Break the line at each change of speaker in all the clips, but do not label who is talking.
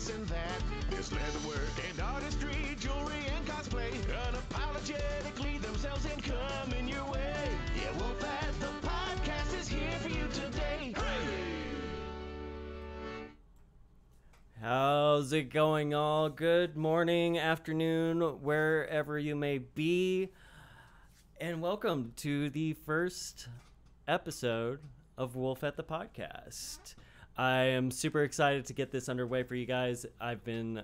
this and that. There's leatherwork and artistry, jewelry and cosplay, unapologetically themselves and coming your way. Yeah, Wolf at the podcast is here for you today. Hey!
How's it going, all? Good morning, afternoon, wherever you may be, and welcome to the first episode of Wolf at the Podcast. I am super excited to get this underway for you guys. I've been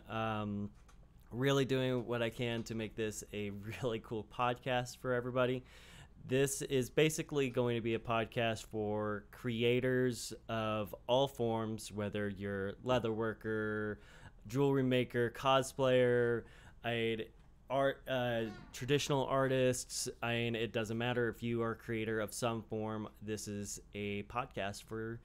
really doing what I can to make this a really cool podcast for everybody. This is basically going to be a podcast for creators of all forms, whether you're leatherworker, jewelry maker, cosplayer, traditional artists. It doesn't matter if you are a creator of some form. This is a podcast for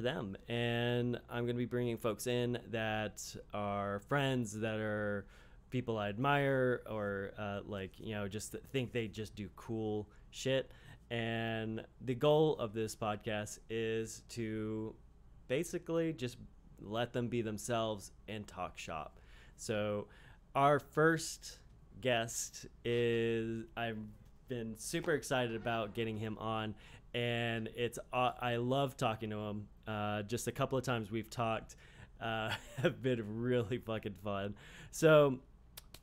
them. And I'm going to be bringing folks in that are friends, that are people I admire, or just think they just do cool shit. And the goal of this podcast is to basically just let them be themselves and talk shop. So our first guest is, I've been super excited about getting him on, and I love talking to him. Just a couple of times we've talked have been really fucking fun. So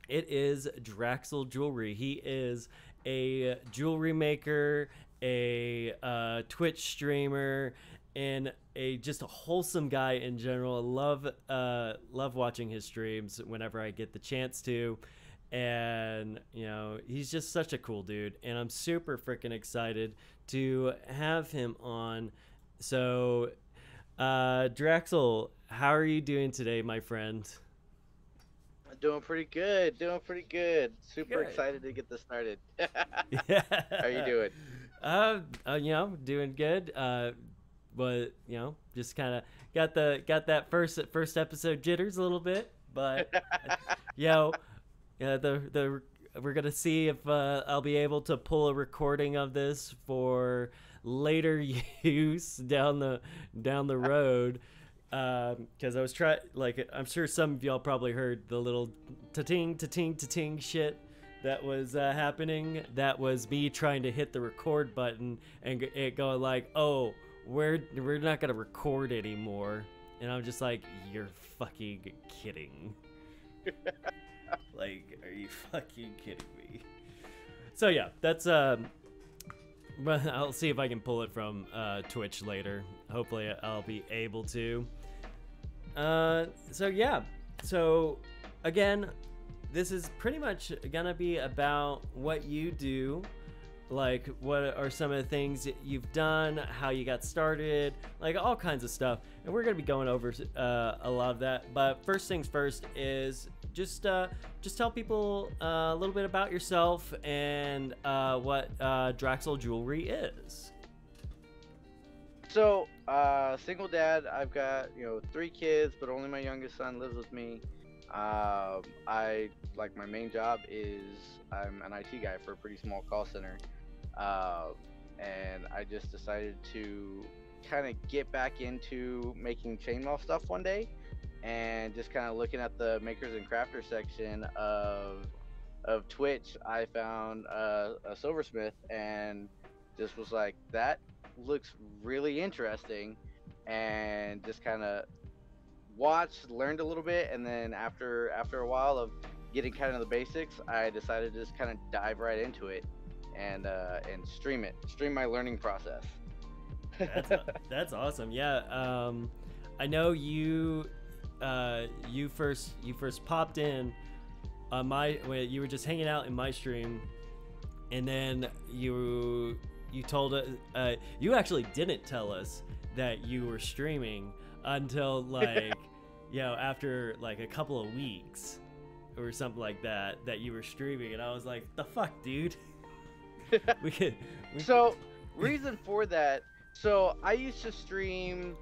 it is Draxell Jewelry. He is a jewelry maker, a Twitch streamer, and just a wholesome guy in general. I love watching his streams whenever I get the chance to. And he's just such a cool dude, and I'm super freaking excited to have him on. So Draxell, how are you doing today, my friend?
Doing pretty good. Super
Good.
excited to get this started.
Yeah.
How are you doing?
Doing good. But just kind of got that first episode jitters a little bit, but we're gonna see if I'll be able to pull a recording of this for later use down the road. Because I was I'm sure some of y'all probably heard the little ta-ting shit that was happening. That was me trying to hit the record button and it going like, oh, we're not gonna record anymore. And I'm just like, you're fucking kidding. Like, are you fucking kidding me? So yeah, that's but I'll see if I can pull it from Twitch later. Hopefully I'll be able to. So again, this is pretty much gonna be about what you do, like what are some of the things that you've done, how you got started, like all kinds of stuff. And we're gonna be going over a lot of that. But first things first is just tell people a little bit about yourself and what Draxell Jewelry is.
So, single dad. I've got 3 kids, but only my youngest son lives with me. My main job is I'm an IT guy for a pretty small call center, and I just decided to kind of get back into making chainmail stuff one day. And just kind of looking at the makers and crafters section of Twitch, I found a silversmith and just was like, that looks really interesting, and just kind of watched, learned a little bit, and then after a while of getting kind of the basics, I decided to just kind of dive right into it and stream my learning process.
That's awesome. Yeah, I know you first popped in on when you were just hanging out in my stream, and then you told us you actually didn't tell us that you were streaming until after a couple of weeks or something like that you were streaming, and I was like, the fuck, dude.
So reason for that, so I used to stream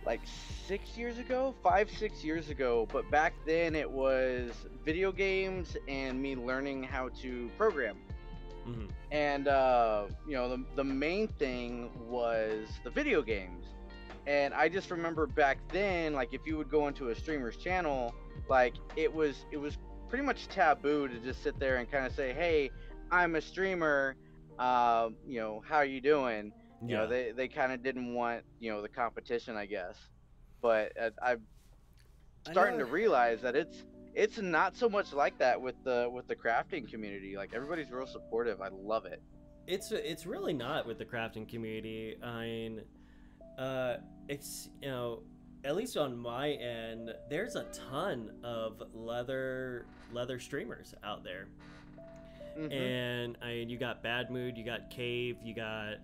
like 6 years ago, 5-6 years ago, but back then it was video games and me learning how to program.
Mm-hmm.
And the main thing was the video games. And I just remember back then, like if you would go into a streamer's channel, like it was pretty much taboo to just sit there and kind of say, "Hey, I'm a streamer. How are you doing?"
Yeah.
They kind of didn't want the competition, I guess. But I'm
I
starting
know.
to realize that it's not so much like that with the crafting community. Like everybody's real supportive. I love it.
It's really not with the crafting community. I mean, it's at least on my end, there's a ton of leather streamers out there. And I mean, you got Bad Mood, you got Cave, you got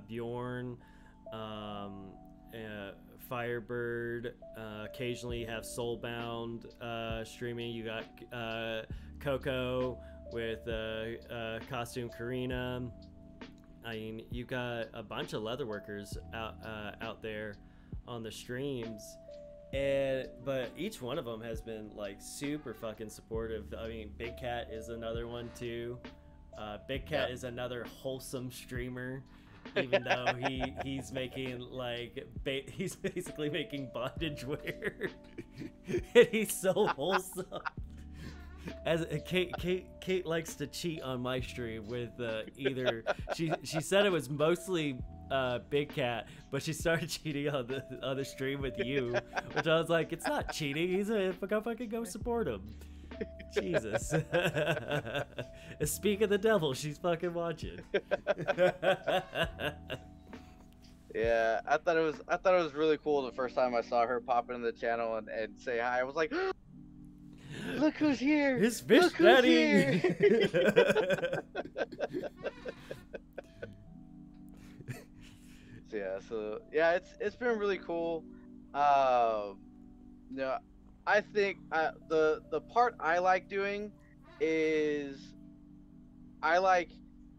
Bjorn, Firebird. Occasionally you have Soulbound streaming. You got Coco with Costume Karina. I mean, you got a bunch of leatherworkers out there on the streams. But each one of them has been like super fucking supportive. I mean, Big Cat is another one too. Big Cat is another wholesome streamer, even though he's making like he's basically making bondage wear, and he's so wholesome. As Kate likes to cheat on my stream with either she said it was mostly Big Cat, but she started cheating on the stream with you, which I was like, it's not cheating. He's a fucking go support him. Jesus. Speak of the devil, she's fucking watching.
Yeah, I thought it was really cool the first time I saw her pop into the channel and say hi. I was like, look who's here!
His fish
Look who's
daddy!
here! It's been really cool. I think the part I like doing is I like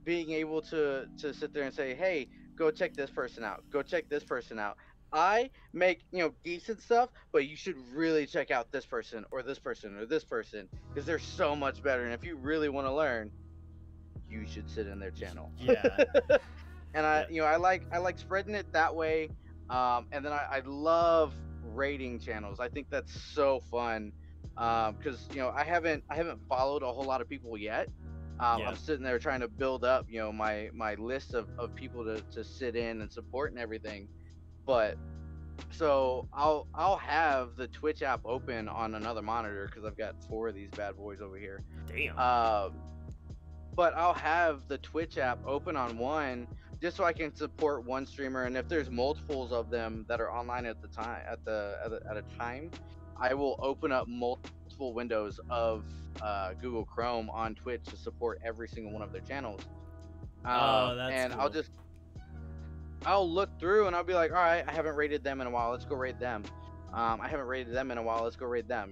being able to sit there and say, hey, go check this person out. Go check this person out. I make decent stuff, but you should really check out this person or this person or this person because they're so much better. And if you really want to learn, you should sit in their channel.
Yeah.
And I like spreading it that way. And then I love rating channels. I think that's so fun. Because I haven't followed a whole lot of people yet. I'm sitting there trying to build up my list of people to sit in and support and everything. But so I'll have the Twitch app open on another monitor because I've got 4 of these bad boys over here.
Damn.
But I'll have the Twitch app open on one just so I can support one streamer, and if there's multiples of them that are online at the time at a time, I will open up multiple windows of Google Chrome on Twitch to support every single one of their channels.
That's cool.
I'll look through and I'll be like, all right, I haven't rated them in a while. Let's go rate them. I haven't rated them in a while. Let's go rate them.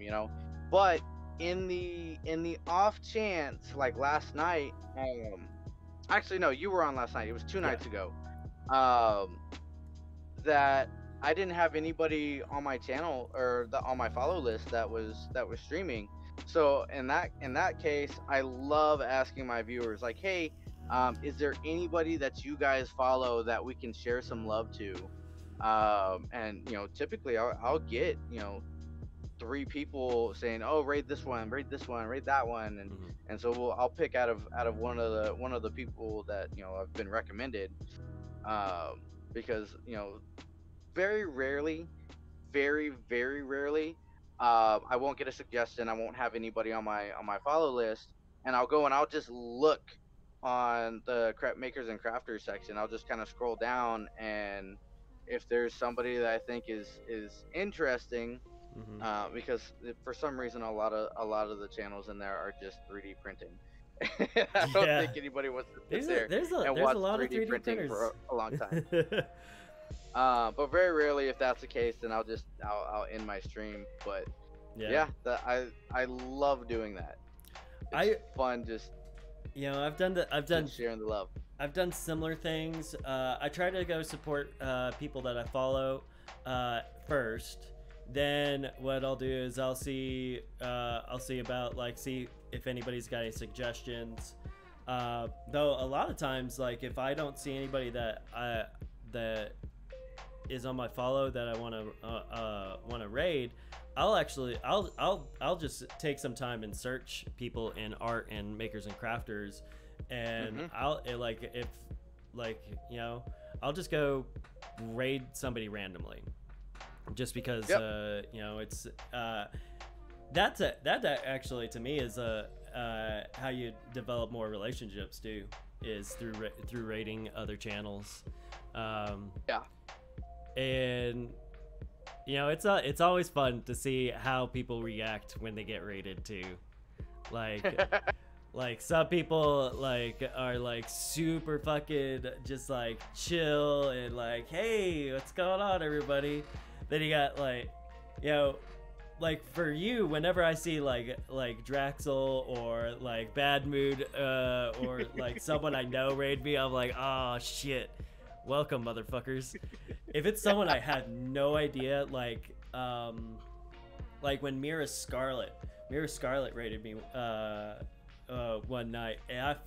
But in the off chance, like last night, actually no, you were on last night. It was 2 nights ago. That I didn't have anybody on my channel or on my follow list that was streaming. So in that case, I love asking my viewers like, hey, is there anybody that you guys follow that we can share some love to? And typically I'll get 3 people saying, oh, rate this one, rate that one, and so I'll pick out of one of the people that have been recommended, because very rarely, very rarely, I won't get a suggestion. I won't have anybody on my follow list, and I'll go and I'll just look on the makers and crafters section. I'll just kind of scroll down, and if there's somebody that I think is interesting, because for some reason a lot of the channels in there are just 3D printing. I don't think anybody wants to sit there and watch 3D printing for a long time. But very rarely, if that's the case, then I'll end my stream. But I love doing that. It's fun, just
I've done
sharing the love.
I've done similar things. I try to go support people that I follow first. Then what I'll do is I'll see about see if anybody's got any suggestions. Though a lot of times, like if I don't see anybody that is on my follow that I want to raid, I'll just take some time and search people in art and makers and crafters, and I'll just go raid somebody randomly, just because it's that actually to me is how you develop more relationships too, is through raiding other channels. And it's always fun to see how people react when they get raided too. Like like some people are super fucking just chill and hey, what's going on, everybody? Then you got for you, whenever I see like Draxell or Bad Mood or someone I know raid me, I'm like, oh shit, welcome motherfuckers. If it's someone I had no idea, when Mira Scarlet raided me one night, and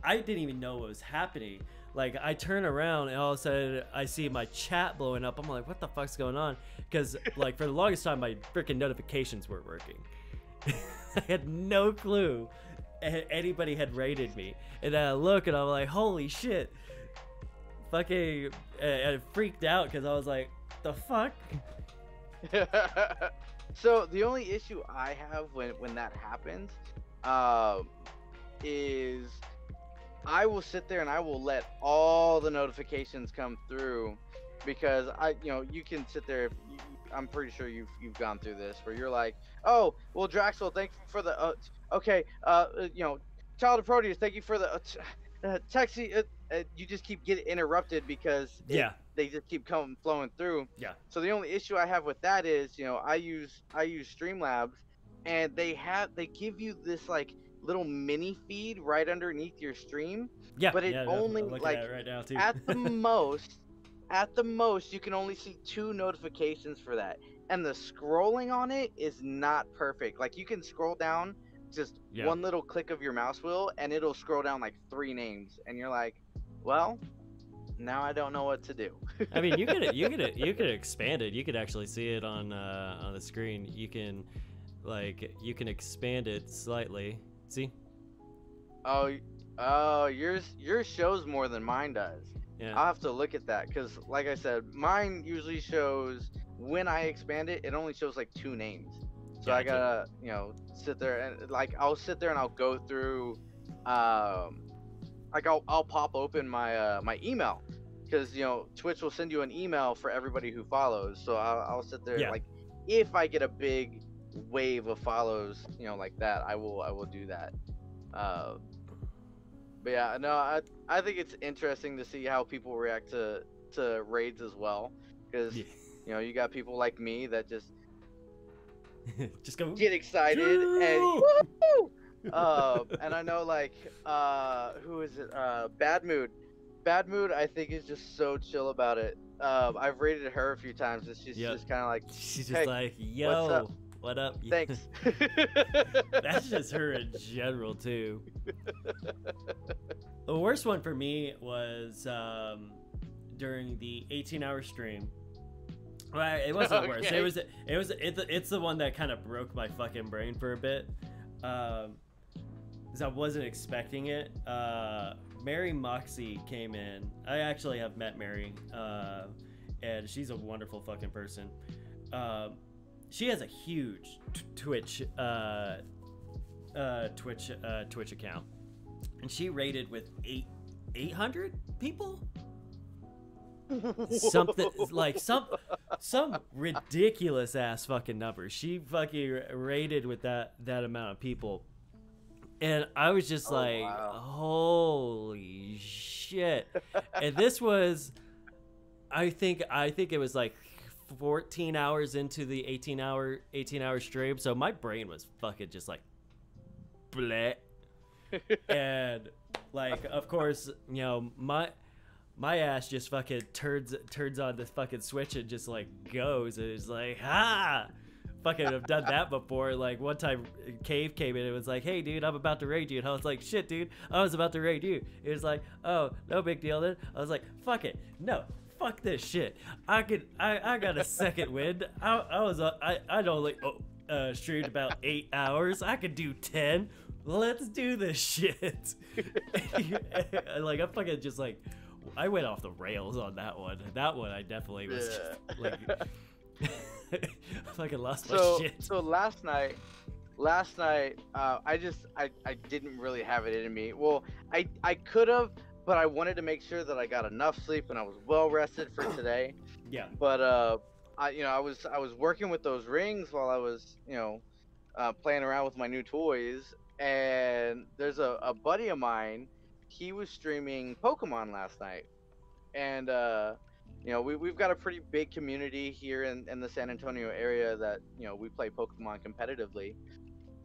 I didn't even know what was happening. I turn around and all of a sudden I see my chat blowing up. I'm like, what the fuck's going on? Because for the longest time my freaking notifications weren't working. I had no clue anybody had raided me, and then I look and I'm like, holy shit. Fucking I freaked out because I was like, the fuck?
So the only issue I have when that happens is I will sit there and I will let all the notifications come through, because you can sit there. I'm pretty sure you've gone through this where you're like, oh well, Draxell, thank you for the Child of Proteus, thank you for the Taxi. You just keep getting interrupted because they just keep flowing through. Yeah. So the only issue I have with that is, I use Streamlabs, and they give you this little mini feed right underneath your stream. Yeah. But it only right now too. at the most you can only see 2 notifications for that, and the scrolling on it is not perfect. You can scroll down just one little click of your mouse wheel and it'll scroll down 3 names, and you're like, well, now I don't know what to do.
I mean, you could expand it. You could actually see it on the screen. You can expand it slightly. See?
Oh, yours shows more than mine does. Yeah. I'll have to look at that, because like I said, mine usually shows, when I expand it, it only shows 2 names. So I gotta, sit there and I'll sit there and I'll go through, I'll pop open my my email, because Twitch will send you an email for everybody who follows. So I'll sit there if I get a big wave of follows, like that, I will do that. But yeah, no, I think it's interesting to see how people react to raids as well, because you got people like me that just go get excited and woo! And I know who is it? Bad Mood, I think is just so chill about it. I've rated her a few times, and she's just kind of
she's just hey, yo, what up?
Thanks.
That's just her in general too. The worst one for me was during the 18-hour stream. Well, it wasn't the worst. It's the one that kind of broke my fucking brain for a bit, because I wasn't expecting it. Mary Moxie came in. I actually have met Mary, and she's a wonderful fucking person. She has a huge Twitch account, and she raided with 800 people. Something some ridiculous ass fucking number. She fucking raided with that amount of people, and I was just wow. Holy shit. And this was, I think it was 14 hours into the 18 hour stream, so my brain was fucking just bleh. And of course, my ass just fucking turns on this fucking switch and just goes, and it's fucking have done that before. One time Cave came in and was like, hey dude, I'm about to raid you, and I was like, shit dude, I was about to raid you. It was like, oh, no big deal then. I was like, fuck it, no, fuck this shit. I got a second wind. I'd only streamed about 8 hours. I could do 10. Let's do this shit. Like, I'm fucking just like, I went off the rails on that one. That one I definitely was just, like, I fucking lost my shit.
So last night, I didn't really have it in me. Well, I could have, but I wanted to make sure that I got enough sleep and I was well rested for today.
Yeah.
But I was working with those rings while I was playing around with my new toys, and there's a buddy of mine. He was streaming Pokemon last night, and we've got a pretty big community here in the San Antonio area that we play Pokemon competitively.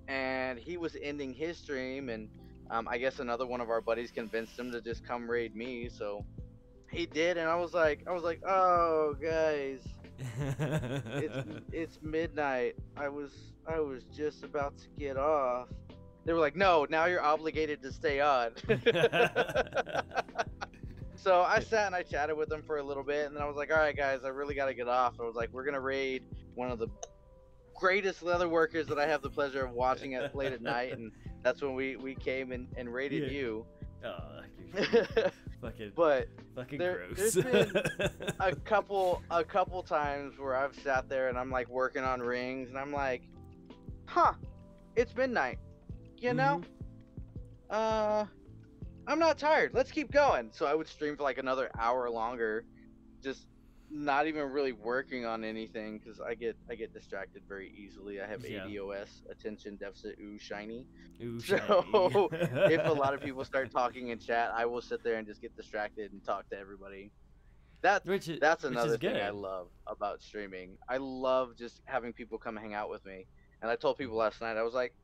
And he was ending his stream, and I guess another one of our buddies convinced him to just come raid me, so he did. And I was like, oh guys, it's midnight. I was just about to get off. They were like, no, now you're obligated to stay on. So I sat and I chatted with them for a little bit, and then I was like, all right guys, I really got to get off. I was like, we're gonna raid one of the greatest leather workers that I have the pleasure of watching at late at night, and that's when we came and raided you.
Oh, fucking
There's
gross.
been a couple times where I've sat there and I'm like working on rings, and I'm like, huh, it's midnight, I'm not tired, let's keep going. So I would stream for like another hour longer, just not even really working on anything, because I get distracted very easily. I have ADOS, attention deficit shiny. So if a lot of people start talking in chat, I will sit there and just get distracted and talk to everybody. That's another thing I love about streaming. I love just having people come hang out with me. And I told people last night, I was like,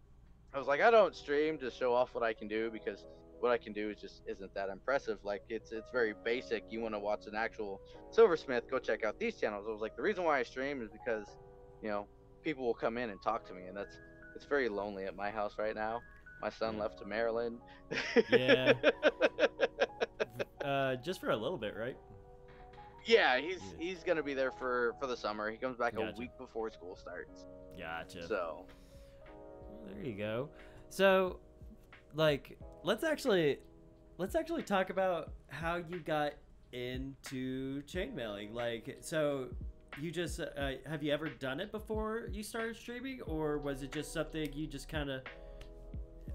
I don't stream to show off what I can do, because what I can do isn't that impressive. Like, it's very basic. You want to watch an actual silversmith, go check out these channels. I was like, the reason why I stream is because people will come in and talk to me, and it's very lonely at my house right now. My son left to Maryland.
Yeah. Just for a little bit, right?
Yeah, he's gonna be there for the summer. He comes back a week before school starts.
Gotcha.
So
there you go. So, like, let's actually talk about how you got into chainmailing. Like, so you just have you ever done it before you started streaming, or was it just something you just kind of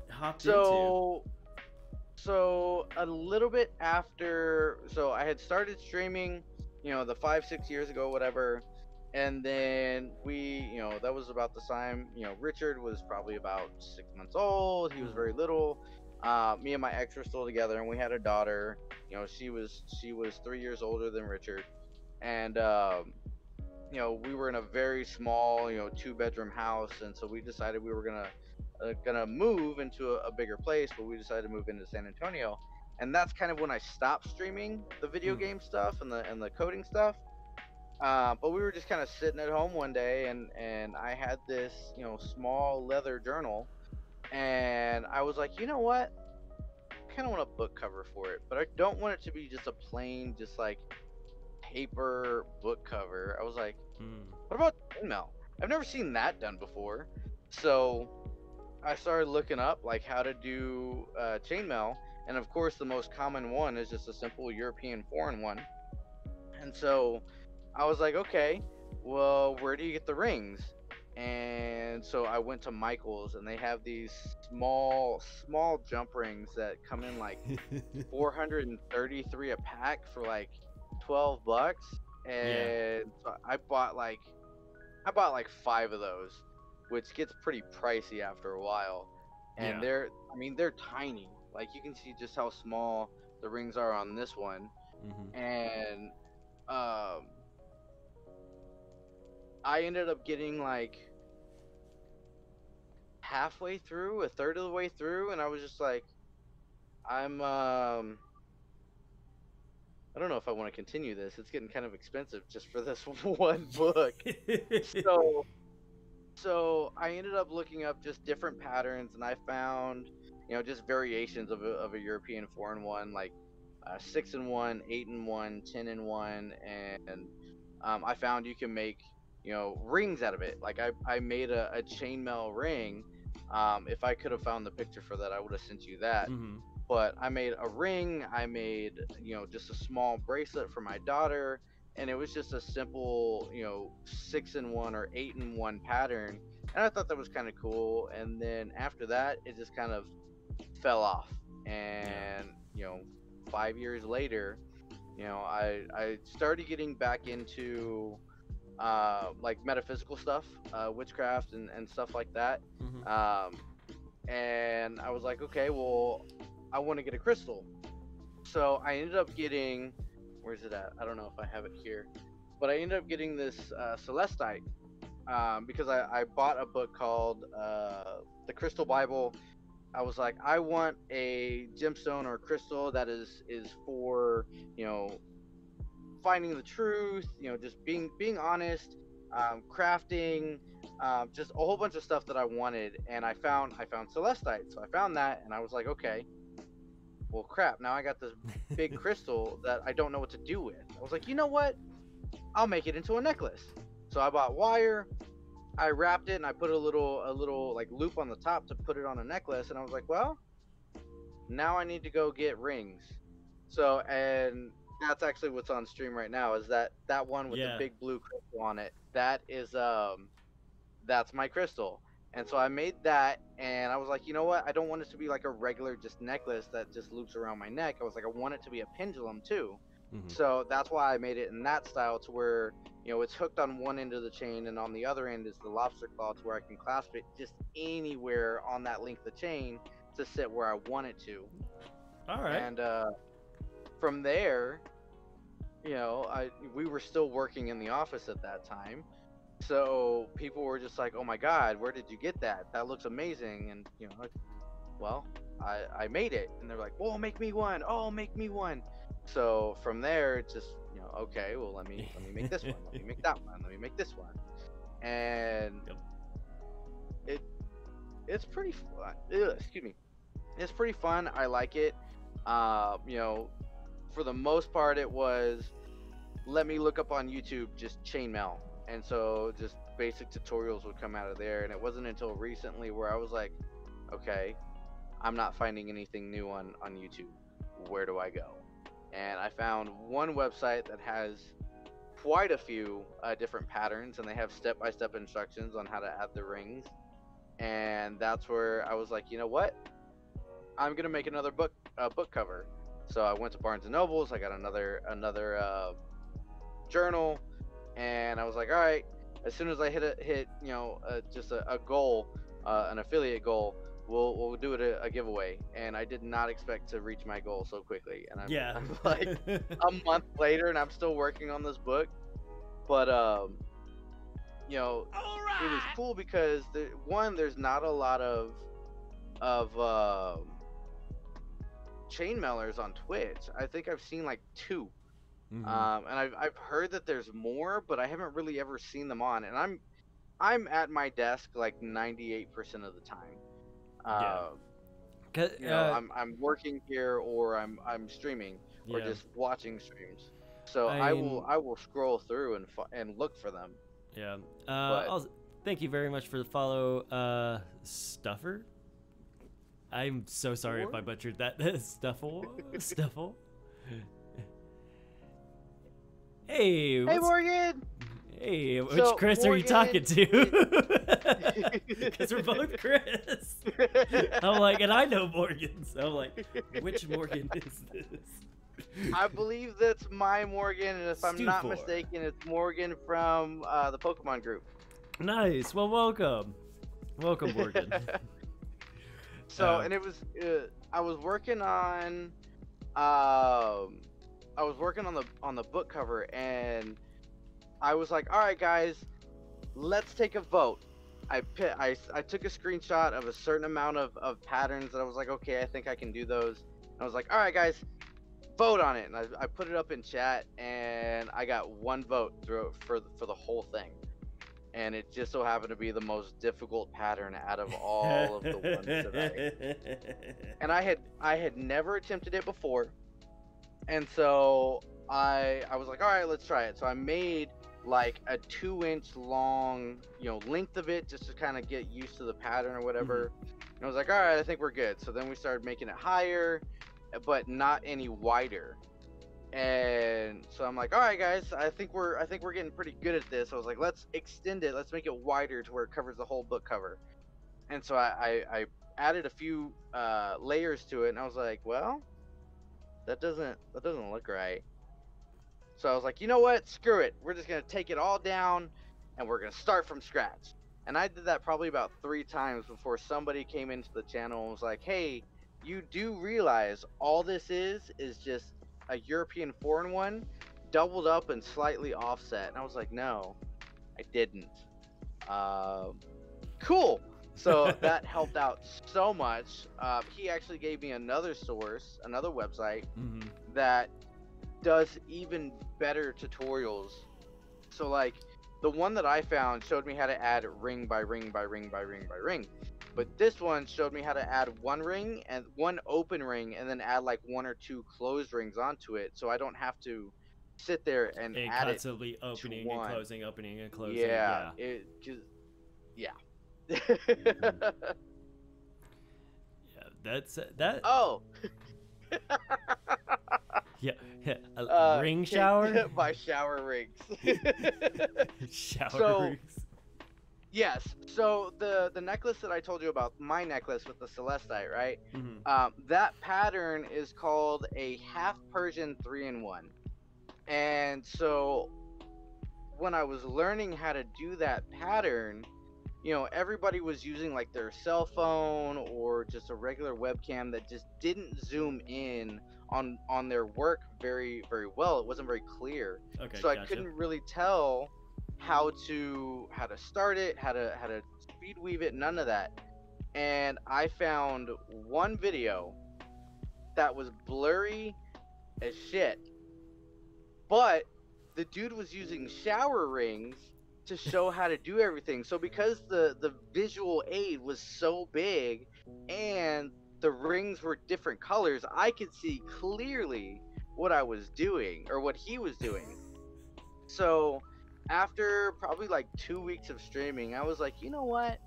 hopped into?
So a little bit after, so I had started streaming, the 5-6 years ago, whatever. And then that was about the time, Richard was probably about 6 months old. He was very little. Me and my ex were still together, and we had a daughter. She was 3 years older than Richard. And, we were in a very small, 2-bedroom house. And so we decided we were gonna move into a bigger place, but we decided to move into San Antonio. And that's kind of when I stopped streaming the video game stuff and the coding stuff. But we were just kind of sitting at home one day, and I had this, small leather journal, and I was like, you know what? I kind of want a book cover for it, but I don't want it to be just a plain, just like paper book cover. I was like, what about chainmail? I've never seen that done before. So I started looking up like how to do chainmail, and of course the most common one is just a simple European foreign one. And so I was like, okay, well, where do you get the rings? And so I went to Michael's, and they have these small jump rings that come in like 433 a pack for like $12. And so I bought like 5 of those, which gets pretty pricey after a while. And they're tiny. Like, you can see just how small the rings are on this one. And I ended up getting like halfway through, a third of the way through, and I was just like, I don't know if I want to continue this. It's getting kind of expensive just for this one book. So I ended up looking up just different patterns, and I found, just variations of a European foreign one, like 6 in 1, 8 in 1, 10 in 1, and I found you can make, rings out of it. Like I made a chainmail ring. If I could have found the picture for that, I would have sent you that.
Mm-hmm.
But I made a ring. I made, just a small bracelet for my daughter, and it was just a simple, 6 in 1 or 8 in 1 pattern. And I thought that was kind of cool. And then after that, it just kind of fell off. And 5 years later, I started getting back into like metaphysical stuff, witchcraft and stuff like that.
Mm-hmm.
And I was like, okay, well, I want to get a crystal. So I ended up getting, where's it at? I don't know if I have it here, but I ended up getting this celestite because I bought a book called The Crystal Bible. I was like, I want a gemstone or crystal that is for, finding the truth, just being honest, crafting, just a whole bunch of stuff that I wanted. And I found celestite. So I found that, and I was like, okay, well, crap, now I got this big crystal that I don't know what to do with. I was like, you know what? I'll make it into a necklace. So I bought wire, I wrapped it, and I put a little like loop on the top to put it on a necklace. And I was like, well, now I need to go get rings. So, and that's actually what's on stream right now, is that one with the big blue crystal on it. That is that's my crystal. And so I made that, and I was like, you know what? I don't want it to be like a regular just necklace that just loops around my neck. I was like, I want it to be a pendulum too.
Mm-hmm.
So that's why I made it in that style, to where, it's hooked on one end of the chain, and on the other end is the lobster claw, to where I can clasp it just anywhere on that length of chain to sit where I want it to.
All right.
And from there, we were still working in the office at that time. So people were just like, oh my God, where did you get that? That looks amazing. And, well, I made it. And they're like, well, make me one. Oh, make me one. So from there, it's just, okay, well, let me make this one. Let me make that one. Let me make this one. And it's pretty fun. Excuse me. It's pretty fun. I like it. For the most part, it was, let me look up on YouTube just chainmail. And so just basic tutorials would come out of there. And it wasn't until recently where I was like, okay, I'm not finding anything new on YouTube. Where do I go? And I found one website that has quite a few different patterns, and they have step-by-step instructions on how to add the rings. And that's where I was like, you know what? I'm going to make another book cover. So I went to Barnes & Nobles. I got another journal. And I was like, all right, as soon as I hit just a goal, an affiliate goal, we'll do it a giveaway. And I did not expect to reach my goal so quickly. And I'm like a month later, and I'm still working on this book. But it was cool because there's not a lot of chainmailers on Twitch. I think I've seen like 2.
Mm-hmm.
And I've heard that there's more, but I haven't really ever seen them on. And I'm at my desk like 98% of the time. I'm working here, or I'm streaming, or just watching streams. So I will scroll through and look for them.
Yeah. Thank you very much for the follow, Stuffer. I'm so sorry if I butchered that. Stuffle. Hey,
Morgan.
Hey, which Chris are you talking to? Because we're both Chris. I'm like, and I know Morgan, so I'm like, which Morgan is this?
I believe that's my Morgan, and if I'm not mistaken, it's Morgan from the Pokemon group.
Nice. Well, welcome, Morgan.
So, and it was, I was working on the book cover, and I was like, all right, guys, let's take a vote. I took a screenshot of a certain amount of patterns, and I was like, okay, I think I can do those. And I was like, all right, guys, vote on it. And I put it up in chat, and I got 1 vote for the whole thing. And it just so happened to be the most difficult pattern out of all of the ones that and I had never attempted it before. And so I was like, all right, let's try it. So I made like a 2-inch long, length of it just to kind of get used to the pattern or whatever. And I was like, all right, I think we're good. So then we started making it higher, but not any wider. And so I'm like, all right, guys, I think we're getting pretty good at this. I was like, let's extend it. Let's make it wider to where it covers the whole book cover. And so I added a few layers to it, and I was like, well, that doesn't look right. So I was like, you know what? Screw it. We're just gonna take it all down, and we're gonna start from scratch. And I did that probably about 3 times before somebody came into the channel and was like, hey, you do realize all this is just a European foreign one doubled up and slightly offset. And I was like, no, I didn't. Cool. So that helped out so much. He actually gave me another source, another website that does even better tutorials. So like the one that I found showed me how to add ring by ring by ring by ring by ring. But this one showed me how to add 1 ring and 1 open ring, and then add like 1 or 2 closed rings onto it, so I don't have to sit there and add
constantly
it
opening
to
and
one.
closing, opening and closing.
Yeah, it just
Yeah, that's that.
Oh.
Yeah, a ring shower.
My shower rings.
Shower rings.
Yes. So the necklace that I told you about, my necklace with the celestite, right? That pattern is called a half Persian 3-in-1. And so when I was learning how to do that pattern, everybody was using like their cell phone or just a regular webcam that just didn't zoom in on their work very, very well. It wasn't very clear.
Okay,
so I
gotcha.
couldn't really tell how to start it, how to speed weave it, none of that. And I found one video that was blurry as shit, but the dude was using shower rings to show how to do everything. So because the visual aid was so big and the rings were different colors, I could see clearly what I was doing or what he was doing. So after probably like 2 weeks of streaming, I was like, you know what?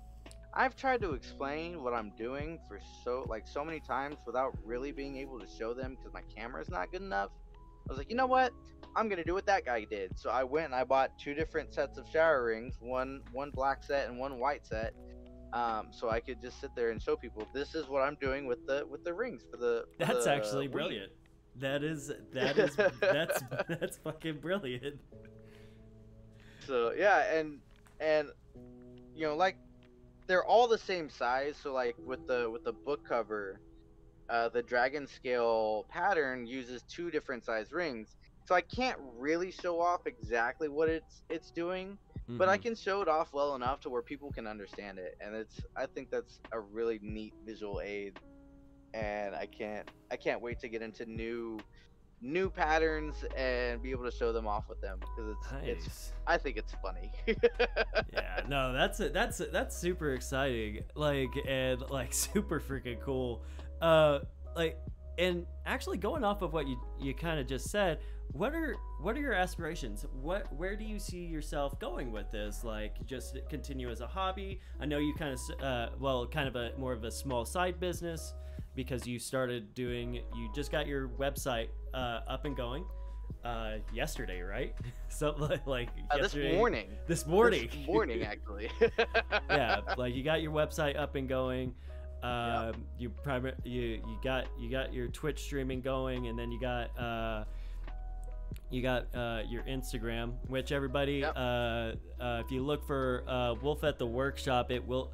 I've tried to explain what I'm doing for so many times without really being able to show them because my camera's not good enough. I was like, you know what? I'm gonna do what that guy did. So I went and I bought 2 different sets of shower rings, one black set and 1 white set, so I could just sit there and show people this is what I'm doing with the rings for the.
That's actually brilliant. That's fucking brilliant.
So yeah, and like they're all the same size. So like with the book cover, the dragon scale pattern uses 2 different size rings. So I can't really show off exactly what it's doing, but I can show it off well enough to where people can understand it. And I think that's a really neat visual aid, and I can't wait to get into new patterns and be able to show them off with them because I think it's funny.
Yeah, no, that's super exciting, and super freaking cool. And actually going off of what you kind of just said, what are your aspirations? Where do you see yourself going with this? Just continue as a hobby? I know you kind of more of a small side business because you just got your website up and going yesterday, right? So yesterday, this morning actually. Yeah, you got your website up and going. Yep. You got your Twitch streaming going, and then you got your Instagram, which everybody,
yep.
If you look for Wolf at the Workshop, it will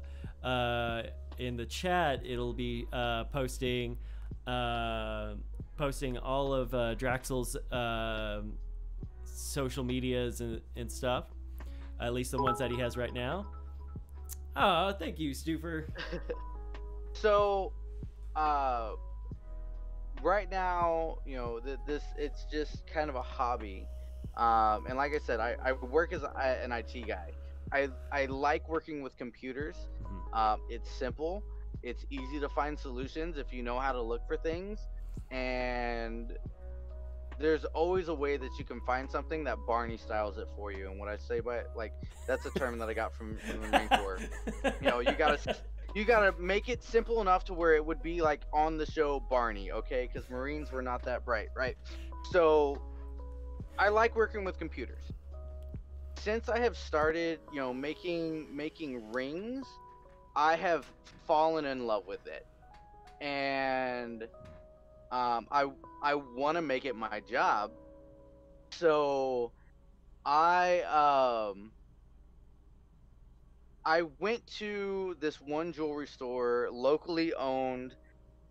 in the chat it'll be posting all of Draxell's social medias and stuff, at least the ones that he has right now. Oh, thank you, Stuffer.
So, right now, it's just kind of a hobby. And like I said, I work as an IT guy. I like working with computers. It's simple. It's easy to find solutions if you know how to look for things. And there's always a way that you can find something that Barney styles it for you. And what I say by like that's a term that I got from the Marine Corps. You know, you gotta make it simple enough to where it would be like on the show Barney, okay? Because Marines were not that bright, right? So I like working with computers. Since I have started, you know, making rings, I have fallen in love with it, and I want to make it my job. So I I went to this one jewelry store, locally owned,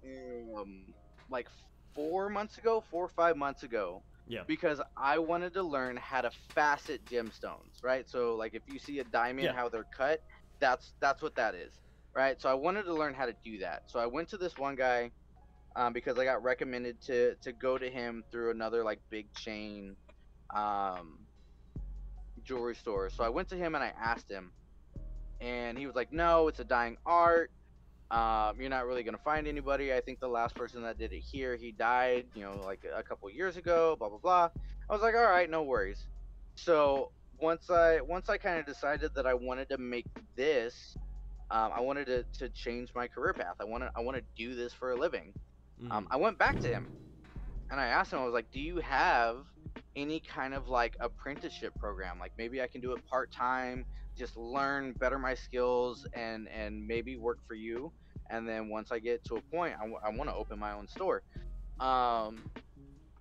um, like 4 months ago, 4 or 5 months ago,
Yeah.
because I wanted to learn how to facet gemstones, right? So like if you see a diamond,
Yeah.
how they're cut, that's what that is, right? So I wanted to learn how to do that. So I went to this one guy, because I got recommended to go to him through another like big chain um, jewelry store. So I went to him and I asked him, and he was like, "No, it's a dying art. You're not really gonna find anybody. I think the last person that did it here, he died, you know, like a couple years ago. Blah blah blah." I was like, "All right, no worries." So once I kind of decided that I wanted to make this, I wanted to change my career path. I want to do this for a living.
Mhm.
I went back to him and I asked him. I was like, "Do you have any kind of like apprenticeship program? Like maybe I can do it part time, just learn, better my skills, and maybe work for you. And then once I get to a point, I want to open my own store." Um,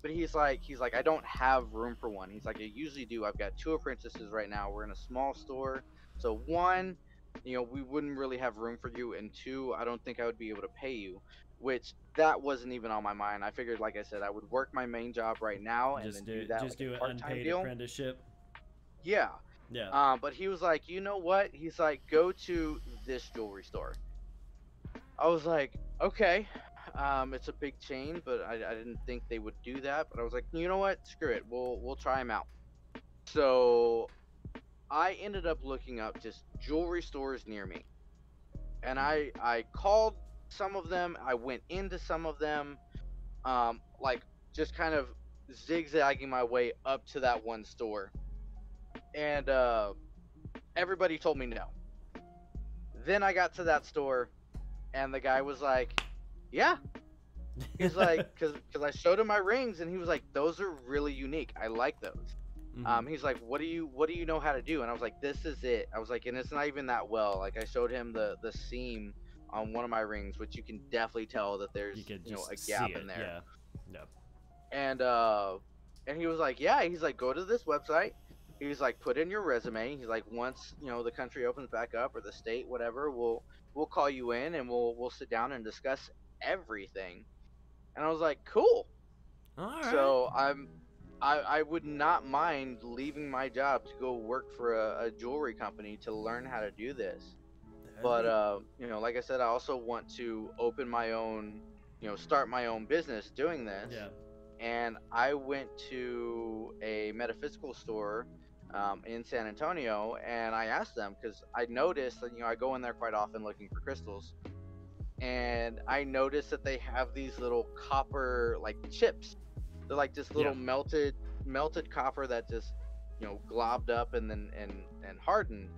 but he's like, "I don't have room for one." He's like, "I usually do. I've got two apprentices right now. We're in a small store, so one, you know, we wouldn't really have room for you, and two, I don't think I would be able to pay you." Which that wasn't even on my mind. I figured, like I said, I would work my main job right now and then do that
Just
like
do
a
an
part-time
unpaid
deal.
apprenticeship.
Yeah.
Yeah.
But he was like, "You know what?" He's like, "Go to this jewelry store." I was like, "Okay." It's a big chain, but I didn't think they would do that. But I was like, "You know what? Screw it. We'll try them out." So I ended up looking up just jewelry stores near me, and I called some of them. I went into some of them, like just kind of zigzagging my way up to that one store, and everybody told me no. Then I got to that store, and the guy was like, "Yeah." He's like, cause I showed him my rings, and he was like, "Those are really unique. I like those."
Mhm.
He's like, what do you know how to do?" And I was like, "This is it." I was like, and it's not even that well. Like I showed him the seam on one of my rings, which you can definitely tell that there's,
You could
you know,
just
a
see
gap
it.
in there.
Yeah. Yeah.
And he was like, "Yeah." He's like, "Go to this website." He's like, "Put in your resume." He's like, "Once, you know, the country opens back up, or the state, whatever, we'll call you in, and we'll sit down and discuss everything." And I was like, "Cool."
All right.
So I would not mind leaving my job to go work for a jewelry company to learn how to do this. But you know, like I said, I also want to open my own, you know, start my own business doing this.
Yeah.
And I went to a metaphysical store, in San Antonio, and I asked them because I noticed that, you know, I go in there quite often looking for crystals, and I noticed that they have these little copper like chips. They're like this
Yeah.
little melted copper that just, you know, globbed up and then and hardened.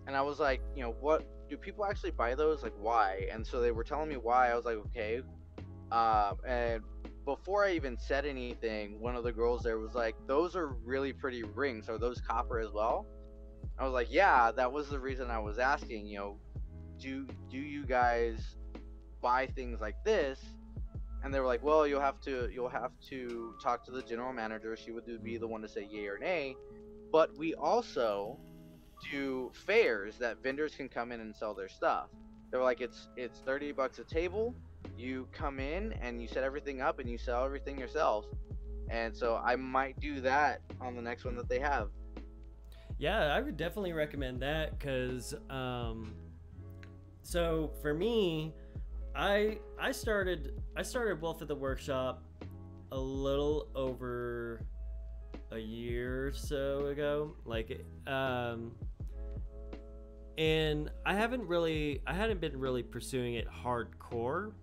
And I was like, you know, what do people actually buy those? Like why? And so they were telling me why. I was like, okay. And before I even said anything, one of the girls there was like, "Those are really pretty rings. Are those copper as well?" I was like, "Yeah, that was the reason I was asking. You know, do you guys buy things like this?" And they were like, "Well, you'll have to talk to the general manager. She would be the one to say yay or nay. But we also do fairs that vendors can come in and sell their stuff." They were like, "It's $30 a table. You come in and you set everything up and you sell everything yourself." And so I might do that on the next one that they have.
Yeah, I would definitely recommend that because, so for me, I started Wolf at the Workshop a little over a year or so ago, like, and I hadn't been really pursuing it hardcore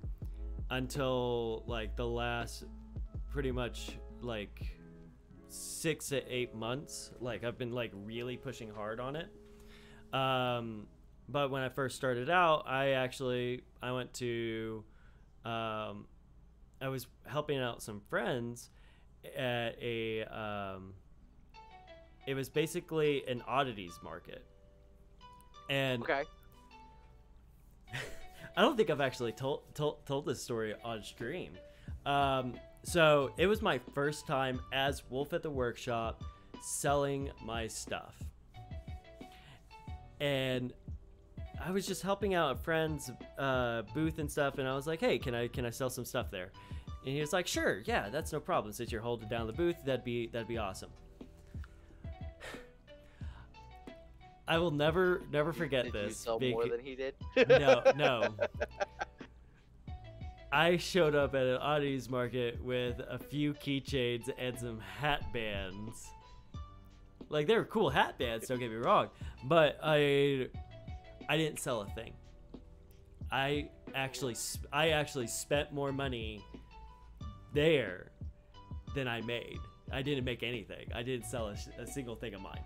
until like the last, pretty much like 6 to 8 months. Like I've been like really pushing hard on it. But when I first started out, I went to, I was helping out some friends at a, it was basically an oddities market. And
Okay.
I don't think I've actually told this story on stream. So it was my first time as Wolf at the Workshop selling my stuff. And I was just helping out a friend's booth and stuff, and I was like, "Hey, can I sell some stuff there?" And he was like, "Sure, yeah, that's no problem. Since you're holding down the booth, that'd be awesome." I will never forget
Did
this.
you sell more than he did?
No. I showed up at an oddities market with a few keychains and some hat bands. Like, they were cool hat bands, don't get me wrong, but I didn't sell a thing. I actually spent more money there than I made. I didn't make anything. I didn't sell a single thing of mine.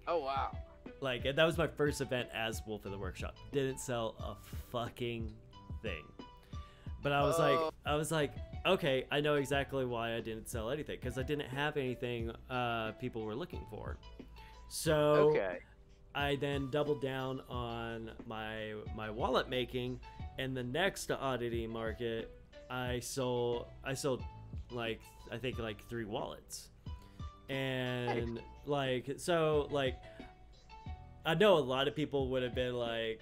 Oh wow.
Like, and that was my first event as Wolf of the Workshop. Didn't sell a fucking thing. But I was like, okay, I know exactly why I didn't sell anything, because I didn't have anything people were looking for. So
Okay.
I then doubled down on my wallet making, and the next oddity market, I sold like, I think like 3 wallets. And like, so like, I know a lot of people would have been like,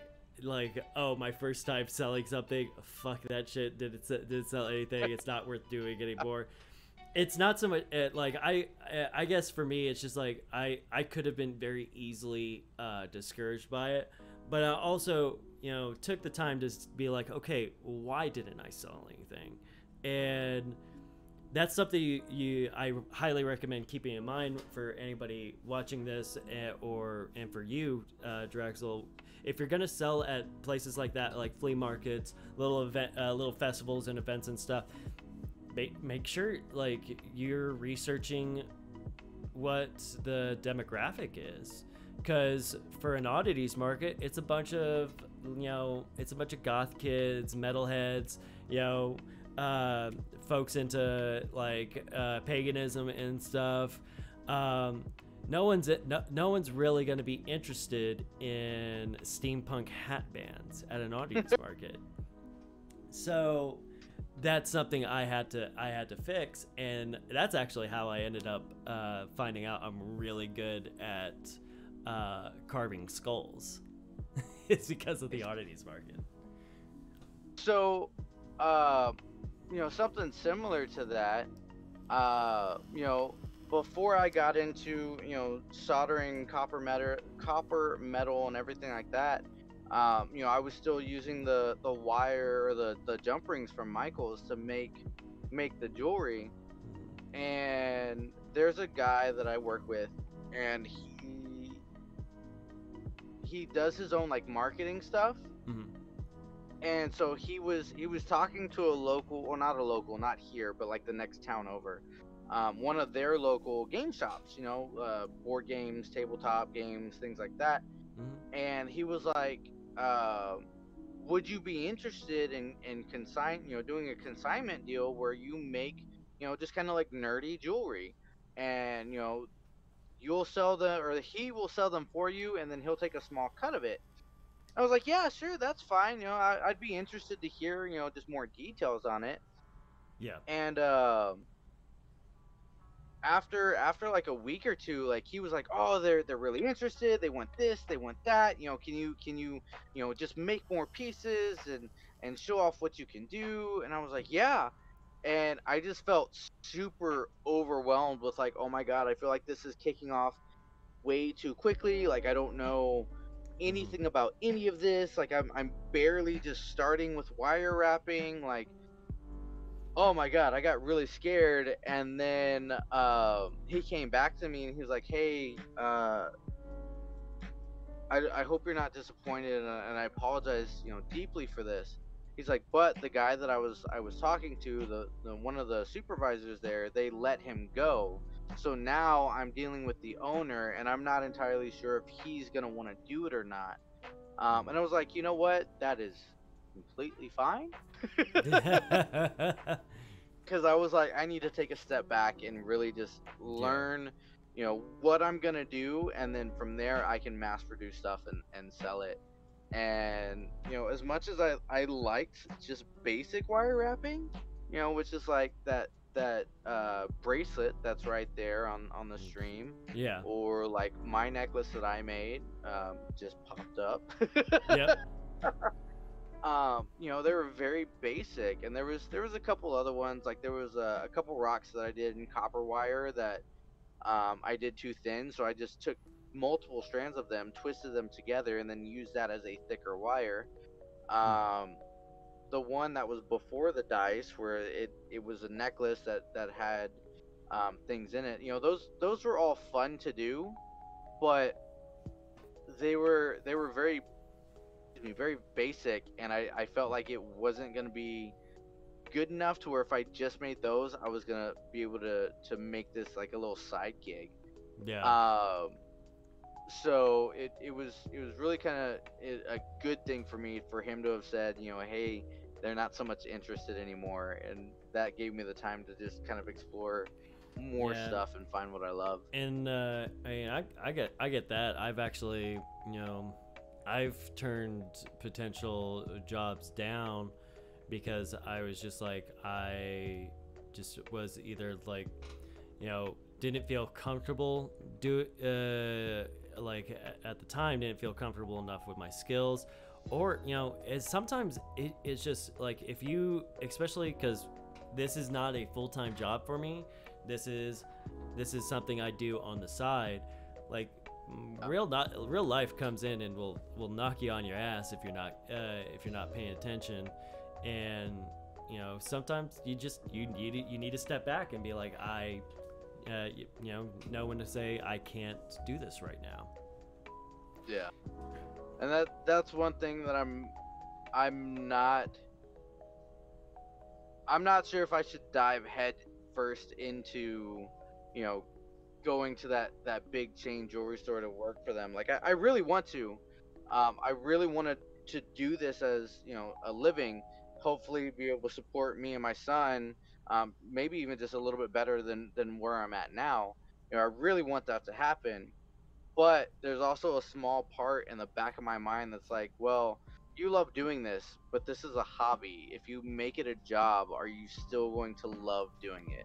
oh, my first time selling something, fuck that shit, didn't sell anything, it's not worth doing anymore. It's not so much like, I guess for me it's just like I could have been very easily discouraged by it, but I also, you know, took the time to be like, okay, why didn't I sell anything? And that's something I highly recommend keeping in mind for anybody watching this, and for you, Draxell. If you're gonna sell at places like that, like flea markets, little festivals and events and stuff, make sure like you're researching what the demographic is, because for an oddities market, it's a bunch of goth kids, metalheads, folks into like paganism and stuff. No one's really going to be interested in steampunk hat bands at an audience market. So that's something I had to fix, and that's actually how I ended up finding out I'm really good at carving skulls. It's because of the oddities market.
So, something similar to that, before I got into, soldering copper metal and everything like that, I was still using the wire or the jump rings from Michael's to make the jewelry. And there's a guy that I work with, and he does his own like marketing stuff.
Mm-hmm.
And so he was talking to a local, or not a local, not here, but like the next town over, one of their local game shops, board games, tabletop games, things like that.
Mm-hmm.
And he was like, would you be interested in doing a consignment deal where you make, just kind of like nerdy jewelry, and you'll sell them, or he will sell them for you, and then he'll take a small cut of it. I was like, yeah, sure, that's fine. I'd be interested to hear, just more details on it.
Yeah.
And after like a week or two, like he was like, oh, they're really interested. They want this, they want that. Can you just make more pieces and show off what you can do? And I was like, yeah. And I just felt super overwhelmed with like, oh my God, I feel like this is kicking off way too quickly. Like, I don't know anything about any of this. Like, I'm barely just starting with wire wrapping. Like, oh my God, I got really scared. And then he came back to me and he was like, hey, I hope you're not disappointed, and I apologize, deeply for this. He's like, but the guy that I was talking to, the one of the supervisors there, they let him go. So now I'm dealing with the owner, and I'm not entirely sure if he's gonna want to do it or not. And I was like, you know what? That is completely fine. Because I was like, I need to take a step back and really just learn, what I'm gonna do, and then from there I can mass produce stuff and sell it. And as much as I liked just basic wire wrapping, which is like that bracelet that's right there on the stream,
Yeah.
or like my necklace that I made just popped up.
Yep.
They were very basic, and there was a couple other ones. Like there was a couple rocks that I did in copper wire that I did too thin, so I just took multiple strands of them, twisted them together, and then used that as a thicker wire. The one that was before the dice, where it was a necklace that had things in it. Those were all fun to do, but they were very basic, and I felt like it wasn't gonna be good enough to where if I just made those, I was gonna be able to make this like a little side gig.
Yeah.
So it was really kind of a good thing for me for him to have said, hey, they're not so much interested anymore, and that gave me the time to just kind of explore more
Yeah.
stuff and find what I love.
And I mean, I get that. I've actually, I've turned potential jobs down because I was just like, I just was either like, didn't feel comfortable like at the time didn't feel comfortable enough with my skills, or sometimes it's just like, if you, especially because this is not a full-time job for me, this is something I do on the side. Like real life comes in and will knock you on your ass if you're not paying attention. And sometimes you need to step back and be like, know when to say I can't do this right now.
Yeah. And that's one thing that I'm not sure if I should dive head first into going to that big chain jewelry store to work for them. Like I really want to. I really wanted to do this as a living, hopefully be able to support me and my son, maybe even just a little bit better than where I'm at now. I really want that to happen. But there's also a small part in the back of my mind that's like, well, you love doing this, but this is a hobby. If you make it a job, are you still going to love doing it?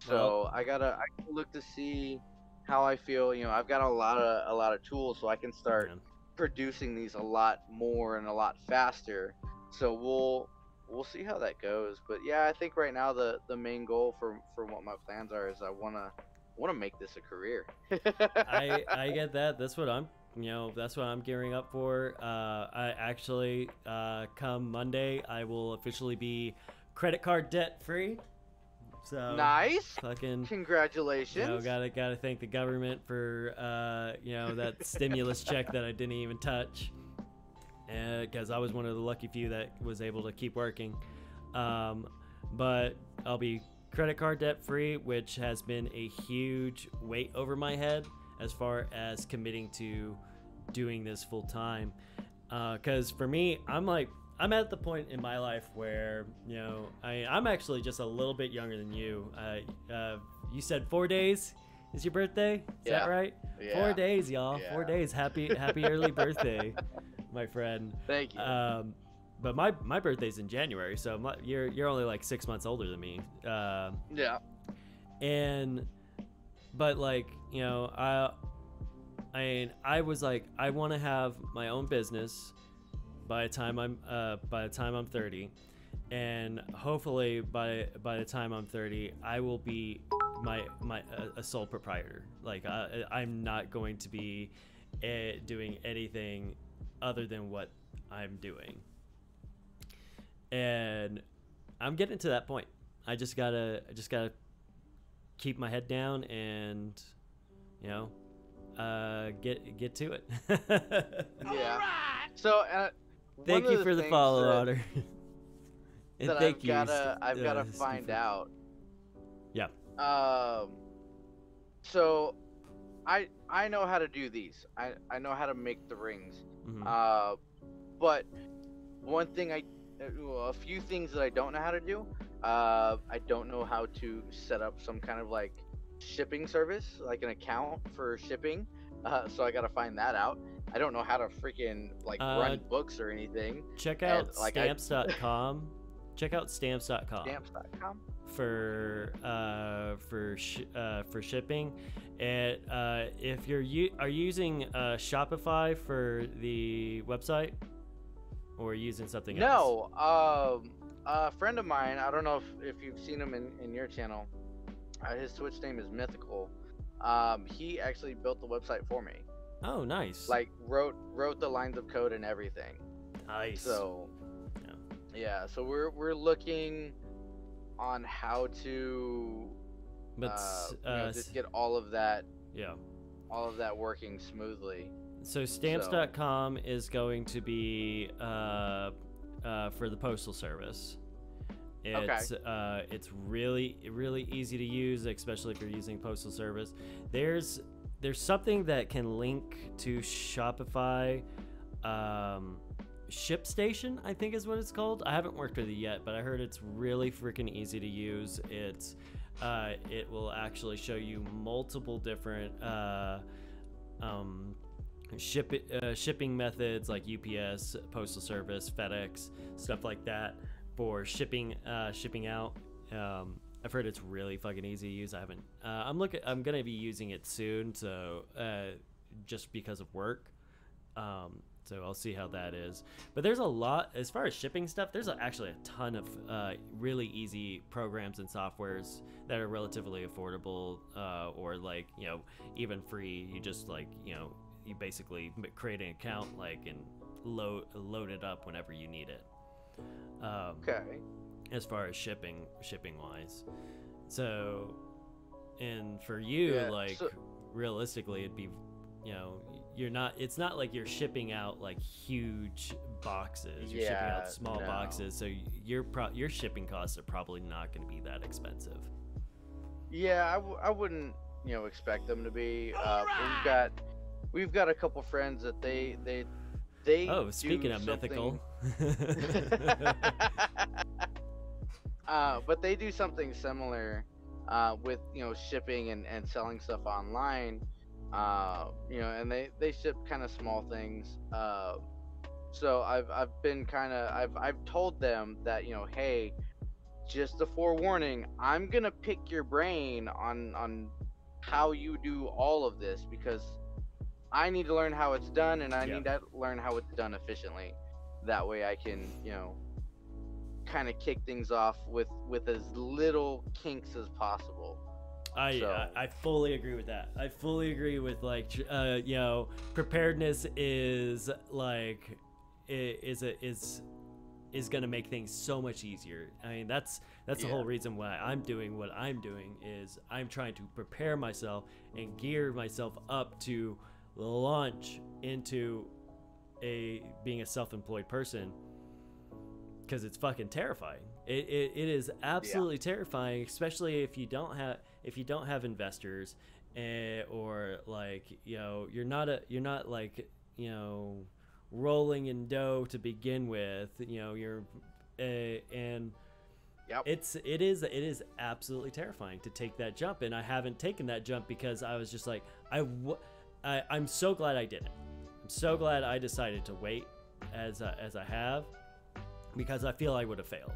So I gotta look to see how I feel. I've got a lot of tools, so I can start producing these a lot more and a lot faster. So we'll see how that goes. But yeah, I think right now the main goal for what my plans are is I wanna make this a career.
I get that. That's what I'm gearing up for. I actually come Monday, I will officially be credit card debt free. So
nice.
Fucking
congratulations.
Gotta thank the government for that stimulus check that I didn't even touch, because I was one of the lucky few that was able to keep working. But I'll be credit card debt free, which has been a huge weight over my head as far as committing to doing this full time. Because for me, I'm at the point in my life where, I'm actually just a little bit younger than you. You said 4 days is your birthday? Is that right?
Yeah.
4 days, y'all.
Yeah.
4 days. Happy early birthday, my friend.
Thank you.
But my birthday's in January, so you're only like 6 months older than me.
Yeah.
But like, I was like, I want to have my own business by the time I'm 30, and hopefully by the time I'm 30, I will be a sole proprietor. Like I'm not going to be doing anything other than what I'm doing, and I'm getting to that point. I just gotta keep my head down and get to it.
Yeah. So
Thank
one
you
of
for the
things
follow,
that,
Otter. And
that
thank
I've
you.
gotta find
Stephen.
out.
Yeah.
So I know how to do these. I know how to make the rings.
Mhm.
But one thing well, a few things that I don't know how to do. I don't know how to set up some kind of like shipping service, like an account for shipping. So I gotta find that out. I don't know how to freaking like run books or anything.
Check
And
out
like
stamps.com. Check out stamps.com.
Stamps.com.
For shipping, and if are you using Shopify for the website, or using something else?
No, a friend of mine. I don't know if you've seen him in your channel. His Twitch name is Mythical. He actually built the website for me.
Oh, nice.
Like wrote the lines of code and everything.
Nice.
So yeah. So we're looking on how to
But
just get all of that
yeah.
Working smoothly.
So stamps.com is going to be for the postal service. It's really easy to use, especially if you're using postal service. There's something that can link to Shopify. ShipStation, I think is what it's called. I haven't worked with it yet, but I heard it's really freaking easy to use. It will actually show you multiple different shipping methods like UPS, postal service, FedEx, stuff like that for shipping out. I've heard it's really fucking easy to use. I haven't. I'm gonna be using it soon, so just because of work. So I'll see how that is. But there's a lot, as far as shipping stuff, there's actually a ton of really easy programs and softwares that are relatively affordable, or like, even free. You just you basically create an account and load it up whenever you need it.
Okay.
As far as shipping wise. So, and for you, realistically, it'd be, it's not like you're shipping out like huge boxes. You're shipping out small boxes, so your shipping costs are probably not going to be that expensive.
Yeah, I wouldn't expect them to be. We've got a couple friends that they
oh, speaking of Mythical.
But they do something similar with shipping and selling stuff online. And they ship kind of small things. So I've told them that, hey, just a forewarning, I'm gonna pick your brain on how you do all of this, because I need to learn how it's done, and I need to learn how it's done efficiently. That way I can, kind of kick things off with as little kinks as possible.
I fully agree with that. I fully agree with preparedness is is gonna make things so much easier. I mean, that's the whole reason why I'm doing what I'm doing, is I'm trying to prepare myself and gear myself up to launch into being a self-employed person, because it's fucking terrifying. It is absolutely terrifying, especially if you don't have investors, or you're not rolling in dough to begin with. It is absolutely terrifying to take that jump, and I haven't taken that jump because I was just like, I'm so glad I didn't. I'm so glad I decided to wait as I have, because I feel I would have failed.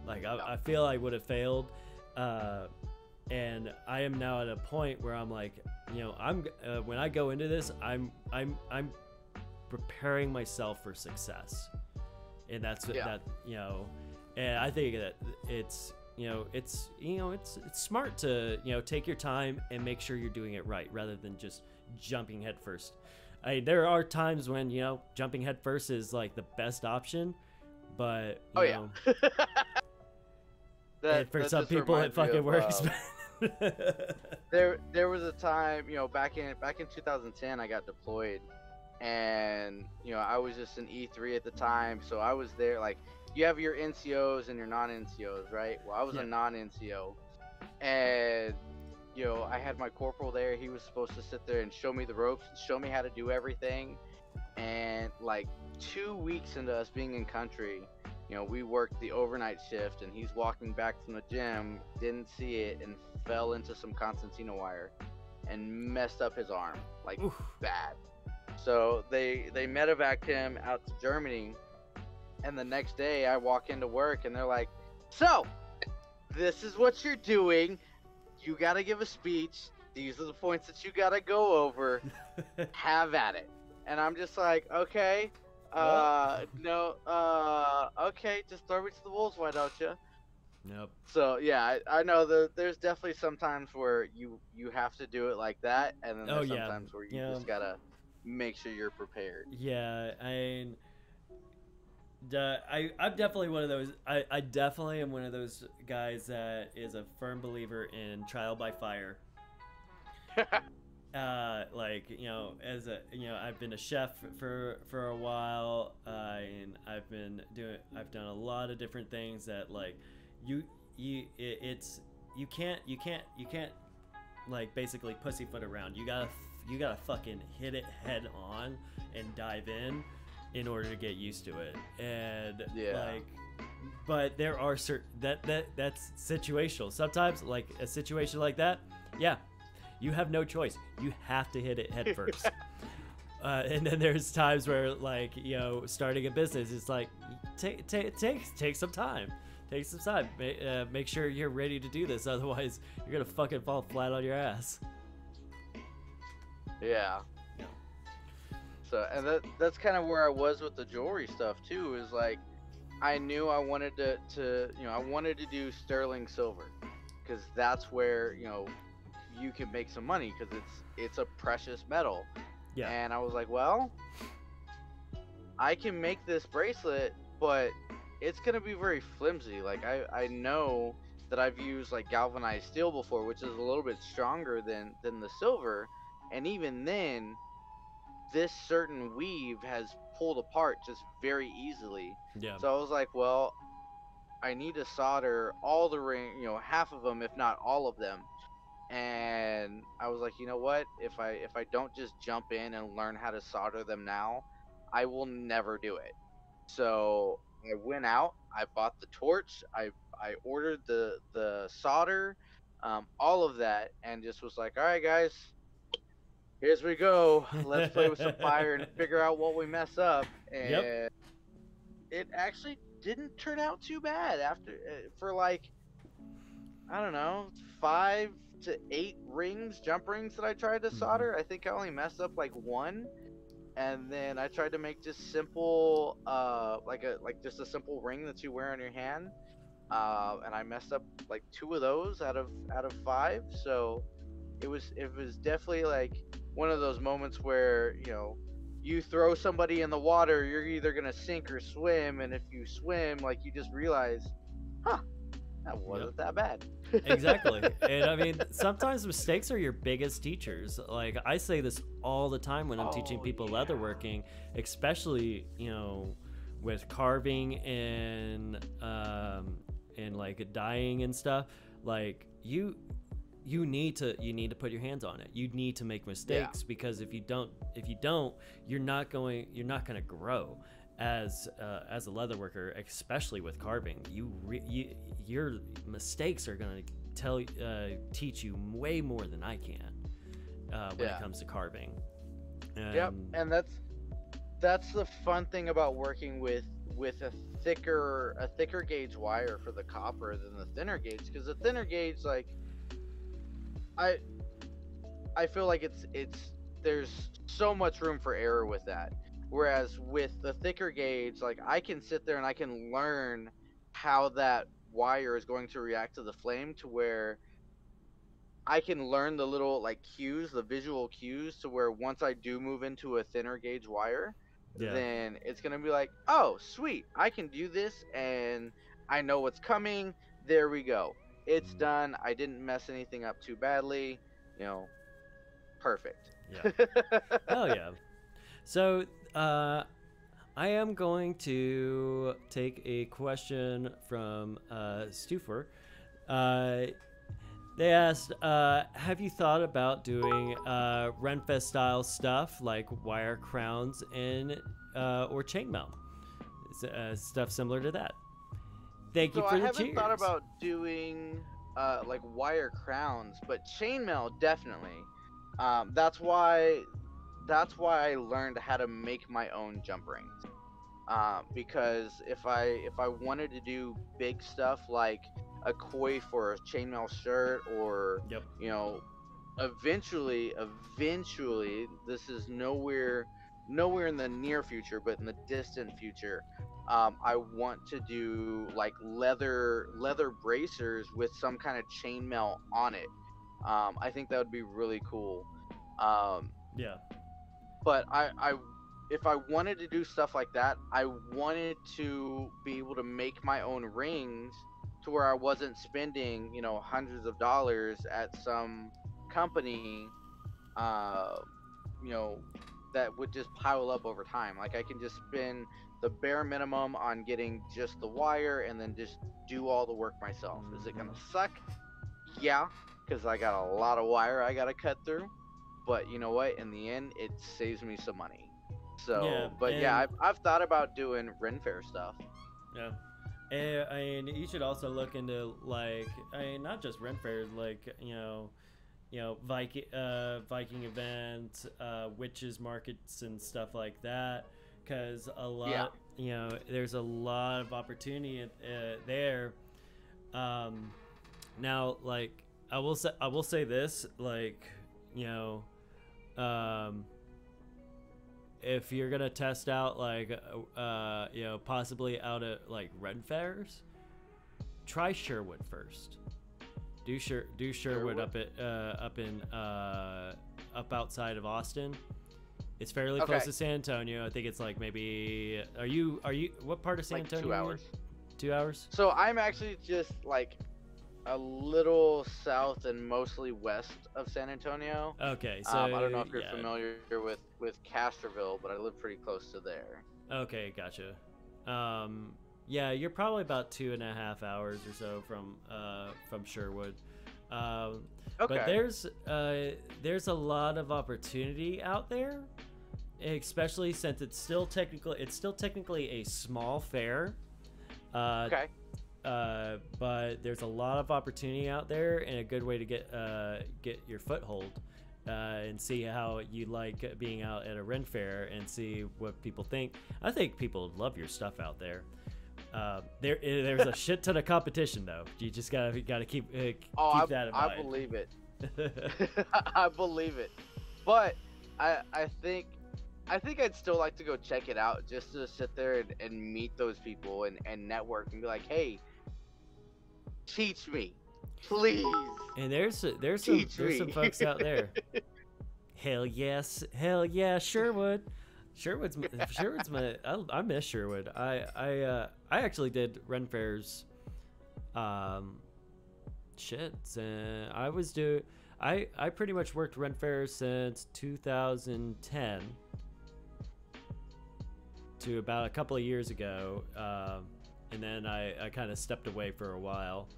I feel I would have failed, and I am now at a point where I'm like, when I go into this, I'm preparing myself for success, and that's that. And I think that it's smart to take your time and make sure you're doing it right, rather than just jumping head first. There are times when jumping head first is like the best option, but for some people it fucking works.
There was a time, back in 2010, I got deployed, and I was just an E3 at the time, so I was there. Like, you have your NCOs and your non-NCOs, right? Well, I was a non-NCO, and I had my corporal there. He was supposed to sit there and show me the ropes, show me how to do everything. And like 2 weeks into us being in country, we worked the overnight shift, and he's walking back from the gym, didn't see it, and fell into some concertina wire and messed up his arm, like, bad. So they medevaced him out to Germany, and the next day I walk into work and they're like, so this is what you're doing. You got to give a speech. These are the points that you got to go over. Have at it. And I'm just like, okay, no, okay, just throw me to the wolves, why don't you?
Yep.
So yeah, I know there's definitely some times where you have to do it like that, and then there's sometimes where you just gotta make sure you're prepared.
Yeah, I'm definitely one of those. I definitely am one of those guys that is a firm believer in trial by fire. Like, as I've been a chef for a while, and I've done a lot of different things that, like, you can't like basically pussyfoot around. You gotta fucking hit it head on and dive in order to get used to it. And like, but there are certain that's situational. Sometimes, like a situation like that, you have no choice. You have to hit it head first. And then there's times where, like, starting a business, it's like, take some time. Take some time. Make sure you're ready to do this. Otherwise, you're going to fucking fall flat on your ass.
Yeah. So, and that's kind of where I was with the jewelry stuff, too, is like, I knew I wanted to I wanted to do sterling silver, because that's where, you can make some money, because it's a precious metal. Yeah. And I was like, well, I can make this bracelet, but it's gonna be very flimsy. Like, I know that I've used like galvanized steel before, which is a little bit stronger than the silver, and even then, this certain weave has pulled apart just very easily. Yeah. So I was like, well, I need to solder all the ring, half of them, if not all of them. And I was like, you know what? If I don't just jump in and learn how to solder them now, I will never do it. So I went out, I bought the torch, I ordered the solder, all of that, and just was like, all right, guys, here's we go. Let's play with some fire and figure out what we mess up. And it actually didn't turn out too bad after for like, I don't know, 5 to 8 jump rings that I tried to solder. I think I only messed up like 1, and then I tried to make just simple like just a simple ring that you wear on your hand, and I messed up like 2 of those out of 5. So it was definitely like one of those moments where you throw somebody in the water, you're either gonna sink or swim, and if you swim, like, you just realize, that wasn't that bad.
Exactly. And I mean, sometimes mistakes are your biggest teachers. Like, I say this all the time when I'm teaching people leatherworking, especially, with carving and like dyeing and stuff. Like, you need to put your hands on it. You need to make mistakes, because if you don't, you're not going to grow as a leatherworker, especially with carving. Your mistakes are going to teach you way more than I can when it comes to carving.
And that's the fun thing about working with a thicker gauge wire for the copper than the thinner gauge, because the thinner gauge, like, I feel like there's so much room for error with that. Whereas with the thicker gauge, like, I can sit there and I can learn how that wire is going to react to the flame, to where I can learn the little, like, cues, the visual cues, to where once I do move into a thinner gauge wire, then it's going to be like, oh, sweet, I can do this, and I know what's coming. There we go. It's done. I didn't mess anything up too badly. Perfect.
Yeah. Hell yeah. So, I am going to take a question from Stufer. They asked, have you thought about doing Renfest style stuff like wire crowns and or chainmail? Stuff similar to that. Thank you
So
for
I
the
haven't
cheers.
thought about doing like wire crowns, but chainmail definitely. That's why I learned how to make my own jump rings. Because if I wanted to do big stuff like a koi for a chainmail shirt, or
Yep.
you know, eventually, this is nowhere in the near future, but in the distant future, I want to do like leather bracers with some kind of chainmail on it. I think that would be really cool. Um,
Yeah.
but if I wanted to do stuff like that, I wanted to be able to make my own rings to where I wasn't spending, hundreds of dollars at some company, uh, you know, that would just pile up over time. Like I can just spend the bare minimum on getting just the wire and then just do all the work myself. Is it gonna suck? Yeah, because I got a lot of wire I gotta cut through. But you know what? In the end, it saves me some money. So,
Yeah,
but yeah,
and-
I've thought about doing Ren Fair stuff.
Yeah. And I mean, you should also look into like, I mean, not just rent fairs, like Viking events, witches markets and stuff like that, because a lot, there's a lot of opportunity there. Now, like, I will say this, like, if you're gonna test out like possibly out at like Ren fairs, try Sherwood first. Do Sherwood up outside of Austin. It's fairly close to San Antonio. I think it's like maybe are you what part of San Antonio?
2 hours.
2 hours?
So I'm actually just like a little south and mostly west of San Antonio.
Okay, so
I don't know if you're familiar with Castroville, but I live pretty close to there.
Okay, gotcha. Yeah, you're probably about 2.5 hours or so from Sherwood.
Okay.
But there's a lot of opportunity out there, especially since it's still technically a small fair.
Okay.
But there's a lot of opportunity out there, and a good way to get your foothold and see how you like being out at a Ren fair and see what people think. I think people love your stuff out there. There's a shit ton of competition though. You just gotta keep that in mind.
I believe it. I believe it. But I think I'd still like to go check it out, just to sit there and meet those people and network and be like, hey, teach me, please. And there's
some folks out there. Hell yes, Sherwood. Sherwood's my. I miss Sherwood. I actually did Ren fairs. I pretty much worked Ren fairs since 2010 to about a couple of years ago, and then I kind of stepped away for a while.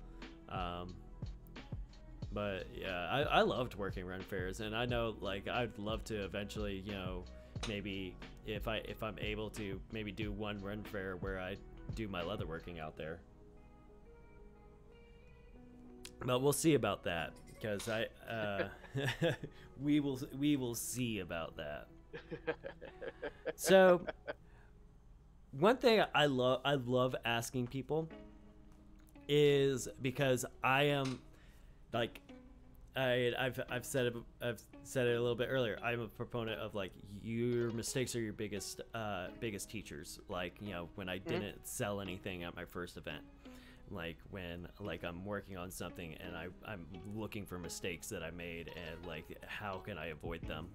But yeah, I loved working Ren fairs, and I know like I'd love to eventually, maybe if I'm able to maybe do one Ren fair where I do my leatherworking out there. But we'll see about that, because we will see about that. So one thing I love asking people is, because I am like I've said it a little bit earlier, I'm a proponent of like your mistakes are your biggest teachers. Like, when I didn't sell anything at my first event, like when I'm working on something and I'm looking for mistakes that I made, and like how can I avoid them.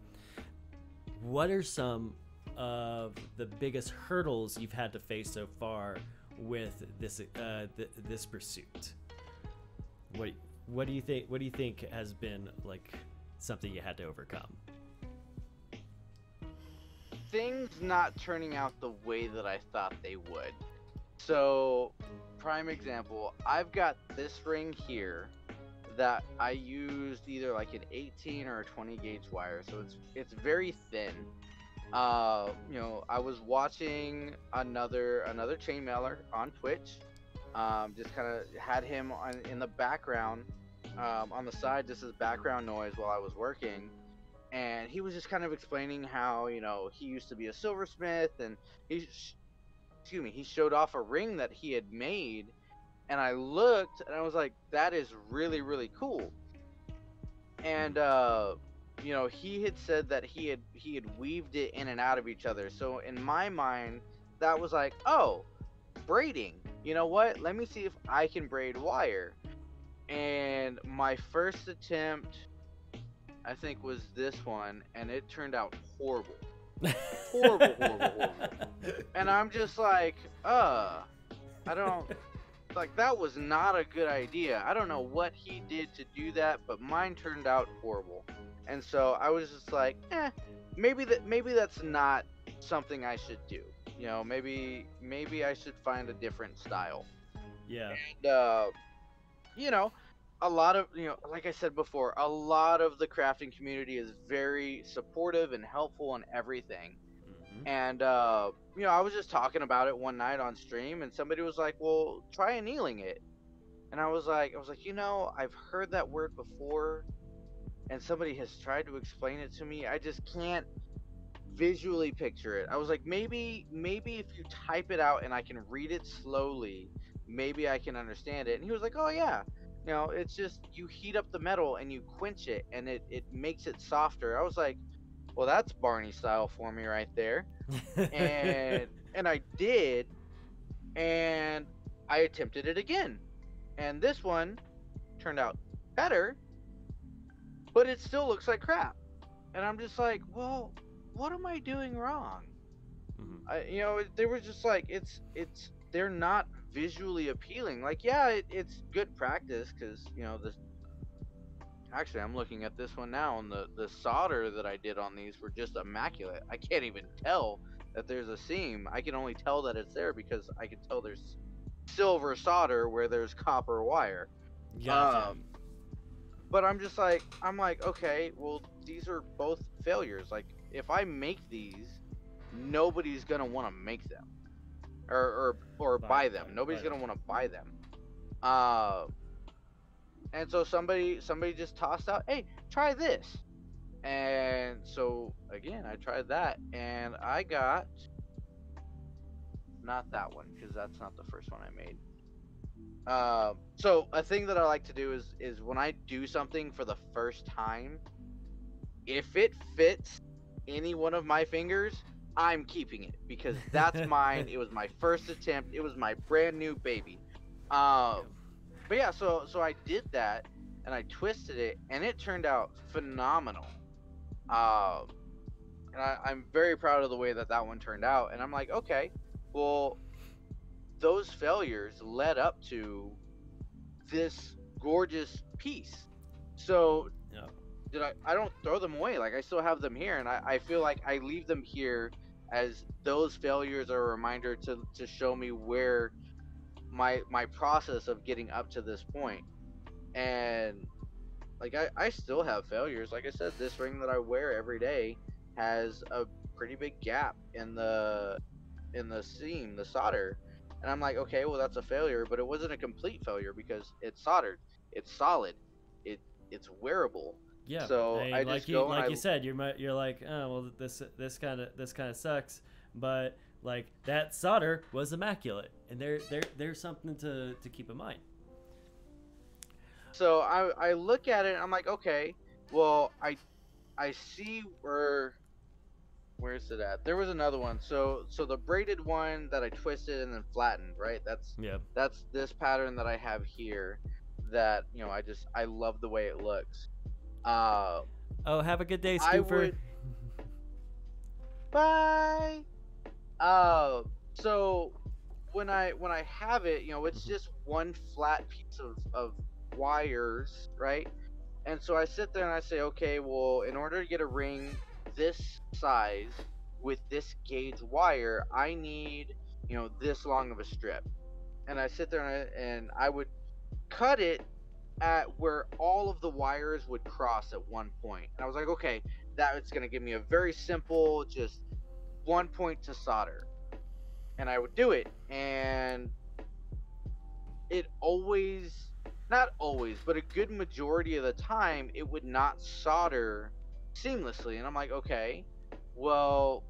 What are some of the biggest hurdles you've had to face so far with this this pursuit? What do you think has been like something you had to overcome?
things not turning out the way that I thought they would. So, prime example, I've got this ring here that I used either like an 18 or a 20 gauge wire, so it's very thin. I was watching another chainmailer on Twitch. Just kind of had him in the background, on the side, just as background noise while I was working. And he was just kind of explaining how, he used to be a silversmith, and he showed off a ring that he had made, and I looked and I was like, that is really, really cool. And he had said that he had weaved it in and out of each other. So in my mind, that was like, oh, braiding. You know what? Let me see if I can braid wire. And my first attempt, I think, was this one, and it turned out horrible. horrible. And I'm just like, I don't, like, that was not a good idea. I don't know what he did to do that, but mine turned out horrible. And so I was just like, maybe that's not something I should do. Maybe I should find a different style.
Yeah.
And a lot of, like I said before, a lot of the crafting community is very supportive and helpful in everything.
Mm-hmm.
And I was just talking about it one night on stream, and somebody was like, well, try annealing it. And I was like, I've heard that word before, and somebody has tried to explain it to me. I just can't visually picture it. I was like, maybe if you type it out and I can read it slowly, maybe I can understand it. And he was like, oh yeah, it's just you heat up the metal and you quench it, and it makes it softer. I was like, well, that's Barney style for me right there. and I did, and I attempted it again, and this one turned out better, but it still looks like crap. And I'm just like, well, what am I doing wrong?
Mm-hmm.
They were just like, they're not visually appealing. Like, yeah, it's good practice, because this. Actually, I'm looking at this one now, and the solder that I did on these were just immaculate. I can't even tell that there's a seam. I can only tell that it's there because I can tell there's silver solder where there's copper wire.
Gotcha.
But I'm like, okay, well, these are both failures. Like, if I make these, nobody's gonna want to make them, or buy them. Nobody's gonna want to buy them. And so somebody just tossed out, hey, try this. And so again, I tried that, and I got not that one, because that's not the first one I made. So a thing that I like to do is when I do something for the first time, if it fits any one of my fingers, I'm keeping it, because that's mine. It was my first attempt. It was my brand new baby. But yeah, so I did that, and I twisted it, and it turned out phenomenal. And I'm very proud of the way that one turned out. And I'm like, okay, well, those failures led up to this gorgeous piece. So
yeah.
I don't throw them away. Like, I still have them here, and I feel like I leave them here as those failures are a reminder to show me where my process of getting up to this point. And like, I still have failures. Like I said, this ring that I wear every day has a pretty big gap in the seam, the solder. And I'm like, okay, well, that's a failure, but it wasn't a complete failure because it's soldered, it's solid, it's wearable.
Yeah.
So I
like
just go,
you said, you're like, oh well, this kind of sucks, but like, that solder was immaculate, and there's something to keep in mind.
So I look at it and I'm like, okay, well, I see where's it at? There was another one. So the braided one that I twisted and then flattened, right? That's this pattern that I have here that, I love the way it looks.
Oh, have a good day, Scooper.
Bye. So when I have it, it's just one flat piece of wires, right? And so I sit there and I say, okay, well, in order to get a ring this size, with this gauge wire, I need, this long of a strip. And I sit there and I would cut it at where all of the wires would cross at one point. And I was like, okay, that's going to give me a very simple, just one point to solder. And I would do it. And it always, not always, but a good majority of the time, it would not solder seamlessly. And I'm like, okay, well,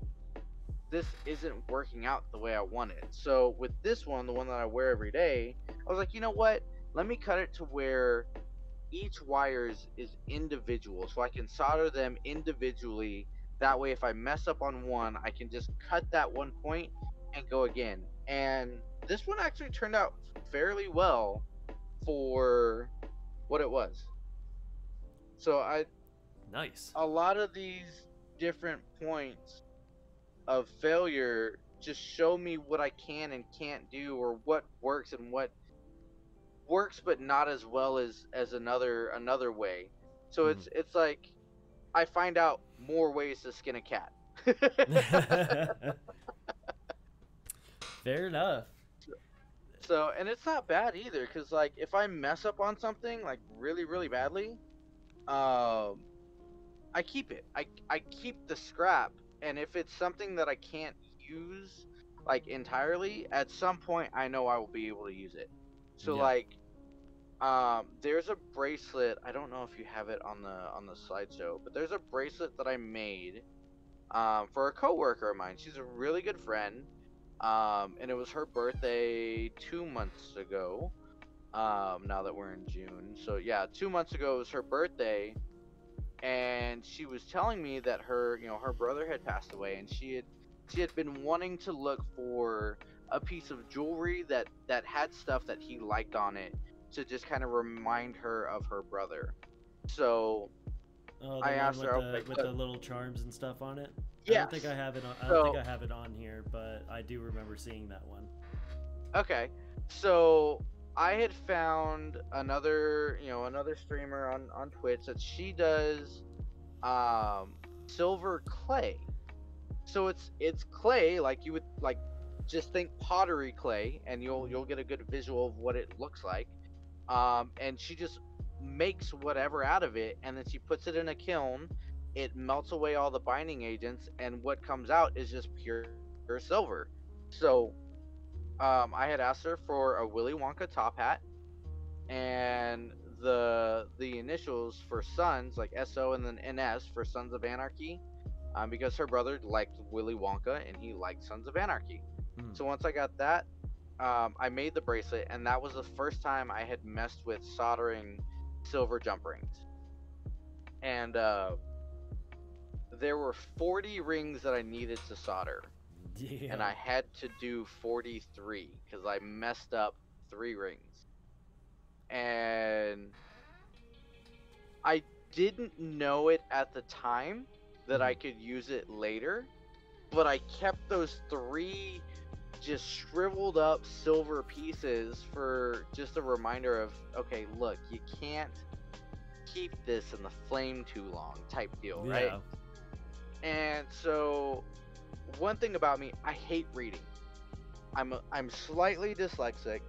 this isn't working out the way I want it. So with this one, the one that I wear every day, I was like, you know what? Let me cut it to where each wire is individual, so I can solder them individually. That way, if I mess up on one, I can just cut that one point and go again. And this one actually turned out fairly well for what it was. So
Nice.
a lot of these different points of failure just show me what I can and can't do, or what works and what works but not as well as another way. So it's like I find out more ways to skin a cat.
Fair enough.
So, and it's not bad either, because like if I mess up on something like really really badly, I keep it. I keep the scrap, and if it's something that I can't use like entirely, at some point I know I will be able to use it. So
Yeah.
like there's a bracelet. I don't know if you have it on the slideshow, but there's a bracelet that I made for a coworker of mine. She's a really good friend. And it was her birthday 2 months ago. Now that we're in June, so yeah, 2 months ago was her birthday, and she was telling me that her brother had passed away, and she had been wanting to look for a piece of jewelry that had stuff that he liked on it, to just kind of remind her of her brother. So
Oh,
I
the
asked
one
her, I
with
was
the
like,
with the little charms and stuff on it. I
yes.
don't think I have it on. I
So
don't think I have it on here, but I do remember seeing that one.
okay, so I had found another streamer on Twitch that she does silver clay. So it's clay, like you would like, just think pottery clay, and you'll get a good visual of what it looks like. And she just makes whatever out of it, and then she puts it in a kiln. It melts away all the binding agents, and what comes out is just pure silver. So I had asked her for a Willy Wonka top hat, and the initials for Sons, like SO and then NS for Sons of Anarchy, because her brother liked Willy Wonka and he liked Sons of Anarchy.
Hmm.
So once I got that, I made the bracelet, and that was the first time I had messed with soldering silver jump rings. And there were 40 rings that I needed to solder,
Yeah.
and I had to do 43 because I messed up 3 rings. And I didn't know it at the time that I could use it later, but I kept those 3 just shriveled up silver pieces for just a reminder of, okay, look, you can't keep this in the flame too long type deal, right?
Yeah.
And so one thing about me, I hate reading. I'm slightly dyslexic,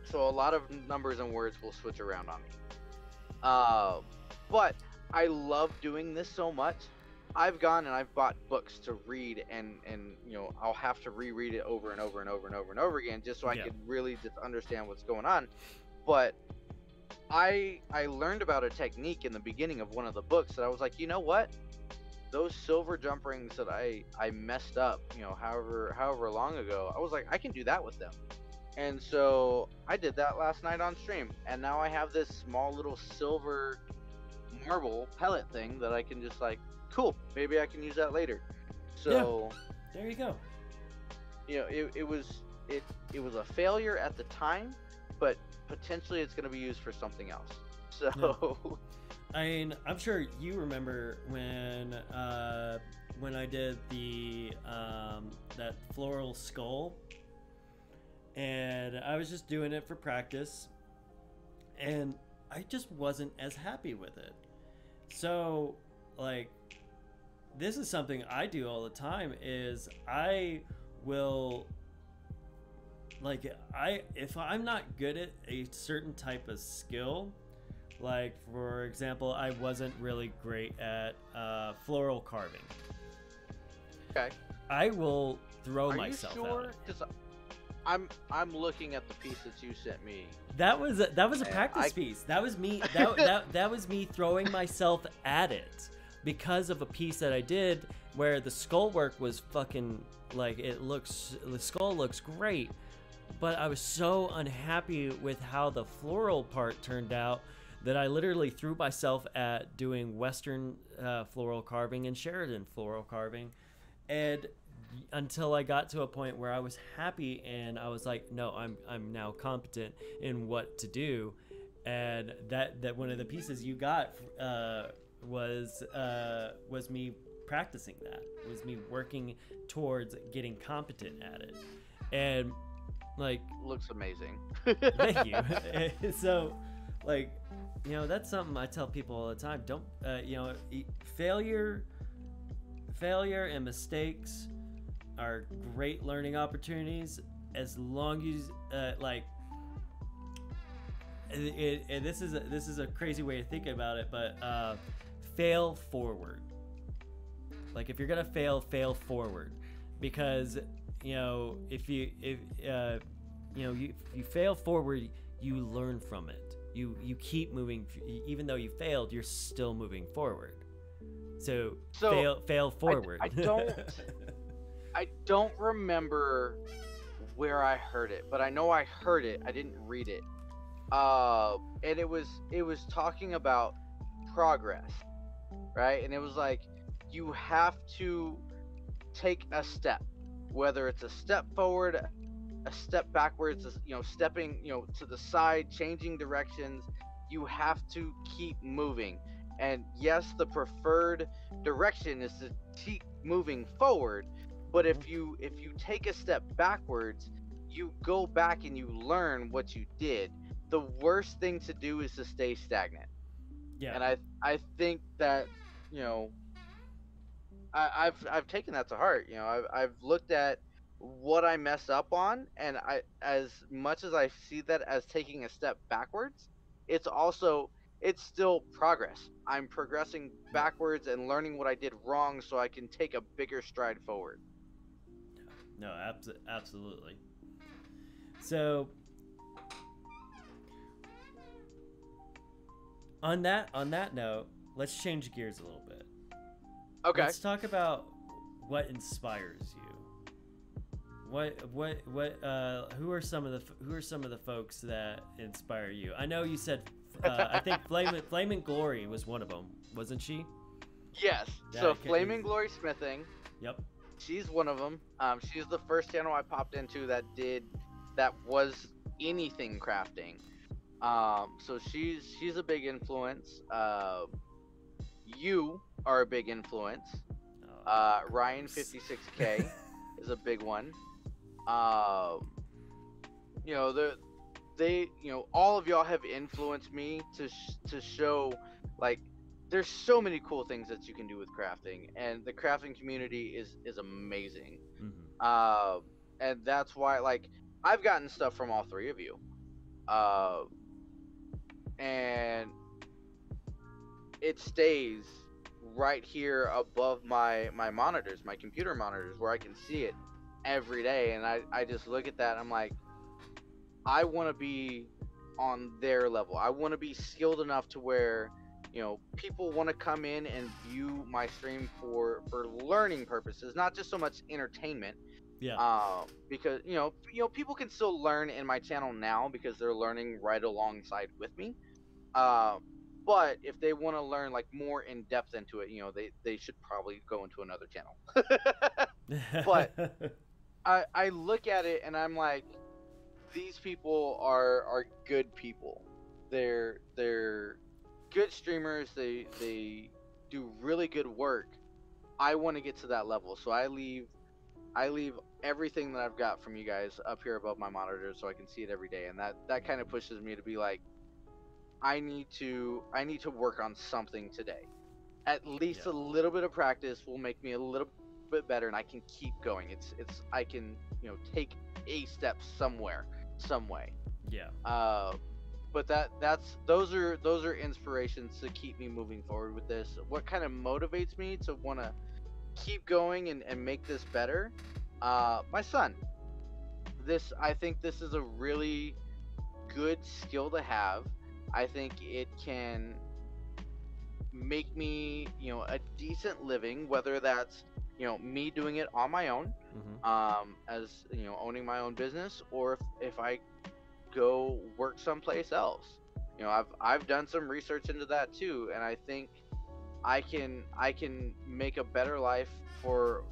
so a lot of numbers and words will switch around on me. But I love doing this so much. I've gone and I've bought books to read, and I'll have to reread it over and over and over and over and over again, just so I could really just understand what's going on. But I learned about a technique in the beginning of one of the books that I was like, you know what? Those silver jump rings that I messed up, however long ago, I was like, I can do that with them. And so I did that last night on stream, and now I have this small little silver marble pellet thing that I can just like, cool, maybe I can use that later. So
there you go.
It was a failure at the time, but potentially it's going to be used for something else. So
I mean, I'm sure you remember when I did the that floral skull, and I was just doing it for practice, and I just wasn't as happy with it. So, like, this is something I do all the time. Is I will if I'm not good at a certain type of skill, like for example, I wasn't really great at floral carving.
Okay.
I will throw
Are
myself
you sure?
at it.
Because I'm looking at the piece that you sent me.
That was a
And
practice piece. That was me. That was me throwing myself at it because of a piece that I did where the skull work was fucking like the skull looks great, but I was so unhappy with how the floral part turned out that I literally threw myself at doing Western floral carving and Sheridan floral carving, and until I got to a point where I was happy and I was like, no, I'm now competent in what to do, and that one of the pieces you got was me practicing that. It was me working towards getting competent at it, and like
Looks amazing.
thank you. So, like, that's something I tell people all the time. Don't, failure and mistakes are great learning opportunities as long as, this is a crazy way of thinking about it, but fail forward. Like, if you're gonna fail forward, because if you fail forward, you learn from it. You keep moving, even though you failed, you're still moving forward. So fail forward.
I don't remember where I heard it, but I know I heard it. I didn't read it. And it was talking about progress, right? And it was like, you have to take a step, whether it's a step forward, a step backwards, stepping, to the side, changing directions. You have to keep moving. And yes, the preferred direction is to keep moving forward. But if you take a step backwards, you go back and you learn what you did. The worst thing to do is to stay stagnant.
Yeah.
And I think that, I've taken that to heart. I've looked at what I mess up on, and as much as I see that as taking a step backwards, it's still progress. I'm progressing backwards and learning what I did wrong so I can take a bigger stride forward.
No, absolutely. So on that note, let's change gears a little bit.
Okay.
Let's talk about what inspires you. Who are some of the folks that inspire you? I know you said I think Flaming Glory was one of them, wasn't she?
Yes.
Yeah,
So Flaming Glory Smithing.
Yep.
She's one of them. She's the first channel I popped into that was anything crafting. So she's a big influence. You are a big influence. Ryan 56K is a big one. All of y'all have influenced me to show, like, there's so many cool things that you can do with crafting, and the crafting community is amazing.
Mm-hmm.
And that's why, like, I've gotten stuff from all three of you, and it stays right here above my monitors, my computer monitors, where I can see it every day. And I just look at that and I'm like, I want to be on their level. I want to be skilled enough to where, people want to come in and view my stream for learning purposes, not just so much entertainment.
Yeah.
Because people can still learn in my channel now because they're learning right alongside with me. But if they want to learn, like, more in depth into it, they should probably go into another channel. But I look at it and I'm like, these people are good people. They're good streamers. They do really good work. I want to get to that level, so I leave everything that I've got from you guys up here above my monitor so I can see it every day, and that kind of pushes me to be like, I need to work on something today. at least
Yeah.
a little bit of practice will make me a little bit better, and I can keep going. It's I can, you know, take a step somewhere, some way.
Yeah.
But those are inspirations to keep me moving forward with this. What kind of motivates me to want to keep going and make this better? My son. I think this is a really good skill to have. I think it can make me, you know, a decent living, whether that's, you know, me doing it on my own, as, you know, owning my own business, or if I go work someplace else. You know, I've done some research into that too, and I think I can make a better life for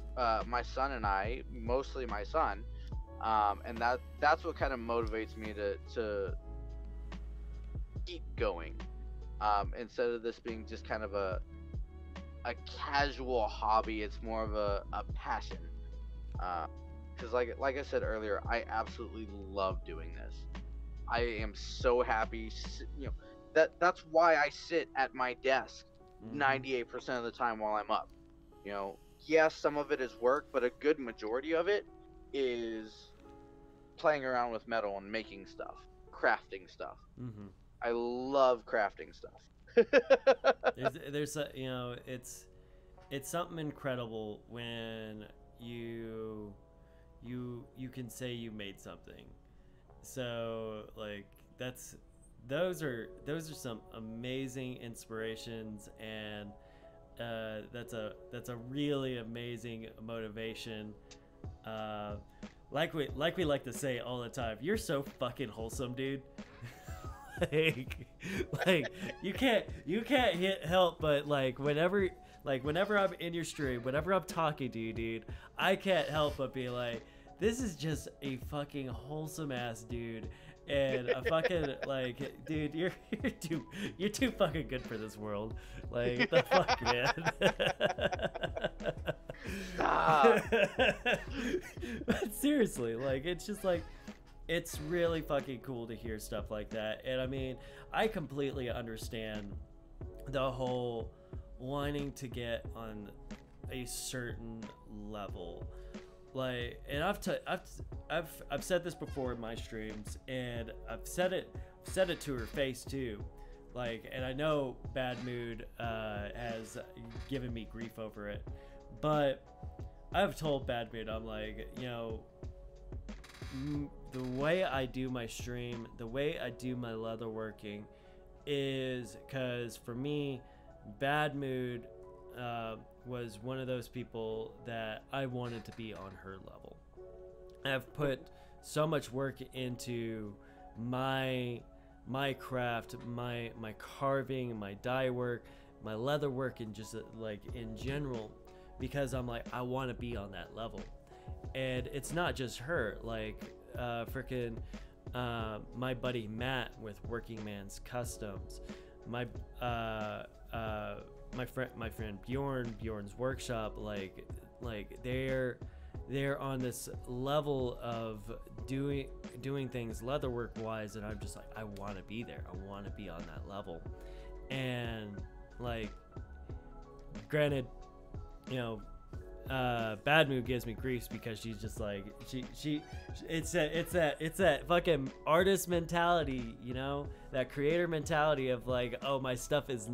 my son and I, mostly my son, and that's what kind of motivates me to keep going, instead of this being just kind of a casual hobby. It's more of a passion, because like I said earlier, I absolutely love doing this. I am so happy, you know, that's why I sit at my desk 98% of the time while I'm up. You know, yes, some of it is work, but a good majority of it is playing around with metal and making stuff, crafting stuff. I love crafting stuff.
There's a, you know, it's something incredible when you can say you made something. So like those are some amazing inspirations, and that's a really amazing motivation. Like we like to say all the time, you're so fucking wholesome, dude. like you can't help but whenever I'm in your stream, whenever I'm talking to you, dude, I can't help but be like, this is just a fucking wholesome ass dude, and a fucking dude, you're too fucking good for this world. Like, the fuck, man.
Stop.
But seriously, it's just it's really fucking cool to hear stuff like that. And I mean, I completely understand the whole wanting to get on a certain level. And I've said this before in my streams, and I've said it to her face too. And I know Bad Mood has given me grief over it, but I've told Bad Mood, I'm like, you know, the way I do my stream, the way I do my leatherworking is because for me, Bad Mood was one of those people that I wanted to be on her level. I've put so much work into my craft, my carving, my dye work, my leather work, and just in general, because I'm like, I want to be on that level. And it's not just her, freaking my buddy Matt with Working Man's Customs, my friend Bjorn's Workshop, they're on this level of doing things leatherwork wise, and I'm just like, I want to be there. I want to be on that level. And granted, you know, Bad Mood gives me grief because she's just it's that fucking artist mentality, you know, that creator mentality of oh, my stuff is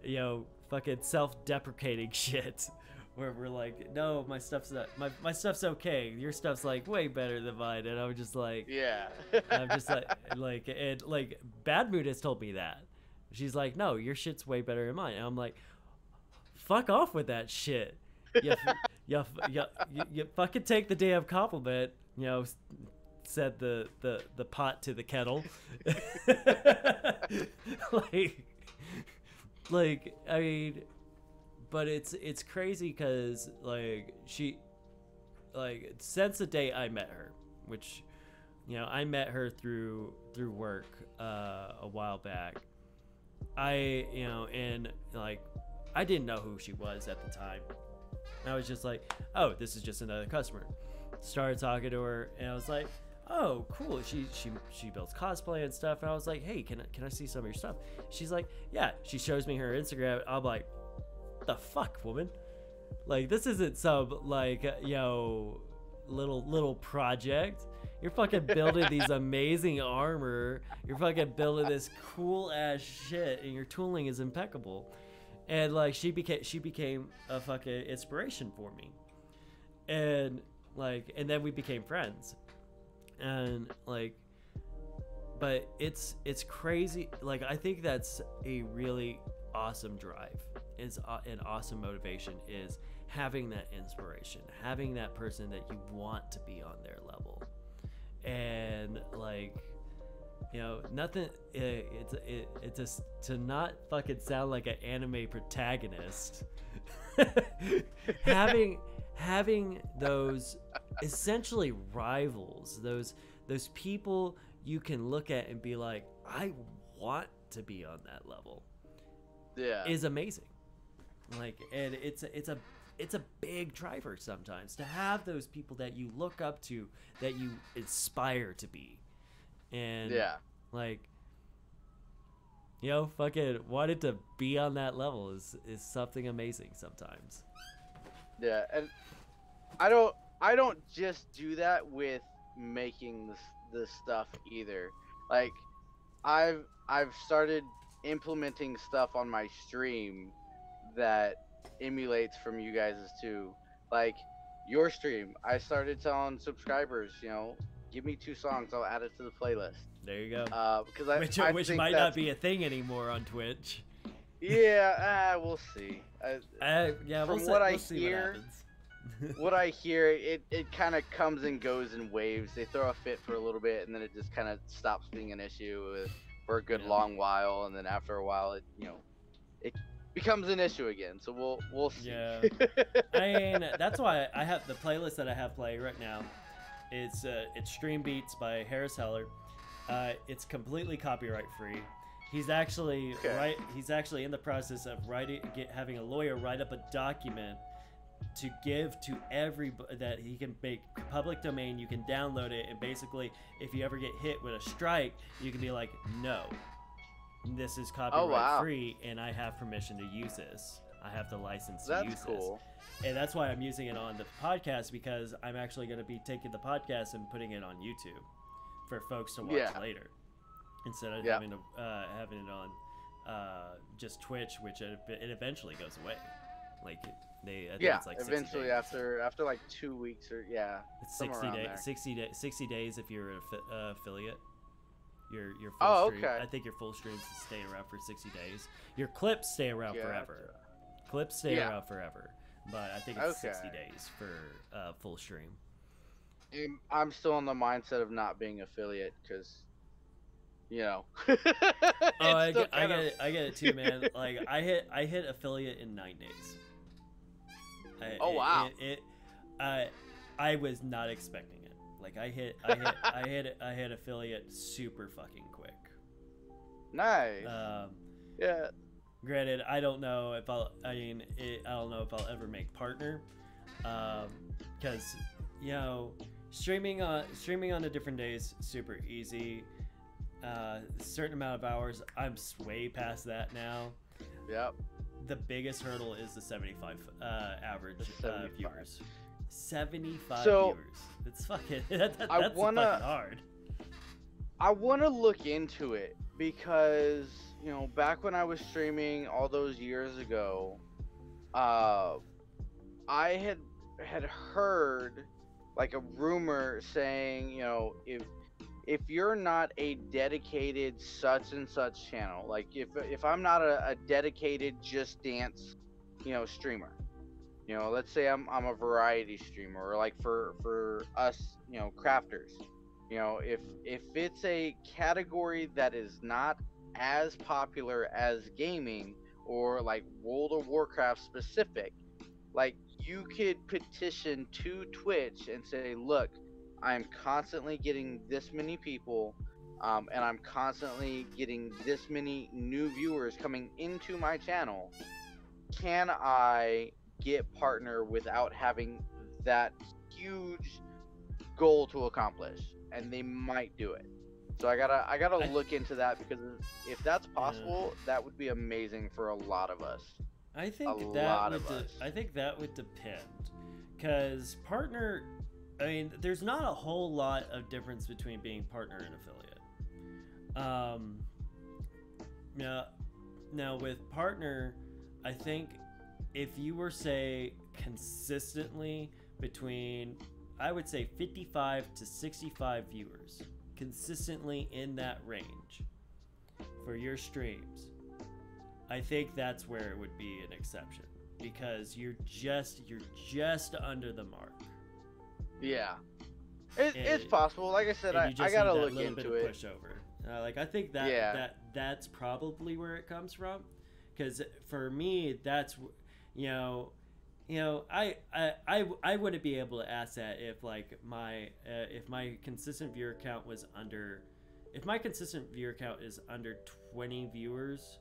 you know, fucking self-deprecating shit, where we're like, no, my stuff's not, my stuff's okay, your stuff's way better than mine. And I'm just
yeah.
I'm just and Bad Mood has told me that. She's like, no, your shit's way better than mine. And I'm like, fuck off with that shit. You fucking take the damn compliment, you know, said the pot to the kettle. I mean, but it's crazy because she since the day I met her, which, you know, I met her through work a while back. I didn't know who she was at the time. I was just like, oh, this is just another customer. Started talking to her, and I was like, oh, cool. She builds cosplay and stuff. And I was like, hey, can I see some of your stuff? She's like, yeah. She shows me her Instagram. I'm like, the fuck, woman? Like, this isn't some like little project. You're fucking building these amazing armor. You're fucking building this cool ass shit, and your tooling is impeccable. And like, she became a fucking inspiration for me. And like, and then we became friends. And like, but it's crazy. Like, I think that's a really awesome drive. Is an awesome motivation is having that inspiration, having that person that you want to be on their level. And like, nothing, it's just to not fucking sound like an anime protagonist. having those essentially rivals, those people you can look at and be like, I want to be on that level, is amazing. Like, and it's a big driver sometimes to have those people that you look up to, that you aspire to be. And like, fucking wanted to be on that level is something amazing sometimes.
Yeah, and I don't just do that with making this stuff either. Like, I've started implementing stuff on my stream that emulates from you guys too. Like, your stream, I started telling subscribers, give me 2 songs, I'll add it to the playlist.
There you go.
Because I
which
think
might not be a thing anymore on Twitch.
Yeah, we'll see.
From
what I
see
hear,
what
I hear, it kind of comes and goes in waves. They throw a fit for a little bit, and then it just kind of stops being an issue for a good long while, and then after a while, it becomes an issue again. So we'll see.
Yeah. I mean, that's why I have the playlist that I have playing right now. It's Stream Beats by Harris Heller. It's completely copyright free. He's actually He's actually in the process of having a lawyer write up a document to give to everybody that he can make public domain. You can download it, and basically, if you ever get hit with a strike, you can be like, no, this is copyright free, and I have permission to use this. I have the license to use this. And that's why I'm using it on the podcast, because I'm actually going to be taking the podcast and putting it on YouTube for folks to watch later, instead of having it on just Twitch, which it eventually goes away. Like, I think it's like
eventually
60 days.
after like 2 weeks or
it's 60 days if you're an affiliate. Your full stream.
okay.
I think your full streams stay around for 60 days. Your clips stay around forever. Clips stay around forever, but I think it's 60 days for full stream.
I'm still in the mindset of not being affiliate, because
I get it too, man. Like, I hit affiliate in 9 days. I was not expecting it. Like, I hit affiliate super fucking quick.
Nice.
Granted, I don't know if I'll ever make partner, because streaming on the different days, super easy. Certain amount of hours. I'm way past that now.
Yep.
The biggest hurdle is the 75 average 75. Viewers. 75 viewers. It's fucking that's fucking hard.
I want to look into it, because back when I was streaming all those years ago, I had heard like a rumor saying, if you're not a dedicated such and such channel, like if I'm not a dedicated Just Dance, streamer, let's say I'm a variety streamer, or like for us, crafters, if it's a category that is not as popular as gaming, or like World of Warcraft specific, like, you could petition to Twitch and say, look, I'm constantly getting this many people, and I'm constantly getting this many new viewers coming into my channel. Can I get partner without having that huge goal to accomplish, and they might do it. So I gotta look into that, because if that's possible, that would be amazing for a lot of us.
I think that would depend, because partner. I mean, there's not a whole lot of difference between being partner and affiliate. Now with partner, I think if you were, say, consistently between, I would say 55 to 65 viewers, consistently in that range for your streams, I think that's where it would be an exception, because you're just under the mark.
Yeah, it's possible. Like I said, I gotta look into it.
Pushover. Like, I think that's probably where it comes from, because for me, that's I wouldn't be able to ask that if like if my consistent viewer count was under, if my consistent viewer count is under 20 viewers.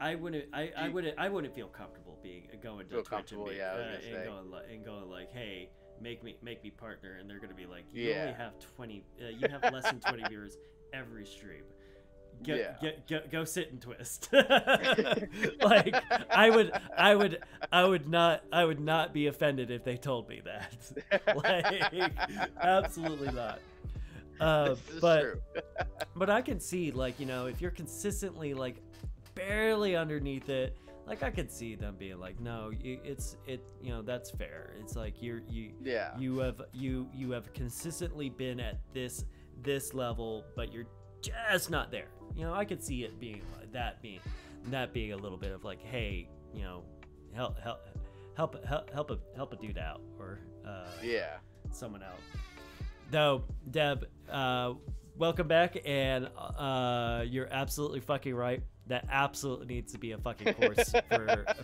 I wouldn't feel comfortable going to Twitch and going like, hey, make me partner, and they're gonna be like, you only have 20, you have less than 20 viewers every stream. Go sit and twist. Like, I would not be offended if they told me that. Like, absolutely not. But I can see, like, if you're consistently like barely underneath it, like, I could see them being like, no, that's fair. It's like you have consistently been at this level, but you're just not there. I could see it being like that being a little bit of like, hey, help a dude out, or someone out. Though, Deb, welcome back, and you're absolutely fucking right. That absolutely needs to be a fucking course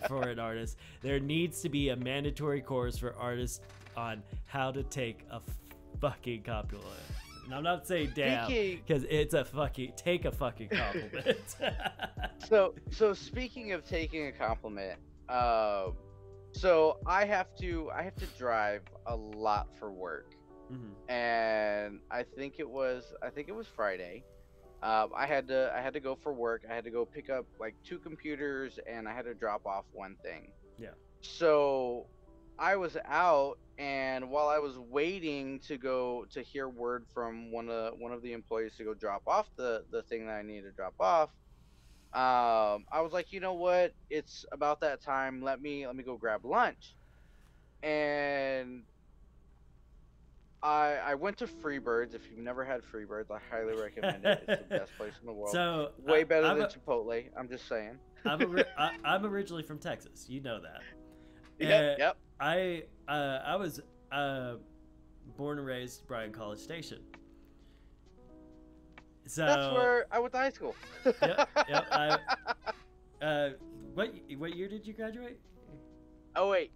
for an artist. There needs to be a mandatory course for artists on how to take a fucking compliment. And I'm not saying damn, because it's take a fucking compliment.
So speaking of taking a compliment, so I have to drive a lot for work. Mm-hmm. And I think it was Friday. I had to go for work. I had to go pick up like 2 computers, and I had to drop off 1 thing. Yeah. So I was out, and while I was waiting to hear word from one of the employees to go drop off the thing that I needed to drop off, I was like, you know what? It's about that time. Let me go grab lunch. And I went to Freebirds. If you've never had Freebirds, I highly recommend it. It's the best place in the world. So way better than Chipotle. I'm just saying.
I'm originally from Texas. You know that.
Yep.
I was born and raised Bryan College Station. So
that's where I went to high school.
Yep. What year did you graduate?
08.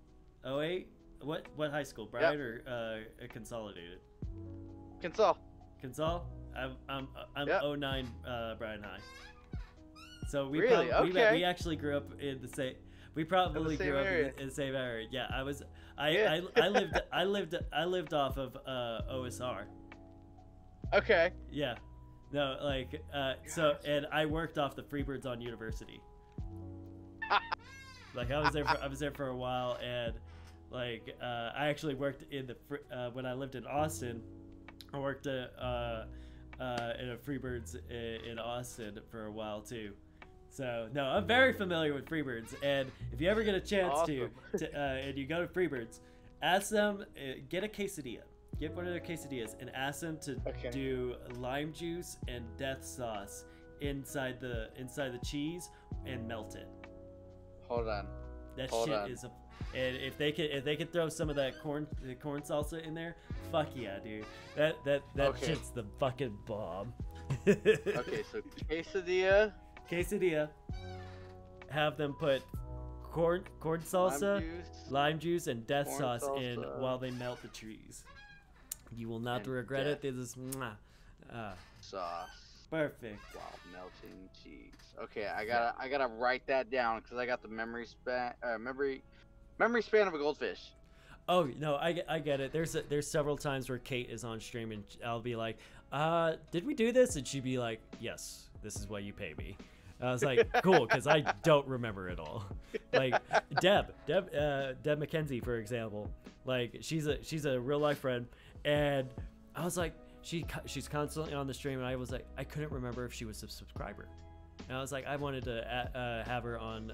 08? What high school? Bryan or Consolidated?
Consol.
I'm
yep.
09 Bryan High. So we we actually grew up in the same. We probably grew up in the same area. Yeah, I lived off of OSR.
Okay.
Yeah. No, like so, and I worked off the Freebirds on University. Like, I was there for a while, and like I actually worked in the when I lived in Austin. I worked in a Freebirds in Austin for a while too. So no, I'm very familiar with Freebirds, and if you ever get a chance to and you go to Freebirds, ask them, get a quesadilla, get one of their quesadillas, and ask them to do lime juice and death sauce inside the cheese and melt it.
Hold on.
That shit is and if they could throw some of that corn salsa in there, fuck yeah, dude. That shit's the fucking bomb.
Okay, so quesadilla.
Have them put corn salsa, lime juice, and death sauce in while they melt the cheese. You will not regret it. This is
sauce.
Perfect.
Wow, melting cheese. Okay, I gotta write that down because I got the memory span of a goldfish.
Oh no, I get it. There's several times where Kate is on stream and I'll be like, did we do this? And she'd be like, yes, this is what you pay me. I was like, cool, because I don't remember it all. Like Deb McKenzie, for example, like she's a real life friend, and I was like, she's constantly on the stream, and I was like, I couldn't remember if she was a subscriber, and I was like, I wanted to have her on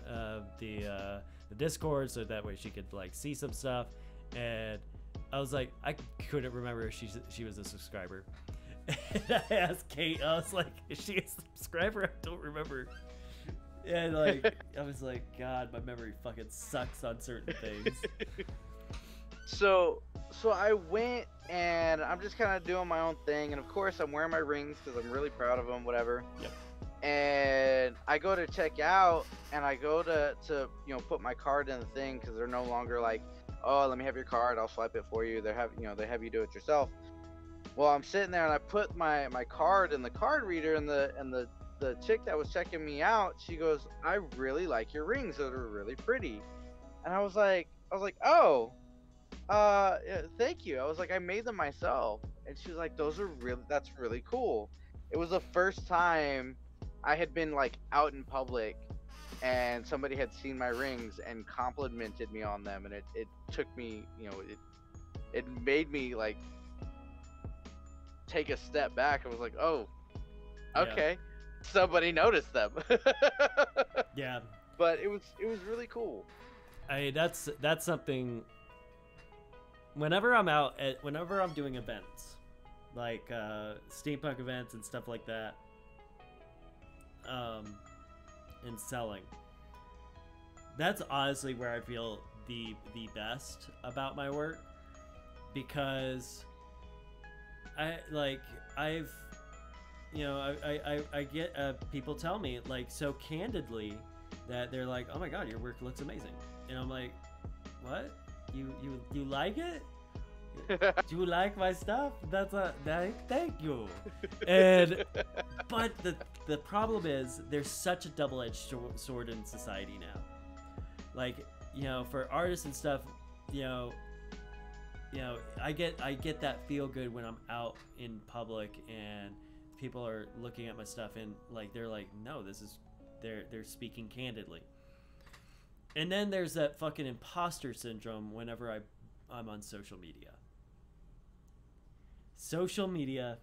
the Discord so that way she could like see some stuff, and I was like, I couldn't remember if she was a subscriber. And I asked Kate, I was like, is she a subscriber? I don't remember. And like, I was like, God, my memory fucking sucks on certain things.
So I went and I'm just kind of doing my own thing, and of course I'm wearing my rings because I'm really proud of them, whatever.
Yep.
And I go to check out, and I go to put my card in the thing because they're no longer like, oh, let me have your card, I'll swipe it for you. They have you do it yourself. Well, I'm sitting there and I put my card in the card reader, and the chick that was checking me out, she goes, I really like your rings, those are really pretty. And I was like, oh, yeah, thank you. I was like, I made them myself. And she was like, that's really cool. It was the first time I had been like out in public and somebody had seen my rings and complimented me on them, and it took me, it made me like take a step back. I was like, oh, okay, yeah. Somebody noticed them.
Yeah,
but it was really cool.
That's something. Whenever I'm doing events like steampunk events and stuff like that, and selling, that's honestly where I feel the best about my work, because I get people tell me like so candidly that they're like, oh my god, your work looks amazing, and I'm like, what? You like it? Do you like my stuff? Thank you. And but the problem is there's such a double-edged sword in society now. Like, for artists and stuff, I get that feel good when I'm out in public and people are looking at my stuff and like they're like, no, they're speaking candidly. And then there's that fucking imposter syndrome whenever I'm on social media. Social media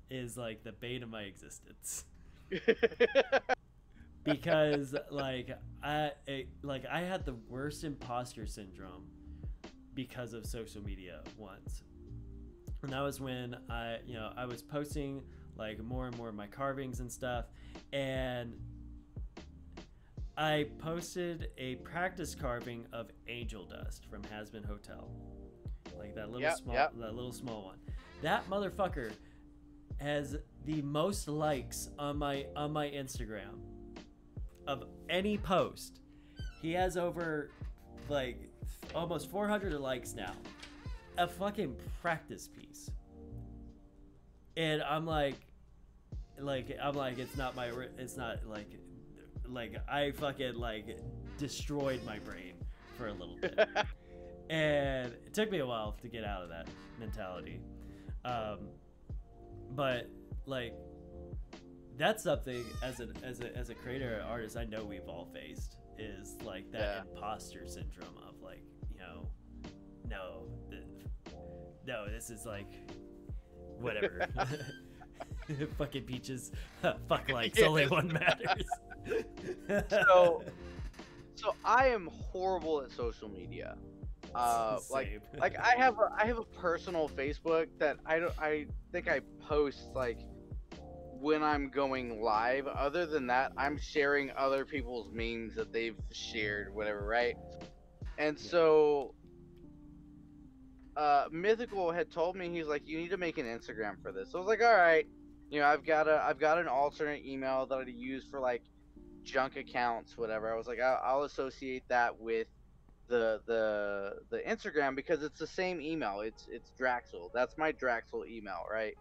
is like the bane of my existence. Because I had the worst imposter syndrome because of social media once. And that was when I was posting like more and more of my carvings and stuff, and I posted a practice carving of Angel Dust from Hasbin Hotel, like that little small one. That motherfucker has the most likes on my Instagram of any post. He has over like almost 400 likes now. A fucking practice piece. And I'm like it's not I fucking like destroyed my brain for a little bit. And it took me a while to get out of that mentality. But like that's something as a creator and artist I know we've all faced, is like that imposter syndrome of like, no, this is like whatever. Fucking Peaches. Fuck likes, only one matters.
So I am horrible at social media. Like I have a personal Facebook that I think I post like when I'm going live. Other than that, I'm sharing other people's memes that they've shared, whatever, right? And so Mythical had told me, he's like, you need to make an Instagram for this. So I was like, all right, I've got an alternate email that I use for like junk accounts, whatever. I was like, I'll associate that with the Instagram because it's the same email. It's Draxell. That's my Draxell email, right?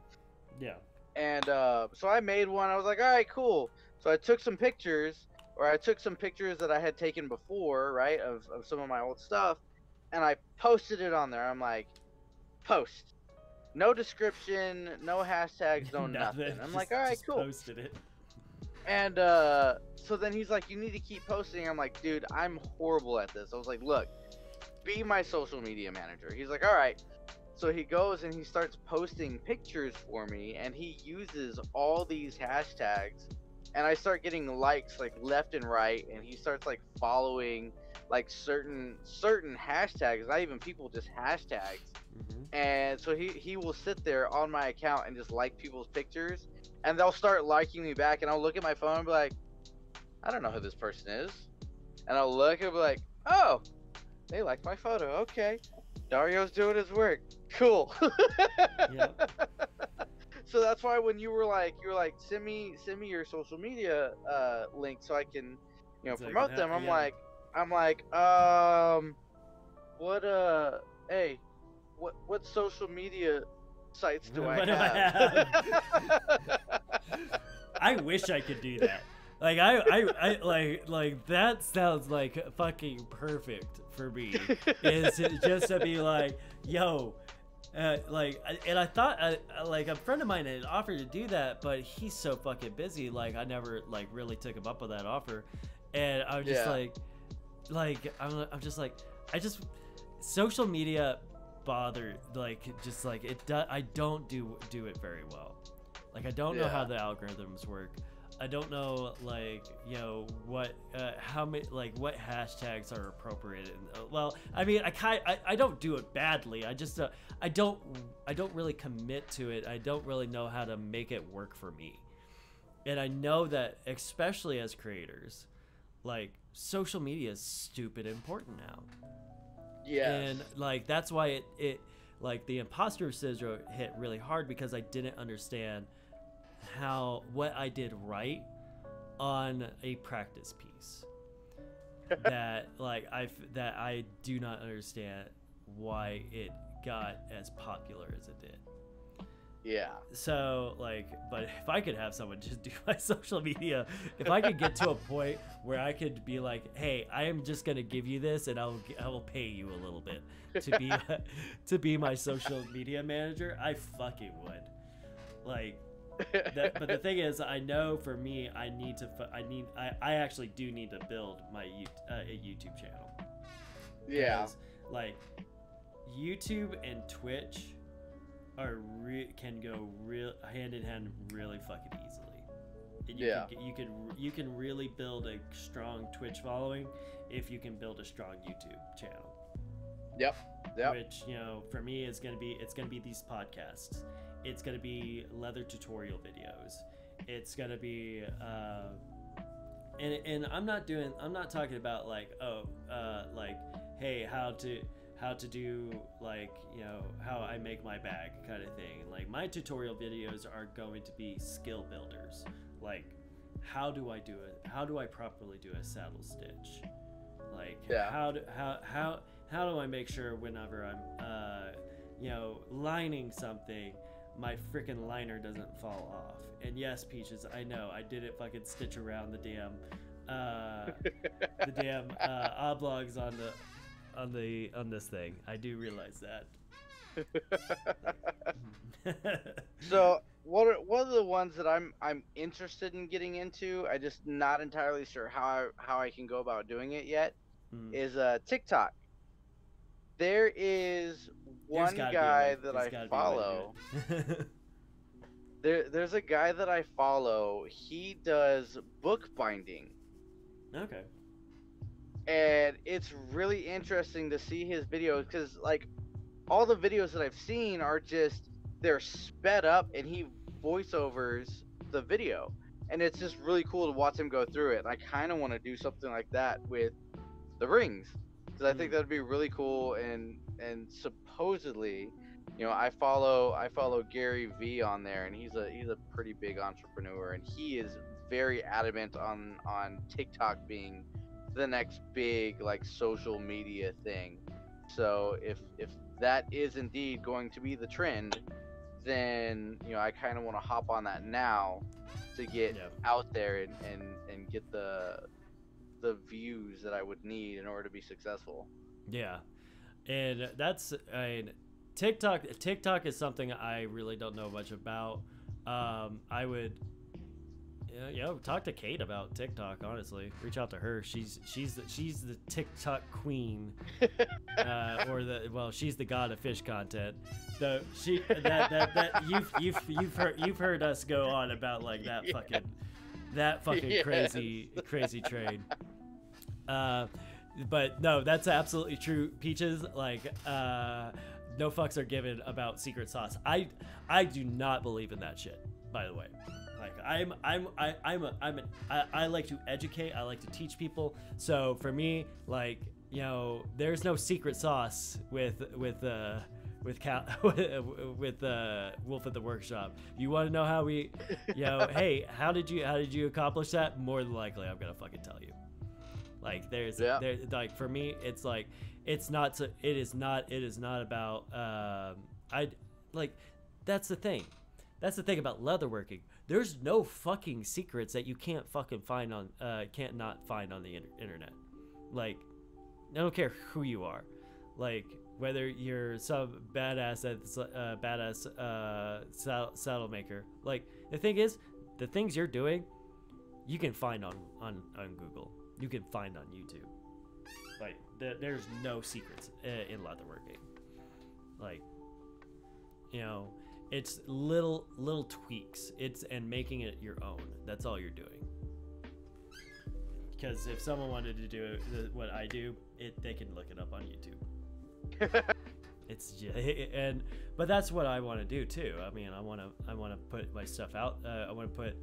Yeah.
And so I made one. I was like, all right, cool. So I took some pictures that I had taken before, right, of some of my old stuff. and I posted it on there. I'm like, post. No description, no hashtags, no nothing. I'm like, all right,
just
cool.
posted it.
And so then he's like, you need to keep posting. I'm like, dude, I'm horrible at this. I was like, look, be my social media manager. He's like, all right. So he goes and he starts posting pictures for me, and he uses all these hashtags, and I start getting likes like left and right, and he starts like following like certain hashtags, not even people, just hashtags. And so he will sit there on my account and just like people's pictures, and they'll start liking me back, and I'll look at my phone and be like, I don't know who this person is. And I'll look and be like, oh, they like my photo. Okay. Dario's doing his work. Cool.
Yep.
So that's why when you were like, send me your social media link so I can,
So I can
promote them.
have-
I'm
yeah.
like, what hey, what social media sites do I
What do I
have?
I wish I could do that. Like I like that sounds like fucking perfect for me. Is just to be like, yo, and I thought like a friend of mine had offered to do that, but he's so fucking busy. Like I never like really took him up on that offer, and I'm just I'm just like social media bother just like it does. I don't do it very well. Like I don't know how the algorithms work. I don't know what how many what hashtags are appropriate. Well, I mean I don't do it badly. I just I don't really commit to it. I don't really know how to make it work for me. And I know that especially as creators, like social media is stupid important now.
Yes.
And that's why it like the imposter syndrome hit really hard, because I didn't understand what I did right on a practice piece that I do not understand why it got as popular as it did.
Yeah.
So but if I could have someone just do my social media, if I could get to a point where I could be like, hey, I am just gonna give you this and I will pay you a little bit to be my social media manager, I fucking would. But the thing is, I know for me, I actually do need to build my a YouTube channel.
Yeah.
Like YouTube and Twitch can go real hand in hand really fucking easily. And you can really build a strong Twitch following if you can build a strong YouTube channel.
Yep.
Which for me it's gonna be these podcasts. It's gonna be leather tutorial videos. It's gonna be and I'm not talking about hey, how to do how I make my bag kind of thing. Like my tutorial videos are going to be skill builders. Like how do I properly do a saddle stitch? How do I make sure whenever I'm lining something, my freaking liner doesn't fall off? And yes, Peaches, I know I didn't fucking stitch around the damn oblogs on this thing. I do realize that.
So one of the ones that I'm interested in getting into, I just not entirely sure how I can go about doing it yet, is TikTok. There is one guy that I follow. There's a guy that I follow. He does bookbinding.
Okay.
And it's really interesting to see his videos, because all the videos that I've seen are just, they're sped up and he voiceovers the video, and it's just really cool to watch him go through it. And I kind of want to do something like that with the rings, because I think that'd be really cool. And supposedly, I follow Gary V on there, and he's a pretty big entrepreneur, and he is very adamant on TikTok being the next big social media thing. So if that is indeed going to be the trend, then I kind of want to hop on that now to get out there and get the views that I would need in order to be successful.
Yeah. And that's, I mean, TikTok is something I really don't know much about. I would, talk to Kate about TikTok. Honestly, reach out to her. She's the TikTok queen, she's the god of fish content. So that you've heard us go on about like that fucking crazy train. But no, that's absolutely true. Peaches, like, no fucks are given about secret sauce. I do not believe in that shit, by the way. Like, I like to educate. I like to teach people. So for me, like, there's no secret sauce with Wolf at the Workshop. You want to know how we, hey, how did you accomplish that? More than likely, I'm gonna fucking tell you. Like, like, for me, it's like, it is not about, that's the thing. That's the thing about leatherworking. There's no fucking secrets that you can't fucking find can't not find on the internet. Like, I don't care who you are. Like, whether you're some badass saddle maker. Like, the thing is, the things you're doing, you can find on Google. You can find on YouTube. Like, there's no secrets in leatherworking. Like, it's little tweaks. And making it your own. That's all you're doing. Because if someone wanted to do what I do, they can look it up on YouTube. It's just, but that's what I want to do too. I mean, I want to put my stuff out. I want to put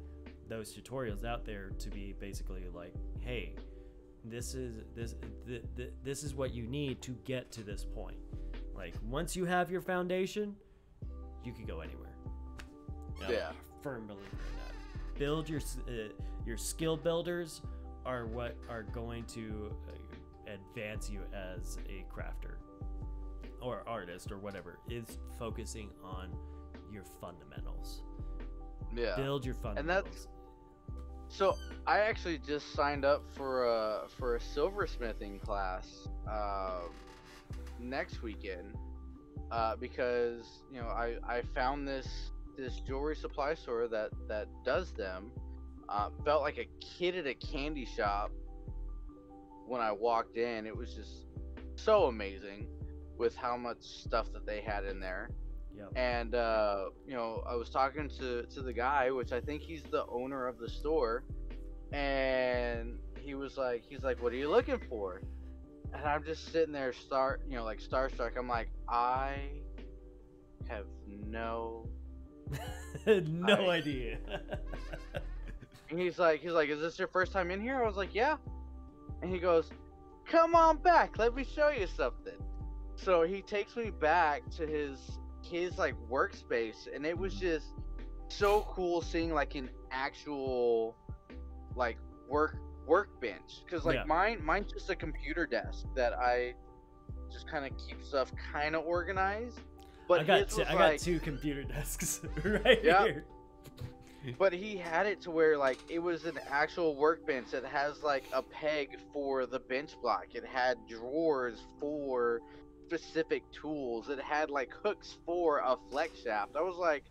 those tutorials out there to be basically like, hey, this is what you need to get to this point. Like, once you have your foundation, you can go anywhere.
Yeah.
I'm a firm believer in that. Build your skill builders are what are going to advance you as a crafter or artist or whatever. Is focusing on your fundamentals.
Yeah.
Build your fundamentals.
So I actually just signed up for a silversmithing class next weekend because I found this jewelry supply store that does them. Felt like a kid at a candy shop when I walked in. It was just so amazing with how much stuff that they had in there.
Yep.
And I was talking to the guy, which I think he's the owner of the store, and he's like, what are you looking for? And I'm just sitting there starstruck. I'm like, I have no
idea.
And he's like, is this your first time in here? I was like, yeah. And he goes, come on back, let me show you something. So he takes me back to his like workspace, and it was just so cool seeing like an actual like workbench, because like mine's just a computer desk that I just kind of keep stuff kind of organized. But
I got two computer desks right here.
But he had it to where like it was an actual workbench that has like a peg for the bench block. It had drawers for specific tools. It had like hooks for a flex shaft. I was like,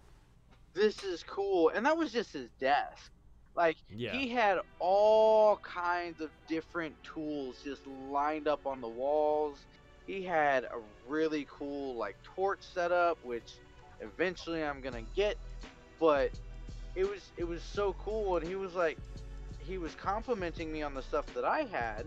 this is cool. And that was just his desk. Like, he had all kinds of different tools just lined up on the walls. He had a really cool like torch setup, which eventually I'm gonna get, but it was so cool. And he was complimenting me on the stuff that I had,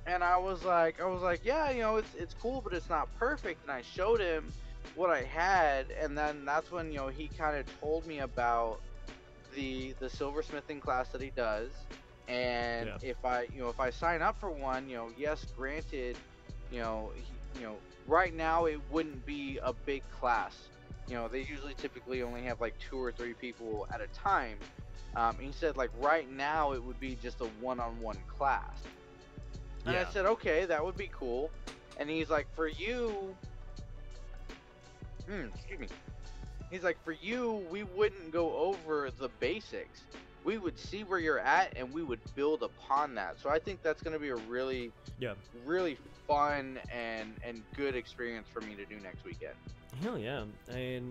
and I was like, yeah, it's cool, but it's not perfect. And I showed him what I had, and then that's when he kind of told me about the silversmithing class that he does, and if I sign up for one, yes, granted, right now it wouldn't be a big class. They usually typically only have like 2 or 3 people at a time. He said like right now it would be just a one-on-one class. And I said, okay, that would be cool. And he's like, for you, excuse me. He's like, for you, we wouldn't go over the basics. we would see where you're at and we would build upon that. So I think that's going to be a really,
Yeah.
really fun and good experience for me to do next weekend.
Hell yeah. I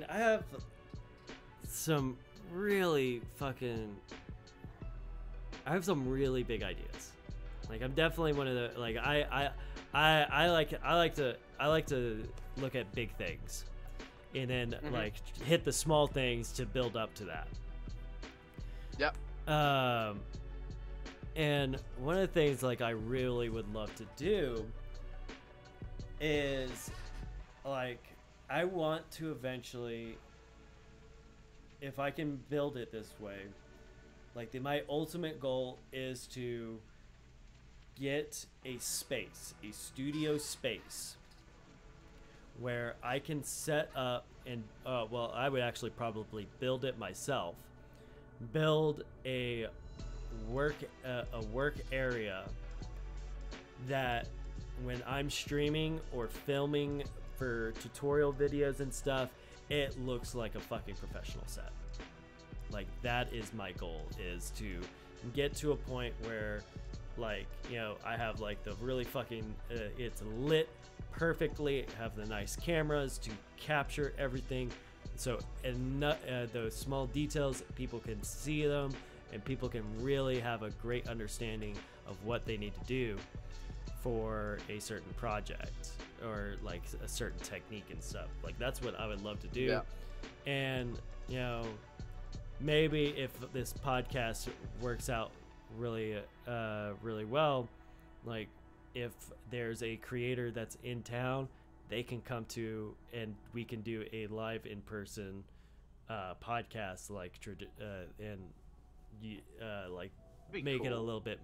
have some really big ideas. Like, I'm definitely one of the, like, I like to look at big things and then like hit the small things to build up to that.
Yep.
And one of the things like I really would love to do is, like, I want to eventually, if I can build it this way, like my ultimate goal is to get a studio space where I can set up and well, I would actually probably build it myself. Build a work area that when I'm streaming or filming for tutorial videos and stuff, it looks like a fucking professional set. Like, that is my goal, is to get to a point where, like, you know, I have like the really fucking it's lit perfectly, have the nice cameras to capture everything, so those small details, people can see them and people can really have a great understanding of what they need to do for a certain project or like a certain technique and stuff. Like, that's what I would love to do.
Yeah.
And, you know, maybe if this podcast works out really well, like, if there's a creator that's in town, they can come to and we can do a live in-person podcast, like, and like make it a little bit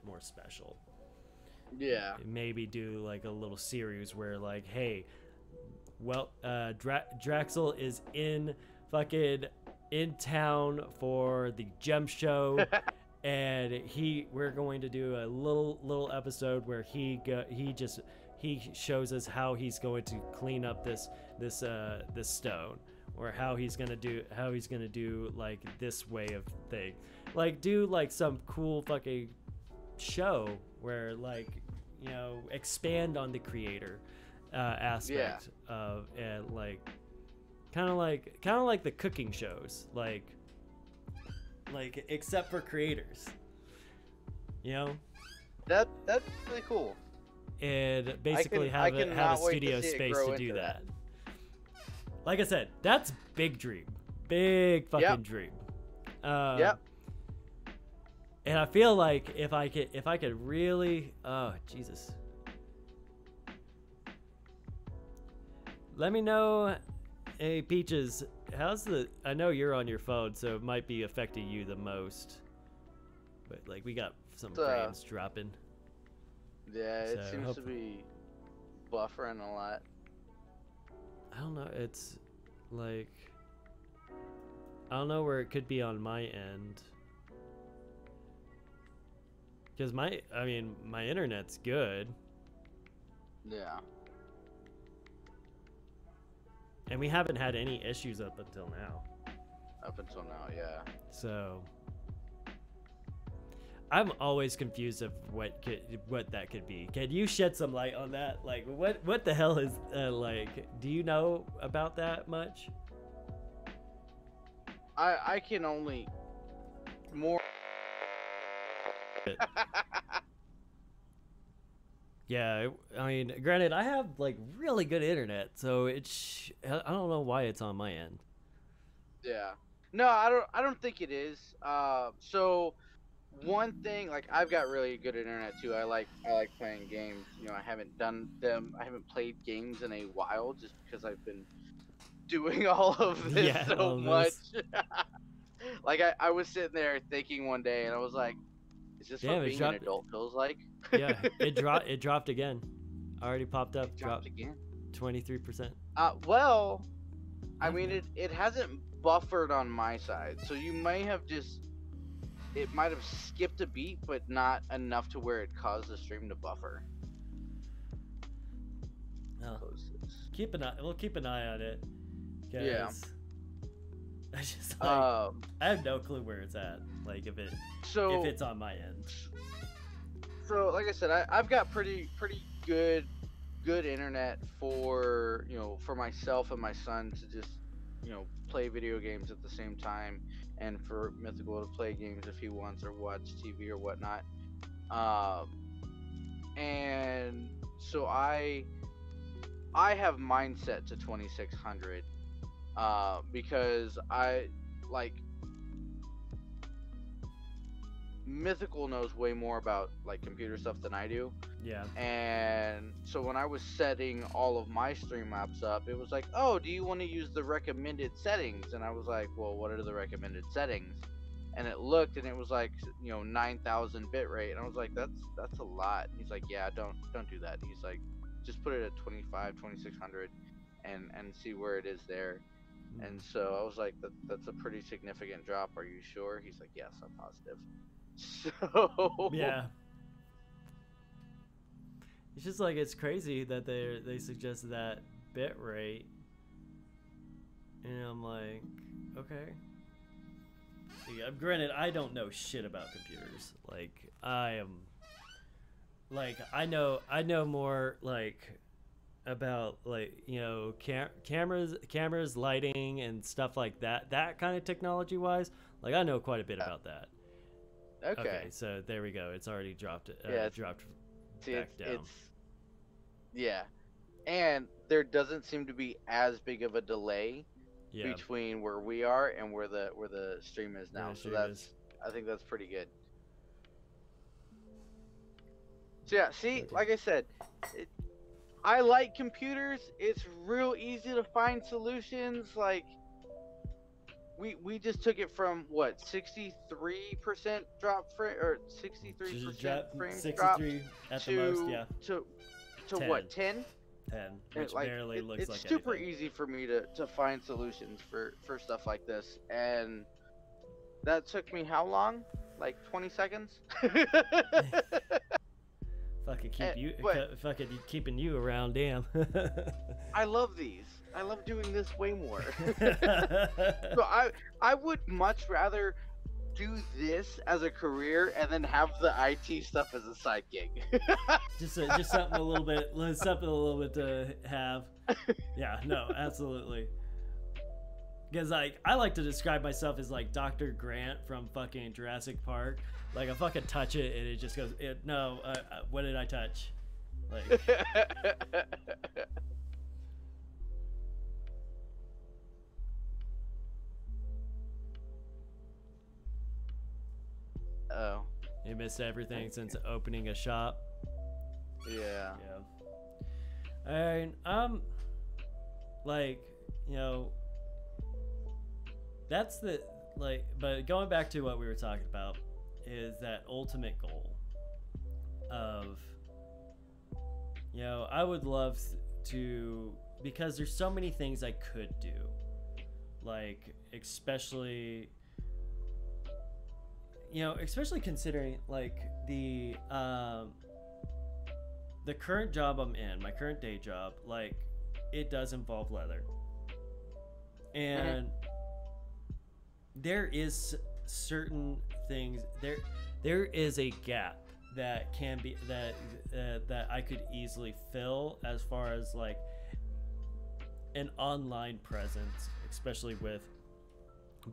more special.
Yeah.
Maybe do like a little series where, like, hey, well, Draxell is in town for the gem show. And we're going to do a little episode where he shows us how he's going to clean up this stone, or how he's gonna do like this way of thing. Like, do like some cool fucking show where, like, you know, expand on the creator aspect of, and like kind of like the cooking shows, like except for creators, you know.
That's really cool.
And basically have a studio space to do that. Like I said, that's big fucking dream.
Yep.
And I feel like if I could really, oh Jesus, let me know. Hey Peaches, I know you're on your phone, so it might be affecting you the most, but like, we got some frames dropping.
Yeah, it
So
seems to be buffering a lot.
I don't know, it's like, I don't know where it could be on my end, because my internet's good.
Yeah.
And we haven't had any issues up until now.
Up until now, yeah.
So I'm always confused of what that could be. Can you shed some light on that? Like, what the hell is like? Do you know about that much?
I can only more.
Yeah, I mean, granted, I have like really good internet, so I don't know why it's on my end.
Yeah. No, I don't think it is. So one thing, like, I've got really good internet too. I like playing games. You know, I haven't played games in a while just because I've been doing all of this so much. Like, I was sitting there thinking one day, and I was like, is this what being an adult feels like?
Yeah, it dropped again. Already popped up. Dropped
again.
23%.
Well, I mean, it hasn't buffered on my side, so you may have it might have skipped a beat, but not enough to where it caused the stream to buffer.
Oh. We'll keep an eye on it.
Yeah.
I just like, I have no clue where it's at. Like if it's on my end.
So like I said, I've got pretty good internet for for myself and my son to just play video games at the same time, and for Mythical to play games if he wants or watch TV or whatnot. And so I have mine set to 2600 because I like Mythical knows way more about like computer stuff than I do.
Yeah.
And so when I was setting all of my Streamlabs up, it was like, oh, do you want to use the recommended settings? And I was like, well, what are the recommended settings? And it looked, and it was like 9,000 bitrate, and I was like, that's a lot. And he's like, yeah, don't do that. He's like, just put it at 2600 and see where it is there. And so I was like, that's a pretty significant drop. Are you sure? He's like, yes, I'm positive. So
yeah, it's just like, it's crazy that they suggest that bit rate, and I'm like, okay. Yeah, granted, I don't know shit about computers. Like I know more like about like cameras, lighting, and stuff like that kind of technology wise. Like I know quite a bit about that. Okay, so there we go. It's already dropped. Dropped back down.
Yeah, and there doesn't seem to be as big of a delay between where we are and where the stream is now. So I think that's pretty good. So yeah, see, like I said, I like computers. It's real easy to find solutions. Like we just took it from what 63% drop frame or 63% frames drop
at the most, yeah.
To
10.
What 10?
10, which barely looks like
it's super
anything.
easy for me to find solutions for stuff like this, and that took me how long? Like 20 seconds.
Fucking keeping you around, damn.
I love these. I love doing this way more. So I would much rather do this as a career and then have the IT stuff as a side gig.
just something a little bit to have. Yeah, no, absolutely. Because like I like to describe myself as like Dr. Grant from fucking Jurassic Park. Like I fucking touch it and it just goes. What did I touch? Like.
Oh.
You missed everything since opening a shop.
Yeah.
Yeah. And like, that's the like. But going back to what we were talking about, is that ultimate goal of, I would love to, because there's so many things I could do, like especially considering like the current job I'm in, my current day job, like it does involve leather, and there is certain things there is a gap that can be that I could easily fill as far as like an online presence, especially with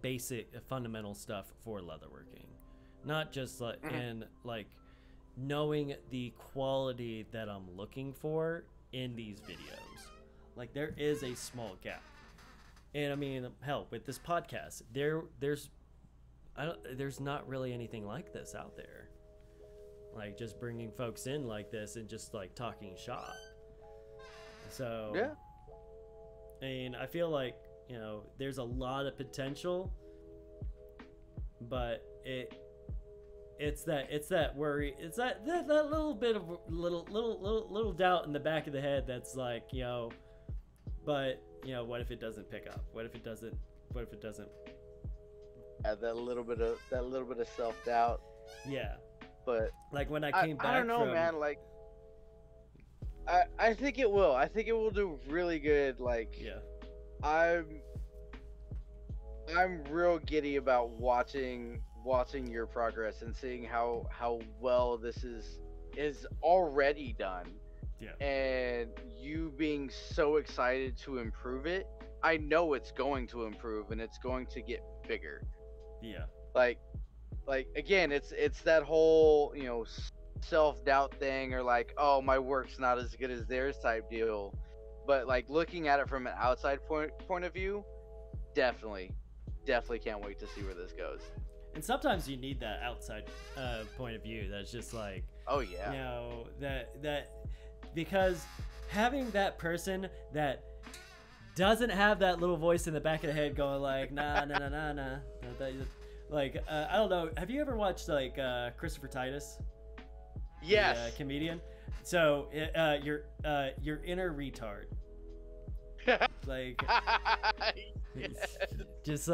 basic fundamental stuff for leatherworking. Not just like and like knowing the quality that I'm looking for in these videos. Like there is a small gap. And I mean, hell, with this podcast, there's not really anything like this out there. Like just bringing folks in like this and just like talking shop. So
yeah.
I mean, I feel like, there's a lot of potential, but it's that worry, it's that little bit of little doubt in the back of the head that's like, but what if it doesn't pick up? What if it doesn't?
Add that little bit of self-doubt.
Yeah.
But
like when I came back,
I don't know, man. Like, I think it will. I think it will do really good. Like,
yeah.
I'm real giddy about watching your progress and seeing how well this is already done,
Yeah.
and you being so excited to improve it. I know it's going to improve and it's going to get bigger.
Yeah.
Like again, it's that whole, self-doubt thing, or like, oh, my work's not as good as theirs type deal. But like looking at it from an outside point of view, definitely can't wait to see where this goes.
And sometimes you need that outside point of view. That's just like,
Oh yeah.
you know, that because having that person that doesn't have that little voice in the back of the head going like, nah, nah, nah, nah, nah. Like, I don't know. Have you ever watched like Christopher Titus?
Yes.
The, comedian. So your inner retard. Like, just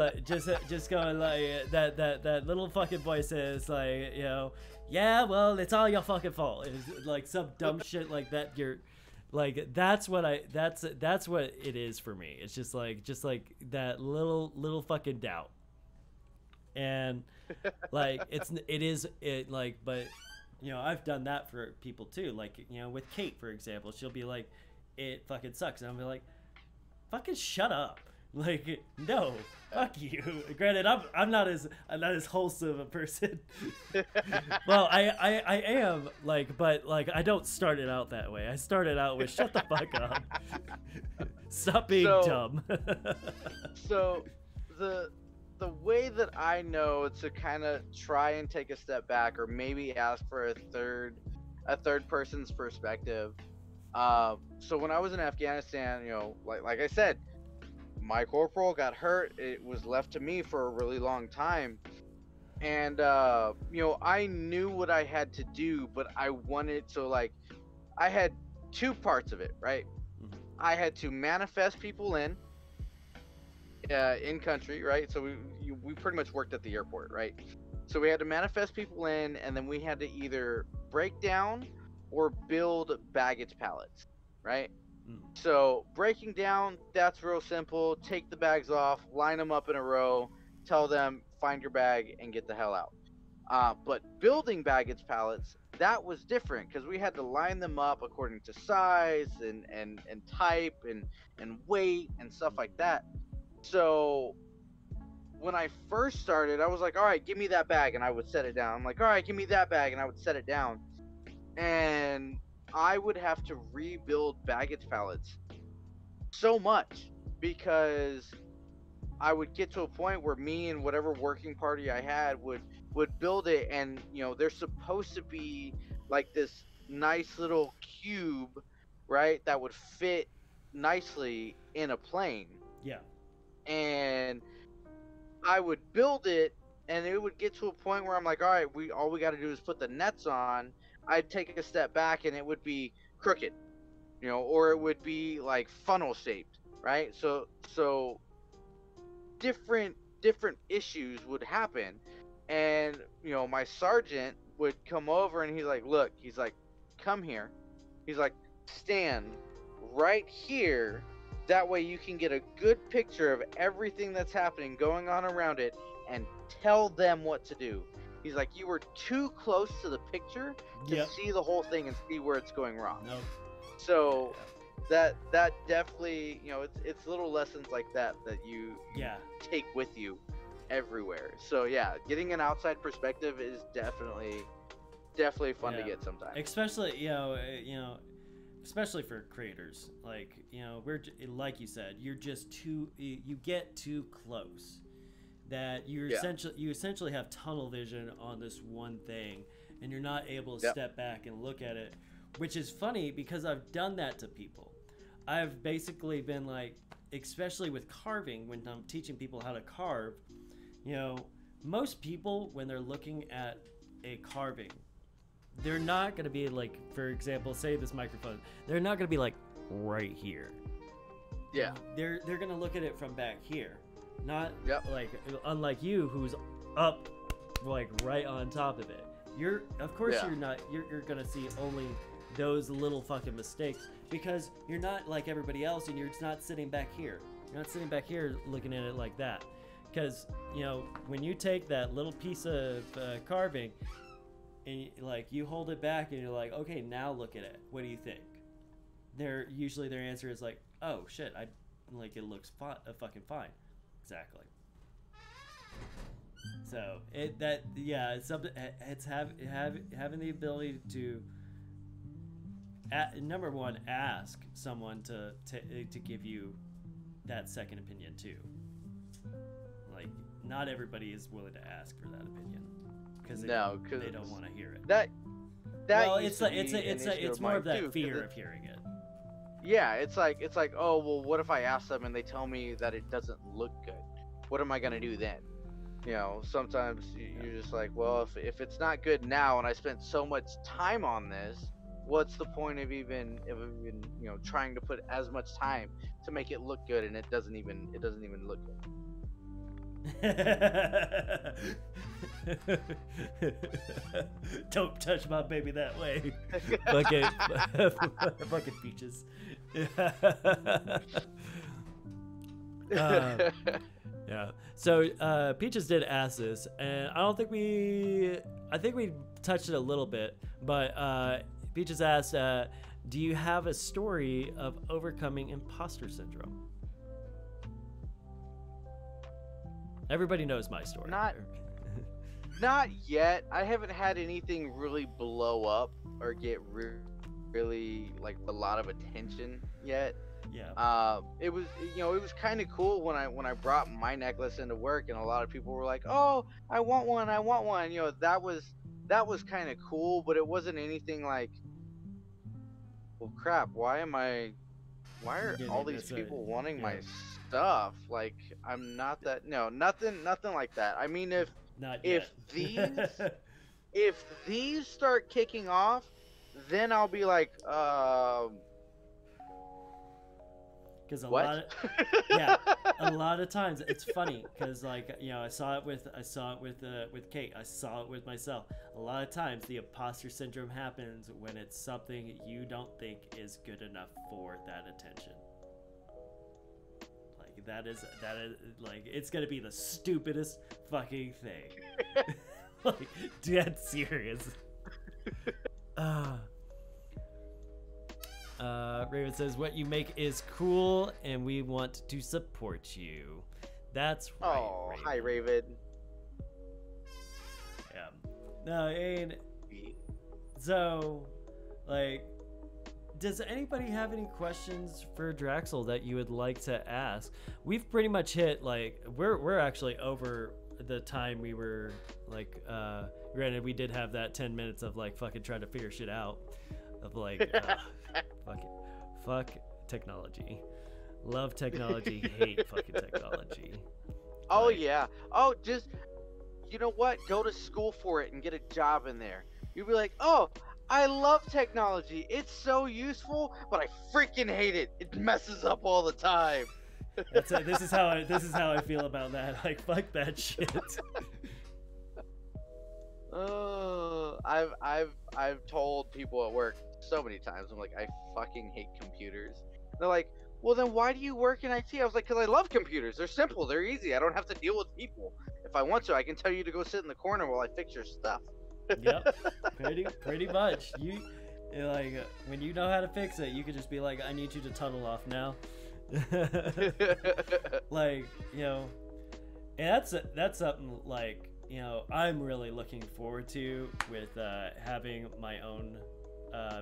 going like that little fucking voice is like, you know, yeah, well, it's all your fucking fault. It's like some dumb shit like that. You're like, that's what it is for me. It's just like that little fucking doubt. And like it like, but you know, I've done that for people too. Like, you know, with Kate, for example, she'll be like, it fucking sucks, and I'll be like, fucking shut up. Like, no, fuck you. Granted, I'm not as wholesome a person. Well, I am, like, but like, I don't start it out that way. I started out with shut the fuck up. Stop being dumb.
So the way that I know to kind of try and take a step back, or maybe ask for a third person's perspective. So when I was in Afghanistan, you know, like I said, my corporal got hurt. It was left to me for a really long time. And, you know, I knew what I had to do, but I wanted to, like, I had two parts of it, right? I had to manifest people in country, right? So we pretty much worked at the airport, right? So we had to manifest people in, and then we had to either break down or build baggage pallets, right? So breaking down, that's real simple. Take the bags off, line them up in a row, tell them, find your bag and get the hell out. But building baggage pallets, that was different because we had to line them up according to size and type and weight and stuff like that. So when I first started, I was like, all right, give me that bag, and I would set it down. I'm like, all right, give me that bag, and I would set it down. And I would have to rebuild baggage pallets so much because I would get to a point where me and whatever working party I had would build it, and you know, they're supposed to be like this nice little cube, right, that would fit nicely in a plane.
Yeah.
And I would build it, and it would get to a point where I'm like, all right, all we got to do is put the nets on. I'd take a step back and it would be crooked, you know, or it would be like funnel shaped, right? So different issues would happen. And you know, my sergeant would come over and he's like, look, he's like, come here, he's like, stand right here, that way you can get a good picture of everything that's happening going on around it and tell them what to do. He's like, you were too close to the picture to see the whole thing and see where it's going wrong.
Nope.
So that definitely, you know, it's little lessons like that you take with you everywhere. So yeah, getting an outside perspective is definitely fun to get sometimes.
Especially, you know, especially for creators, like, you know, we're, like you said, you're just you get too close, that you essentially have tunnel vision on this one thing, and you're not able to step back and look at it, which is funny because I've done that to people. I've basically been like, especially with carving, when I'm teaching people how to carve, you know, most people, when they're looking at a carving, they're not going to be like, for example, say this microphone, they're not going to be like right here.
Yeah.
They're going to look at it from back here. Not like, unlike you, who's up like right on top of it. You're going to see only those little fucking mistakes because you're not like everybody else, and you're not sitting back here. You're not sitting back here looking at it like that. because when you take that little piece of carving and like you hold it back and you're like, okay, now look at it, what do you think? Usually their answer is like, oh shit, I like, it looks fucking fine. Exactly. So it's something. It's having the ability to number one, ask someone to give you that second opinion too. Like, not everybody is willing to ask for that opinion because they don't want to hear it. It's more of that fear of hearing it.
Yeah, it's like, oh well, what if I ask them and they tell me that it doesn't look good? What am I gonna do then? Sometimes you're just like, well, if it's not good now and I spent so much time on this, what's the point of even trying to put as much time to make it look good, and it doesn't even look good.
Don't touch my baby that way. Fucking Peaches. Yeah. So Peaches did ask this, and I think we touched it a little bit, but Peaches asked, do you have a story of overcoming imposter syndrome? Everybody knows my story.
Not yet. I haven't had anything really blow up or get really like a lot of attention yet.
Yeah.
It was kind of cool when I brought my necklace into work, and a lot of people were like, "Oh, I want one. That was kind of cool, but it wasn't anything like, well, crap. Why are all these people wanting my stuff? Like, I'm not that. No, nothing like that. I mean, if these start kicking off, then I'll be like,
because a
what?
lot of times it's funny because like I saw it with Kate, I saw it with myself. A lot of times the imposter syndrome happens when it's something you don't think is good enough for that attention. Like that is like, it's gonna be the stupidest fucking thing. Like, dead serious. Raven says, what you make is cool and we want to support you. That's right.
Oh,
Raven.
hi, Raven.
Yeah. No, and so, like, does anybody have any questions for Draxell that you would like to ask? We've pretty much hit, like, we're actually over the time we were, like, granted, we did have that 10 minutes of, like, fucking trying to figure shit out. Of, like, fuck technology. Love technology, hate fucking technology.
Oh, yeah. Oh, just, you know what? Go to school for it and get a job in there. You'll be like, oh, I love technology. It's so useful, but I freaking hate it. It messes up all the time.
This is how I feel about that. Like, fuck that shit.
Oh, I've told people at work so many times. I'm like, I fucking hate computers. They're like, well, then why do you work in IT? I was like, because I love computers. They're simple. They're easy. I don't have to deal with people. If I want to, I can tell you to go sit in the corner while I fix your stuff.
Yep, pretty much. You're like, when you know how to fix it, you could just be like, I need you to tunnel off now. Like, and that's something like, I'm really looking forward to with having my own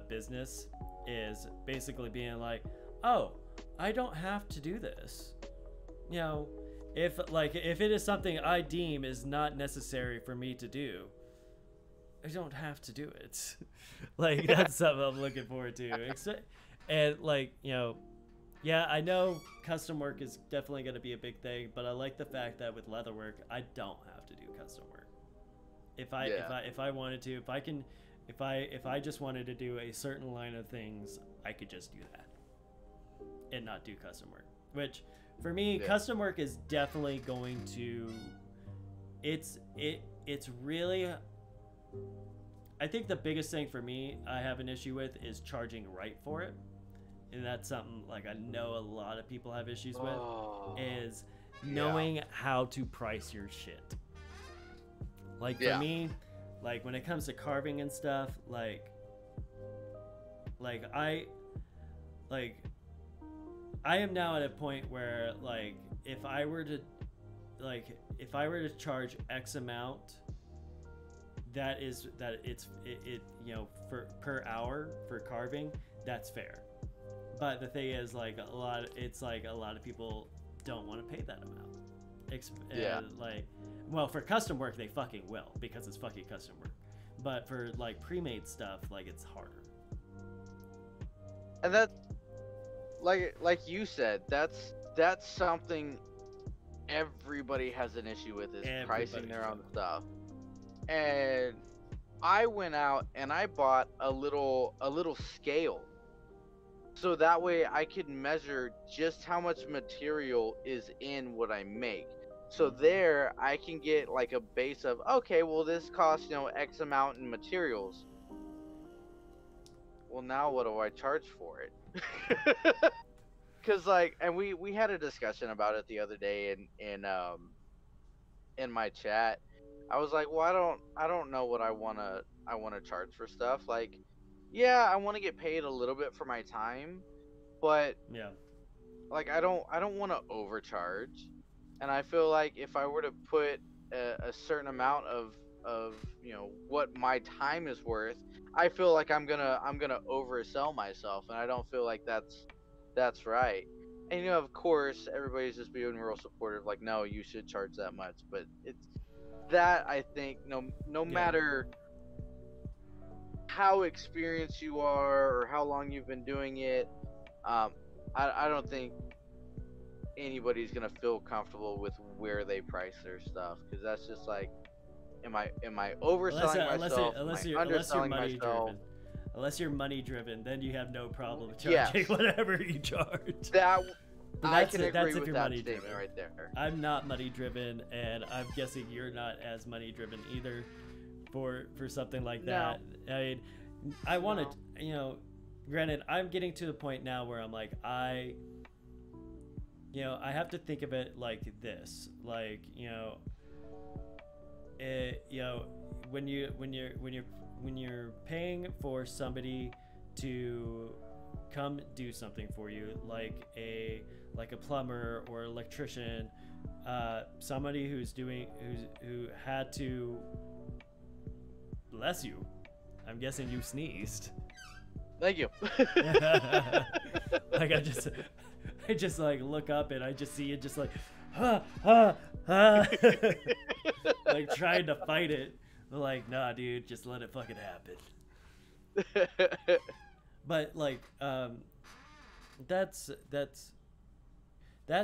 business, is basically being like, oh, I don't have to do this. If it is something I deem is not necessary for me to do, I don't have to do it. Like, that's something I'm looking forward to. And like, yeah, I know custom work is definitely going to be a big thing, but I like the fact that with leatherwork, I don't have to do custom work. If I wanted to, if I just wanted to do a certain line of things, I could just do that and not do custom work. Which for me, custom work is definitely going to, it's really, I think the biggest thing for me I have an issue with is charging right for it. And that's something like I know a lot of people have issues with, is knowing how to price your shit. Like for me, like when it comes to carving and stuff, like I am now at a point where like if I were to charge X amount, it you know, for per hour for carving, that's fair. But the thing is, like a lot of people don't want to pay that amount. Like, well, for custom work they fucking will, because it's fucking custom work. But for like pre-made stuff, like it's harder.
And that, like you said, that's something everybody has an issue with, is pricing their own stuff. And I went out and I bought a little scale, so that way I could measure just how much material is in what I make. So there I can get like a base of, okay, well this costs, you know, X amount in materials. Well, now what do I charge for it? Cause like, and we had a discussion about it the other day in my chat. I was like, well, I don't know what I wanna charge for stuff. Like, yeah, I want to get paid a little bit for my time, but
Yeah,
like I don't want to overcharge. And I feel like if I were to put a certain amount of you know what my time is worth, I feel like I'm gonna oversell myself, and I don't feel like that's right. And you know, of course, everybody's just being real supportive, like, no, you should charge that much. But it's that, I think, no matter how experienced you are or how long you've been doing it, I don't think anybody's gonna feel comfortable with where they price their stuff, because that's just like, am I overselling myself? Unless you're
money driven. Unless you're money driven, then you have no problem charging whatever you charge.
I can agree with that statement right there.
I'm not money driven, and I'm guessing you're not as money driven either for something like that. I mean, I want to, you know, granted, I'm getting to the point now where I'm like, I have to think of it like this, like, when you're paying for somebody to come do something for you, like a plumber or electrician, somebody who had to, bless you, I'm guessing you sneezed.
Thank you.
Like I just like look up and I just see it just like like trying to fight it. Like, nah, dude, just let it fucking happen. But like, that's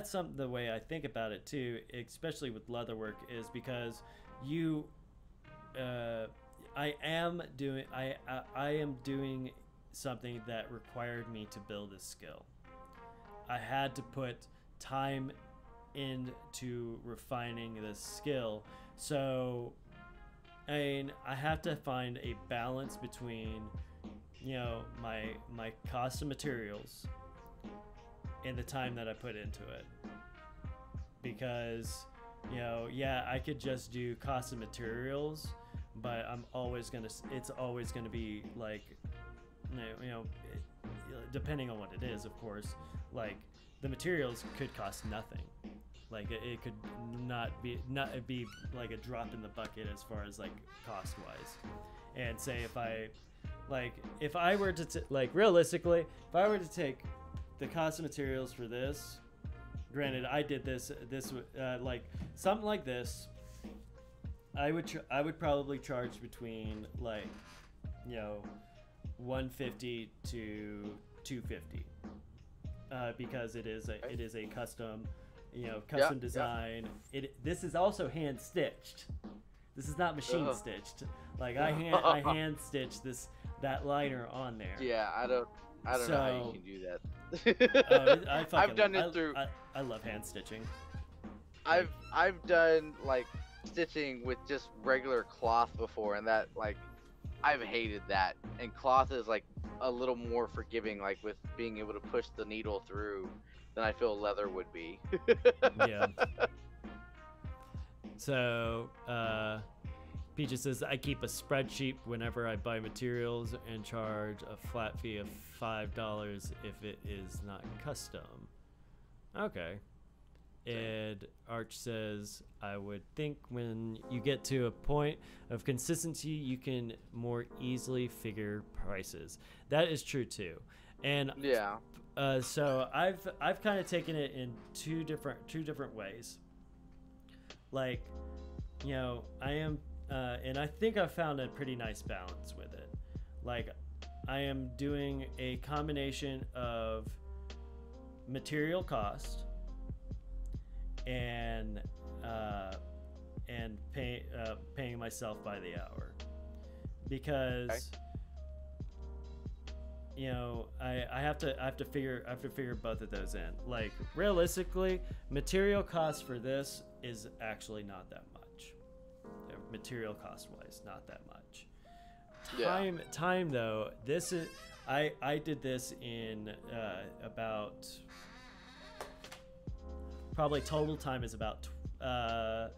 something, the way I think about it too, especially with leatherwork, is because I am doing something that required me to build a skill. I had to put time into refining this skill. So, I mean, I have to find a balance between, my cost of materials and the time that I put into it. Because, I could just do cost of materials, but it's always gonna be like, depending on what it is, of course, like the materials could cost nothing. Like it could not be like a drop in the bucket as far as like cost wise. And say if I were to realistically, if I were to take the cost of materials for this, granted I did this like something like this, I would probably charge between like, $150 to $250, because it is a custom, design. This is also hand stitched. This is not machine stitched. Like I hand stitched that liner on there.
Yeah, I don't know how you can do that. I've done it through.
I love hand stitching.
I've done like stitching with just regular cloth before, and that, like, I've hated that. And cloth is like a little more forgiving, like with being able to push the needle through. than I feel leather would be.
Yeah. So, Peaches says, I keep a spreadsheet whenever I buy materials and charge a flat fee of $5 if it is not custom. Okay. And Arch says, I would think when you get to a point of consistency, you can more easily figure prices. That is true too. And
Yeah.
so I've kind of taken it in two different ways. Like, you know, I am, and I think I've found a pretty nice balance with it. Like, I am doing a combination of material cost and paying myself by the hour, because
Okay.
you know, I have to figure both of those in. Like, realistically, material cost for this is actually not that much. Material cost wise, not that much.
Yeah.
Time though, this is I did this in about, probably total time is about I'll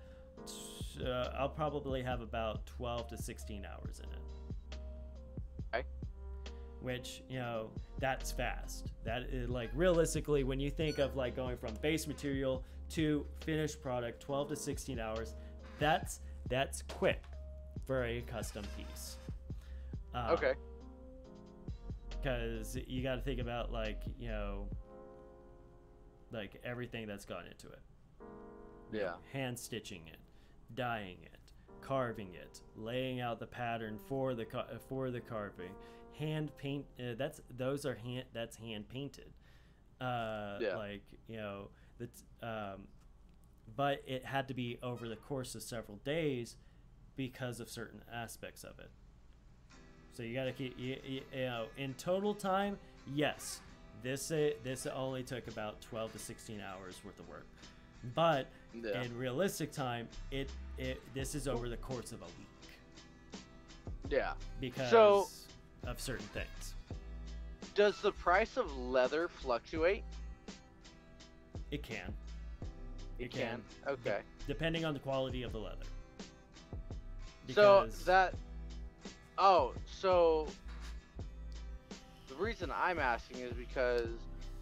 probably have about 12 to 16 hours in it.
Okay.
Which, you know, that's fast. That is, like, realistically, when you think of like going from base material to finished product, 12 to 16 hours, that's quick for a custom piece.
Okay.
Because you got to think about, like, you know, like everything that's gone into it.
Yeah.
Hand stitching it, dyeing it, carving it, laying out the pattern for the carving, hand paint. That's hand painted.
Yeah.
Like, you know, that's but it had to be over the course of several days because of certain aspects of it. So you got to keep, you know, in total time, yes, this only took about 12 to 16 hours worth of work, but
Yeah.
in realistic time, this is over the course of a week
Yeah.
because of certain things.
Does the price of leather fluctuate?
It can.
It can. Okay.
Depending on the quality of the leather.
So
Because
that. Oh, so the reason I'm asking is because,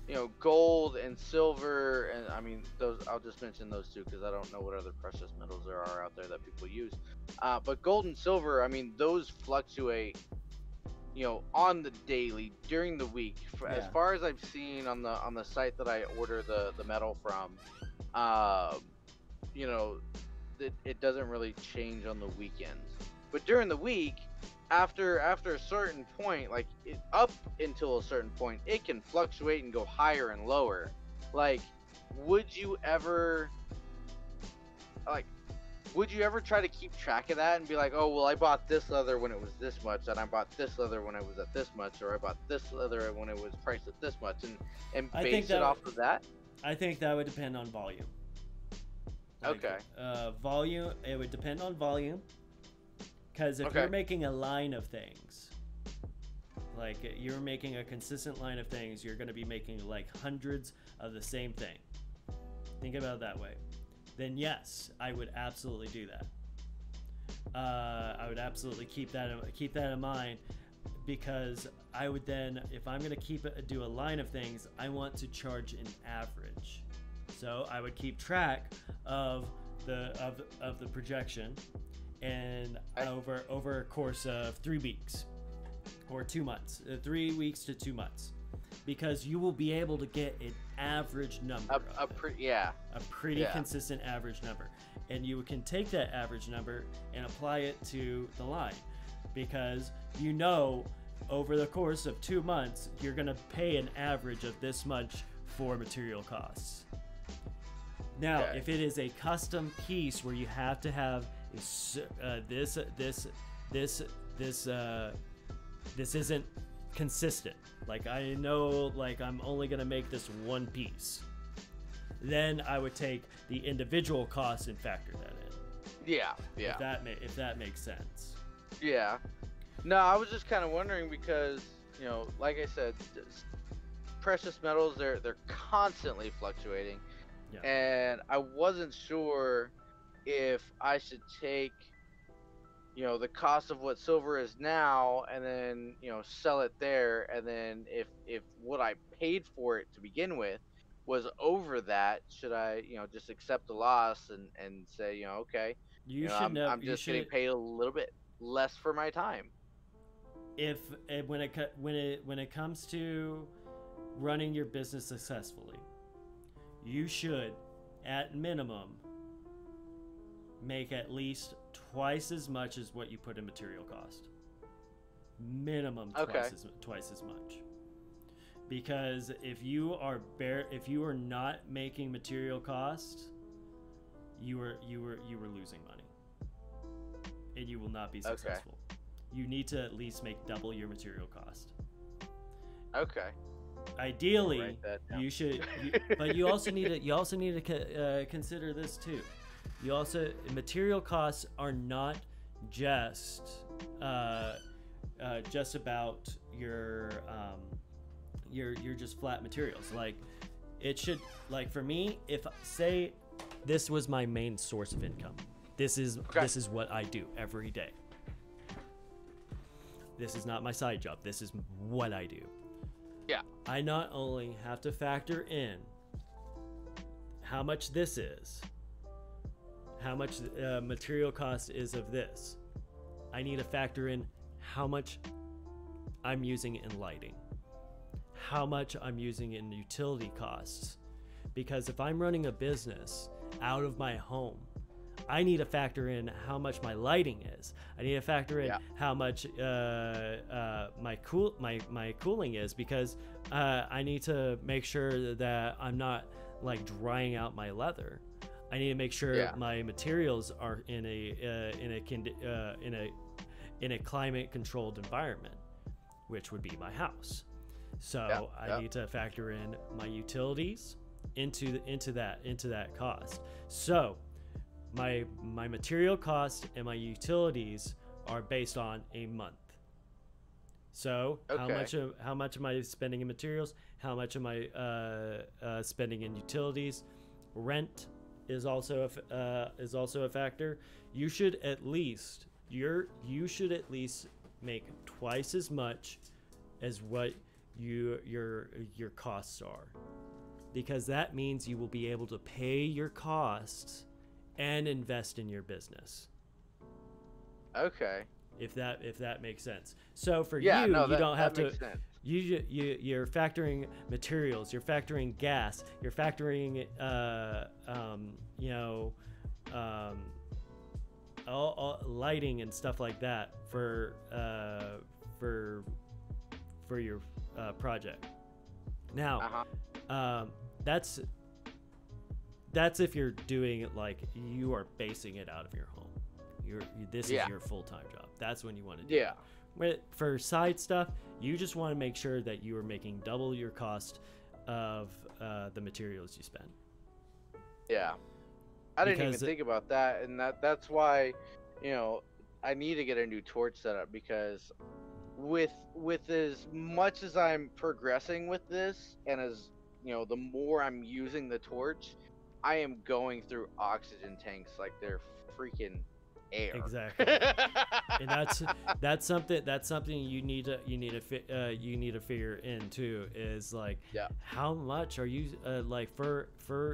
you know, gold and silver, and I mean those. I'll just mention those two because I don't know what other precious metals there are out there that people use. But gold and silver, I mean, those fluctuate, you know, on the daily during the week. As
Yeah.
far as I've seen on the site that I order the metal from, you know, it doesn't really change on the weekends. But during the week, after a certain point, like up until a certain point, it can fluctuate and go higher and lower. Like, would you ever try to keep track of that and be like, oh well, I bought this leather when it was this much, and I bought this leather when it was at this much, or I bought this leather when it was priced at this much, and
I
base
think
it off of that?
I think that would depend on volume. Like,
Okay.
Volume. It would depend on volume. Because if
Okay.
you're making a line of things, like you're making a consistent line of things, you're going to be making like hundreds of the same thing. Think about it that way. Then yes, I would absolutely do that. I would absolutely keep that in mind, because I would then, if I'm going to do a line of things, I want to charge an average. So I would keep track of the projection, and over a course of 3 weeks or 2 months, 3 weeks to 2 months, because you will be able to get an average number, a pretty
Yeah.
consistent average number, and you can take that average number and apply it to the line, because you know over the course of 2 months you're going to pay an average of this much for material costs. Now,
Okay.
if it is a custom piece where you have to have this isn't consistent, like I know, like I'm only gonna make this one piece, then I would take the individual costs and factor that in.
Yeah.
If that makes sense.
Yeah. No, I was just kind of wondering because, you know, like I said, precious metals, they're constantly fluctuating,
Yeah.
and I wasn't sure if I should take, the cost of what silver is now, and then sell it there, and then if what I paid for it to begin with was over that, should I just accept the loss and say, okay,
You should know.
I'm
You
just getting
should
paid a little bit less for my time.
if when it comes to running your business successfully, you should, at minimum, make at least twice as much as what you put in material cost. Minimum twice as much. Because if you are not making material costs, you are losing money, and you will not be successful. You need to at least make double your material cost.
Okay.
Ideally, you should, but you also need to consider this too. Material costs are not just about your just flat materials. Like, it should, like, for me, if say this was my main source of income, this is what I do every day. This is not my side job. This is what I do.
Yeah.
I not only have to factor in how much this is, how much material cost is of this, I need to factor in how much I'm using in lighting, how much I'm using in utility costs. Because if I'm running a business out of my home, I need to factor in how much my lighting is. I need to factor in how much my cooling is, because I need to make sure that I'm not like drying out my leather. I need to make sure my materials are in a climate controlled environment, which would be my house. So I need to factor in my utilities into that cost. So my material cost and my utilities are based on a month. So how much am I spending in materials? How much am I spending in utilities? Rent is also a factor. You should at least make twice as much as what your costs are, because that means you will be able to pay your costs and invest in your business.
Okay.
If that makes sense. So for
you
don't have to.
Makes sense.
You're factoring materials. You're factoring gas. You're factoring all lighting and stuff like that for your project. Now, that's if you're doing it like you are basing it out of your home. This is your full-time job. That's when you want to do it. For side stuff, you just want to make sure that you are making double your cost of the materials you spend. Yeah.
I didn't even think about that, and that's why, I need to get a new torch set up, because with as much as I'm progressing with this, and as the more I'm using the torch, I am going through oxygen tanks like they're freaking air.
Exactly. And that's something you need to figure in too, is like how much are you like for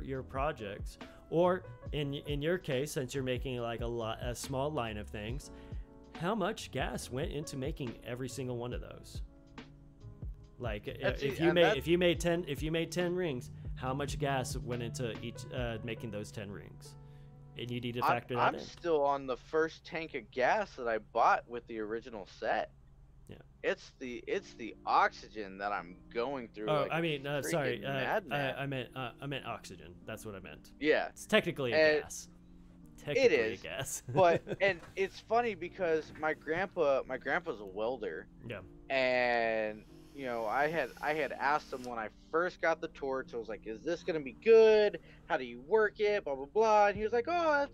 your projects, or in your case, since you're making like a small line of things, how much gas went into making every single one of those? Like if you made 10 rings, how much gas went into each making those 10 rings? And you need to factor that in.
I'm still on the first tank of gas that I bought with the original set.
Yeah.
It's the oxygen that I'm going through.
Oh,
like
I mean, sorry.
I
meant oxygen. That's what I meant.
Yeah.
It's technically a gas.
It is.
A gas.
But and it's funny because my grandpa's a welder.
Yeah.
And I had asked him when I first got the torch. I was like, "Is this gonna be good? How do you work it? Blah blah blah." And he was like, "Oh,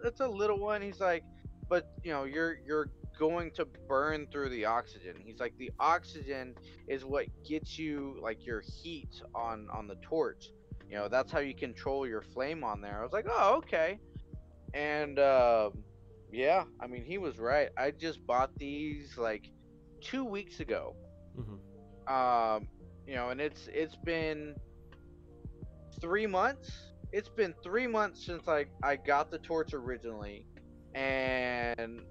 it's a little one." He's like, "But you're going to burn through the oxygen. He's like, the oxygen is what gets you like your heat on the torch. You know, that's how you control your flame on there. I was like, oh, okay. And yeah, I mean, he was right. I just bought these like 2 weeks ago.
Mm-hmm.
You know, and it's been 3 months. It's been 3 months since I got the torch originally, and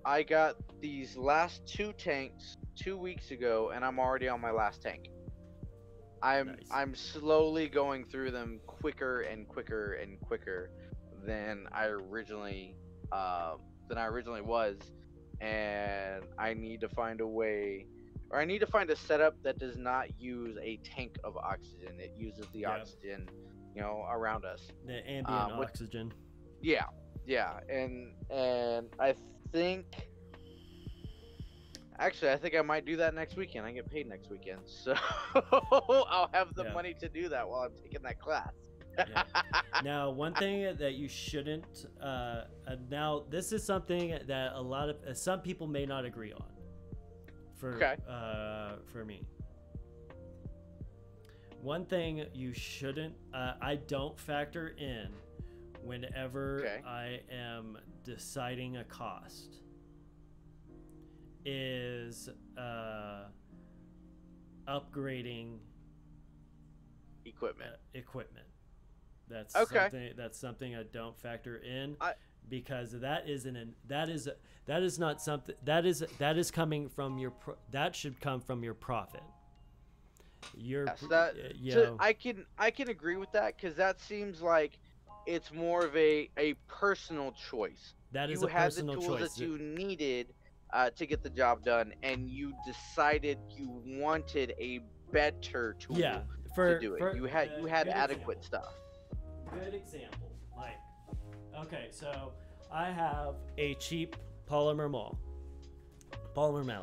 I got these last two tanks 2 weeks ago, and I'm already on my last tank.
Nice.
I'm slowly going through them quicker and quicker and quicker than I originally was, and I need to find a way, or I need to find a setup that does not use a tank of oxygen. It uses the
Yep.
oxygen, you know, around us.
The ambient
Which-
oxygen.
Yeah, yeah, and I think. Actually, I think I might do that next weekend. I get paid next weekend, so I'll have the
Yeah.
money to do that while I'm taking that class.
Yeah. Now, one thing that you shouldn't. Now, this is something that a lot of some people may not agree on.
Okay.
For me, one thing you shouldn't. I don't factor in whenever
Okay.
I am deciding a cost. Is upgrading
Equipment.
equipment. That's
Okay.
something I don't factor in
I-
because that is not something that is coming from that should come from your profit.
Yes, that
you
so
know,
I can agree with that, because that seems like it's more of a personal choice.
that is
You
a
had the
personal
tools
choice.
that you needed to get the job done, and you decided you wanted a better tool
Yeah,
to do it. You had
good
adequate
example.
stuff.
Good example. Like, okay, so I have a cheap polymer mallet.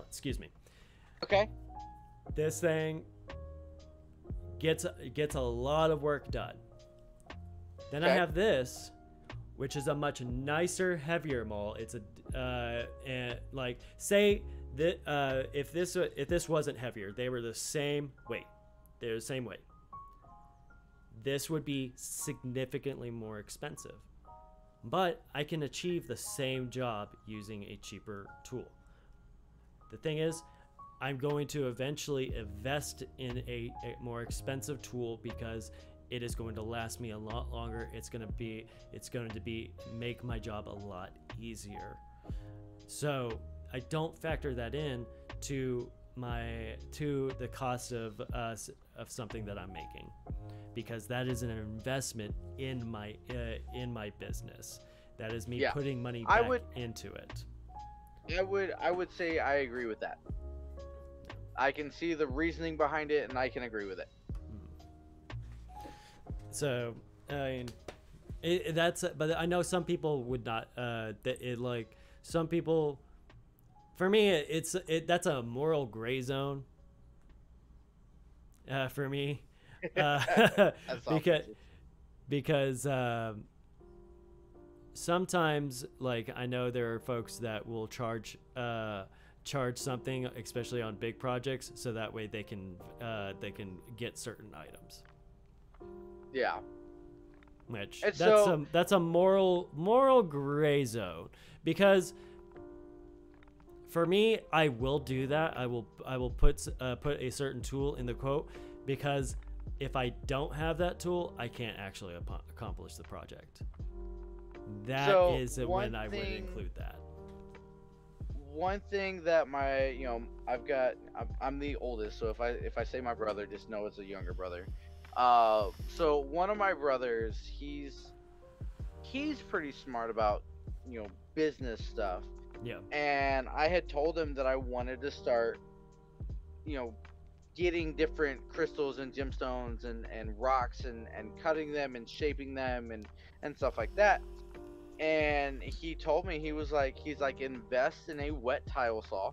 Excuse me.
Okay.
This thing gets a lot of work done. Then I
Okay.
have this, which is a much nicer, heavier maul. It's and like say that if this wasn't heavier, they were the same weight. They're the same weight. This would be significantly more expensive, but I can achieve the same job using a cheaper tool. The thing is, I'm going to eventually invest in a more expensive tool because it is going to last me a lot longer. It's going to be make my job a lot easier. So I don't factor that in to the cost of something that I'm making, because that is an investment in my business. That is me
Yeah.
putting money
I
back
would-
into it.
I would say I agree with that. I can see the reasoning behind it, and I can agree with it.
So, I mean, but I know some people would not. Some people, for me, that's a moral gray zone. For me,
That's all.
because sometimes, like, I know there are folks that will charge something, especially on big projects, so that way they can get certain items.
Yeah.
Which
And
that's a moral gray zone, because for me, I will do that. I will put a certain tool in the quote, because if I don't have that tool, I can't actually accomplish the project. That
So,
is when
one
I would
thing-
include that.
One thing that I'm the oldest, so if I say my brother, just know it's a younger brother. So one of my brothers, he's pretty smart about, business stuff.
Yeah.
And I had told him that I wanted to start, getting different crystals and gemstones and rocks and cutting them and shaping them and stuff like that. And he told me, he's like, invest in a wet tile saw.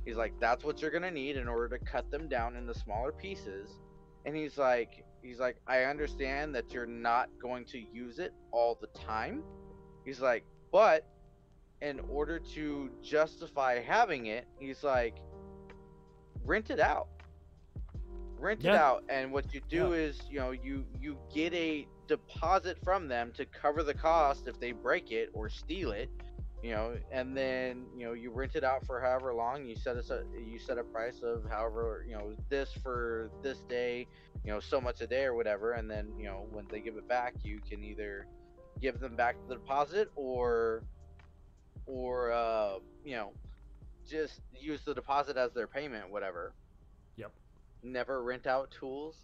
He's like, that's what you're gonna need in order to cut them down into smaller pieces. And he's like, I understand that you're not going to use it all the time. He's like, but in order to justify having it, he's like, rent it out. Rent it
Yeah.
out, and what you do is, you get a deposit from them to cover the cost if they break it or steal it, and then you rent it out for however long. You set a price of however, this for this day, so much a day or whatever, and then when they give it back, you can either give them back the deposit or just use the deposit as their payment, whatever.
Yep.
Never rent out tools.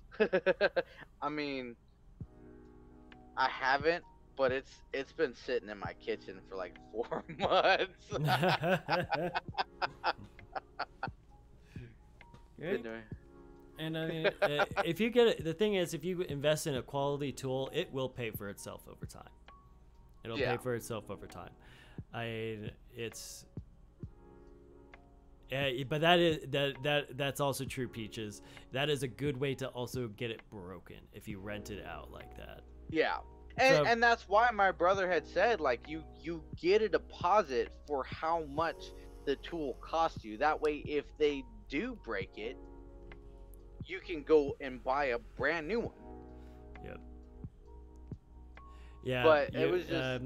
I mean, I haven't, but it's been sitting in my kitchen for like 4 months.
Right? And I mean, if you get it, the thing is, if you invest in a quality tool, it will pay for itself over time. It'll pay for itself over time. But that's also true, Peaches. That is a good way to also get it broken if you rent it out like that.
Yeah. And that's why my brother had said, like, you get a deposit for how much the tool costs you. That way, if they do break it, you can go and buy a brand new one.
Yep. Yeah,
but it was just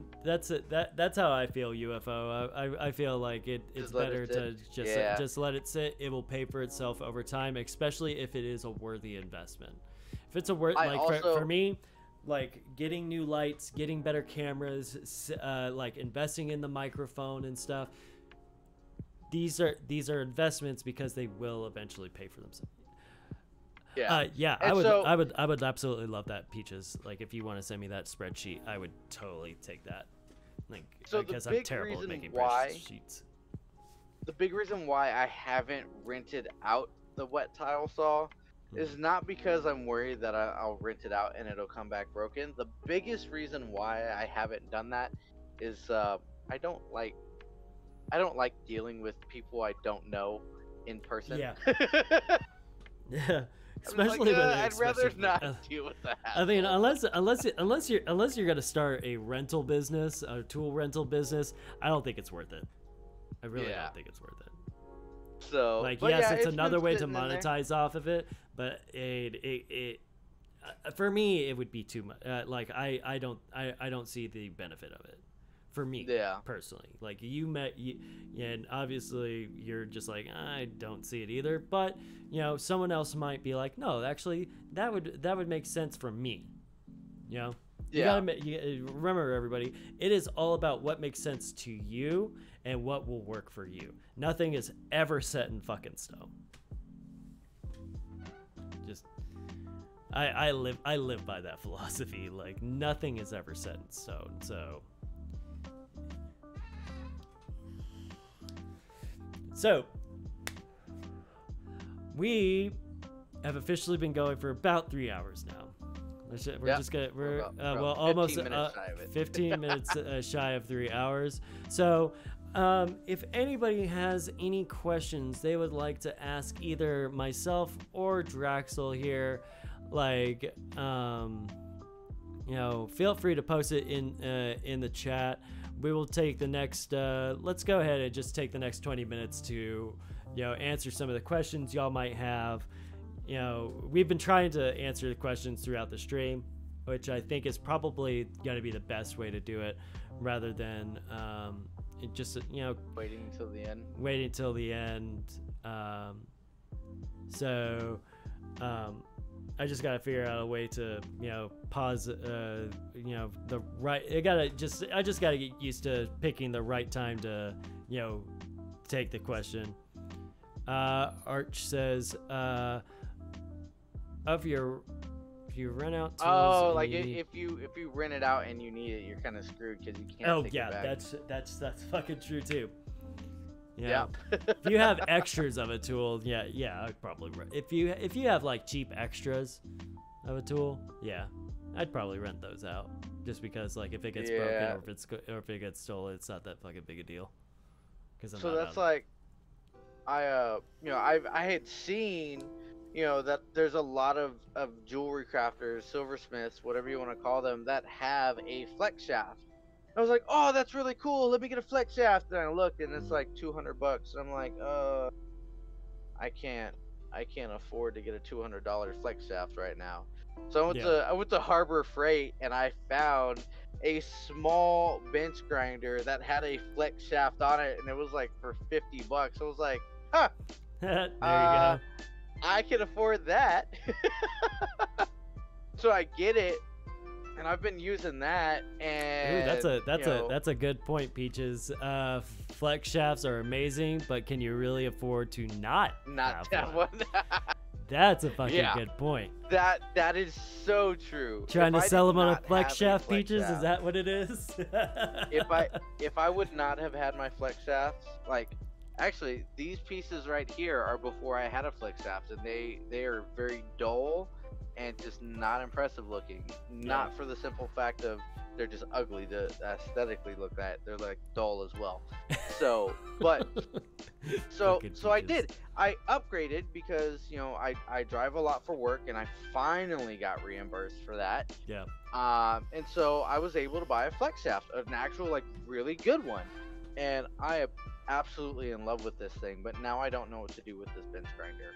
that's how I feel, UFO. I feel like it's better to just let it sit. It will pay for itself over time, especially if it is a worthy investment. If it's a for me, like getting new lights, getting better cameras, like investing in the microphone and stuff. These are investments because they will eventually pay for themselves.
Yeah.
I would absolutely love that, Peaches. Like, if you want to send me that spreadsheet, I would totally take that. Like, because I'm terrible at making spreadsheets.
The big reason why I haven't rented out the wet tile saw is not because I'm worried that I'll rent it out and it'll come back broken. The biggest reason why I haven't done that is I don't like dealing with people I don't know in person.
Yeah. Yeah. Especially when
I'd rather not deal with that.
I mean, unless you're gonna start a rental business, a tool rental business, I don't think it's worth it. I really don't think it's worth it.
So,
like, yes, it's another way to monetize off of it, but it for me it would be too much. Like, I don't see the benefit of it. For me, personally, like and obviously you're just like, I don't see it either. But someone else might be like, no, actually, that would make sense for me. You gotta remember, everybody, it is all about what makes sense to you and what will work for you. Nothing is ever set in fucking stone. Just I live by that philosophy. Like, nothing is ever set in stone. So, we have officially been going for about 3 hours now. We're almost 15 minutes shy of 3 hours. So, if anybody has any questions they would like to ask either myself or Draxell here, like, feel free to post it in the chat. We will take the next, let's go ahead and just take the next 20 minutes to, answer some of the questions y'all might have. We've been trying to answer the questions throughout the stream, which I think is probably going to be the best way to do it, rather than just,
waiting until the end.
Waiting till the end. I just gotta figure out a way to, pause, the right. I just gotta get used to picking the right time to, take the question. Arch says, if you rent out tools,
if you rent it out and you need it, you're kind of screwed because you can't. Take it back.
that's fucking true too.
Yeah.
If you have extras of a tool, I'd probably rent. If you have like cheap extras of a tool, I'd probably rent those out. Just because, like, if it gets broken or if it gets stolen, it's not that fucking big a deal.
So that's like, I had seen, that there's a lot of jewelry crafters, silversmiths, whatever you want to call them, that have a flex shaft. I was like, oh, that's really cool. Let me get a flex shaft. And I looked, and it's like $200. And I'm like, I can't afford to get a $200 flex shaft right now. So I went to Harbor Freight, and I found a small bench grinder that had a flex shaft on it, and it was like for $50. I was like, huh.
There you go.
I can afford that. So I get it, and I've been using that. And
Ooh, that's a good point, Peaches. Flex shafts are amazing, but can you really afford to not have one? That's a fucking good point.
That is so true.
Trying to sell them on a flex shaft, Peaches? Is that what it is?
if I would not have had my flex shafts, like, actually, these pieces right here are before I had a flex shaft, and they are very dull and just not impressive looking. Not for the simple fact of they're just ugly to aesthetically look at. They're like dull as well. So, so I did. I upgraded because, you know, I drive a lot for work, and I finally got reimbursed for that.
Yeah.
And so I was able to buy a flex shaft, an actual, like, really good one. And I am absolutely in love with this thing, but now I don't know what to do with this bench grinder.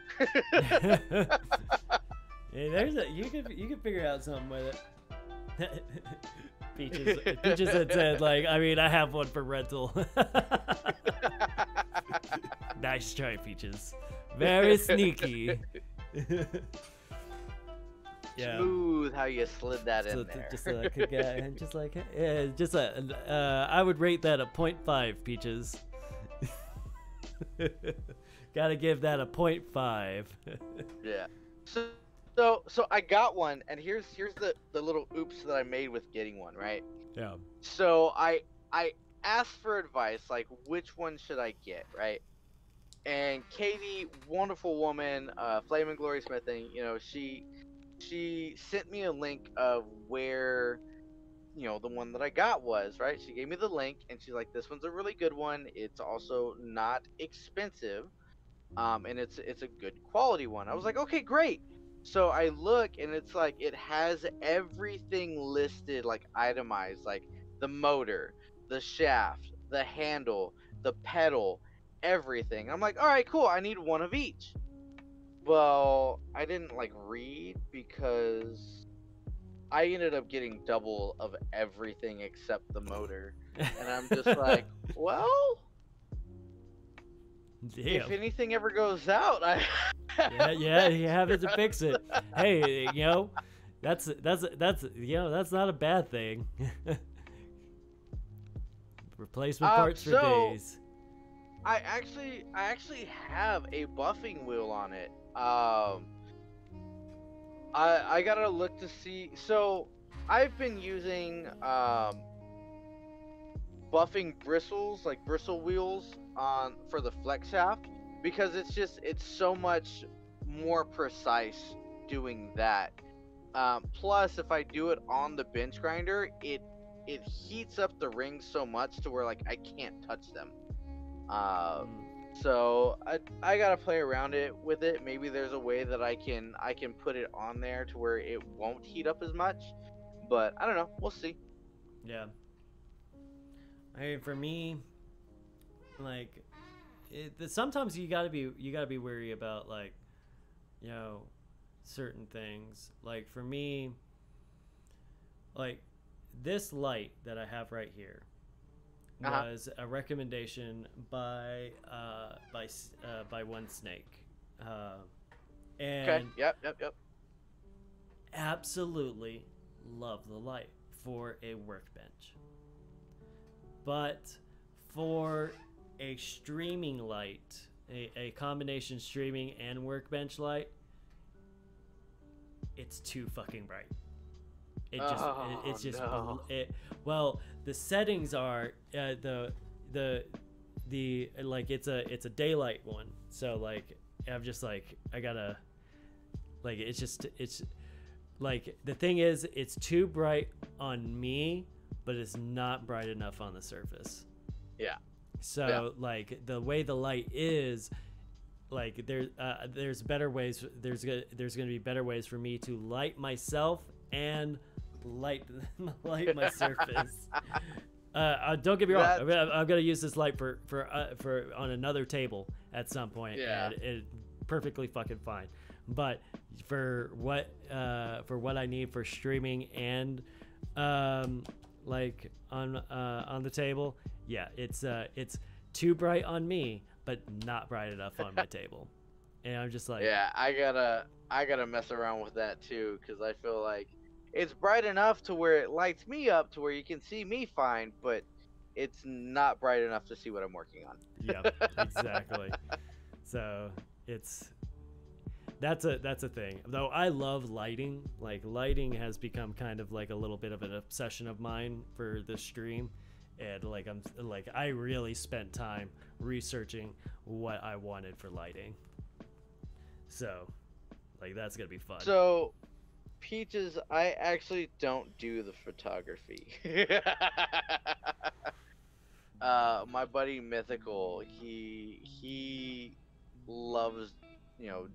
Hey, you can figure out something with it. Peaches had said, like, I mean, I have one for rental. Nice try, Peaches. Very sneaky. Yeah.
Smooth how you slid that in there.
I would rate that a 0.5, Peaches. Gotta give that a 0.5.
Yeah. So I got one, and here's the little oops that I made with getting one, right?
Yeah.
So I asked for advice, like, which one should I get, right? And Katie, wonderful woman, Flame and Glory Smithing, you know, she sent me a link of where, you know, the one that I got was, right? She gave me the link, and she's like, this one's a really good one. It's also not expensive, and it's a good quality one. I was like, okay, great. So I look, and it's like, it has everything listed, like itemized, like the motor, the shaft, the handle, the pedal, everything. I'm like, all right, cool. I need one of each. Well, I didn't like read, because I ended up getting double of everything except the motor. And I'm just like, well,
damn.
If anything ever goes out,
yeah, you have it to fix it. Hey, you know, that's you know, that's not a bad thing. Replacement parts for days.
I actually have a buffing wheel on it. I gotta look to see. So I've been using buffing bristles, like bristle wheels, for the flex shaft, because it's so much more precise doing that. Plus, if I do it on the bench grinder, it heats up the rings so much to where, like, I can't touch them. So I gotta play around with it. Maybe there's a way that I can put it on there to where it won't heat up as much, but I don't know. We'll see.
Yeah. I mean, for me, like, sometimes you gotta be wary about, like, you know, certain things. Like, for me, like, this light that I have right here was a recommendation by One Snake, and
okay. Yep.
Absolutely love the light for a workbench, but for a streaming light, a combination streaming and workbench light, it's too fucking bright. Well, the settings are the like, it's a daylight one, so, like, I'm just like, I gotta, like, it's like, the thing is, it's too bright on me, but it's not bright enough on the surface.
Yeah.
So like, the way the light is, like, there's better ways. There's gonna be better ways for me to light myself and light my surface. Don't get me wrong. I'm gonna use this light for on another table at some point.
Yeah.
And it perfectly fucking fine. But for what I need for streaming and like on the table, yeah, it's too bright on me, but not bright enough on my table. And I'm just like,
yeah, I gotta mess around with that too, because I feel like it's bright enough to where it lights me up to where you can see me fine, but it's not bright enough to see what I'm working on.
yeah, exactly. So that's a thing. Though I love lighting. Like, lighting has become kind of like a little bit of an obsession of mine for this stream. And like I really spent time researching what I wanted for lighting. So like that's gonna be fun.
So Peaches, I actually don't do the photography. My buddy Mythical, he loves,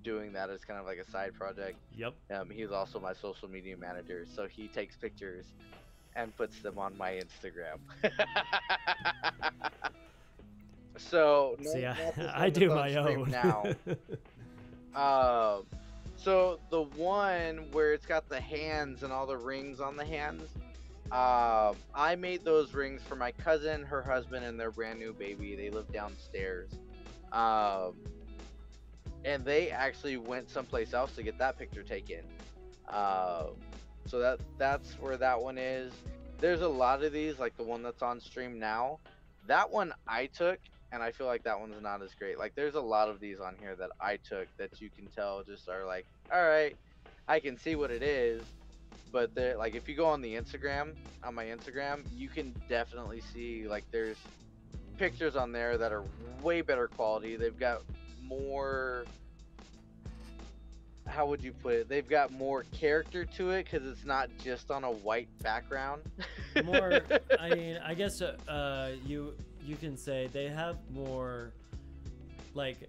doing that as kind of like a side project.
Yep.
He's also my social media manager, so he takes pictures and puts them on my Instagram. So
see, I do my own
now. So the one where it's got the hands and all the rings on the hands, I made those rings for my cousin, her husband, and their brand new baby. They live downstairs. And they actually went someplace else to get that picture taken. So that's where that one is. There's a lot of these, like the one that's on stream now. That one I took, and I feel like that one's not as great. Like, there's a lot of these on here that I took that you can tell just are like, all right, I can see what it is. But they're like, if you go on the Instagram, on my Instagram, you can definitely see, like, there's pictures on there that are way better quality. They've got more, how would you put it? They've got more character to it because it's not just on a white background.
More, I mean, I guess you can say they have more, like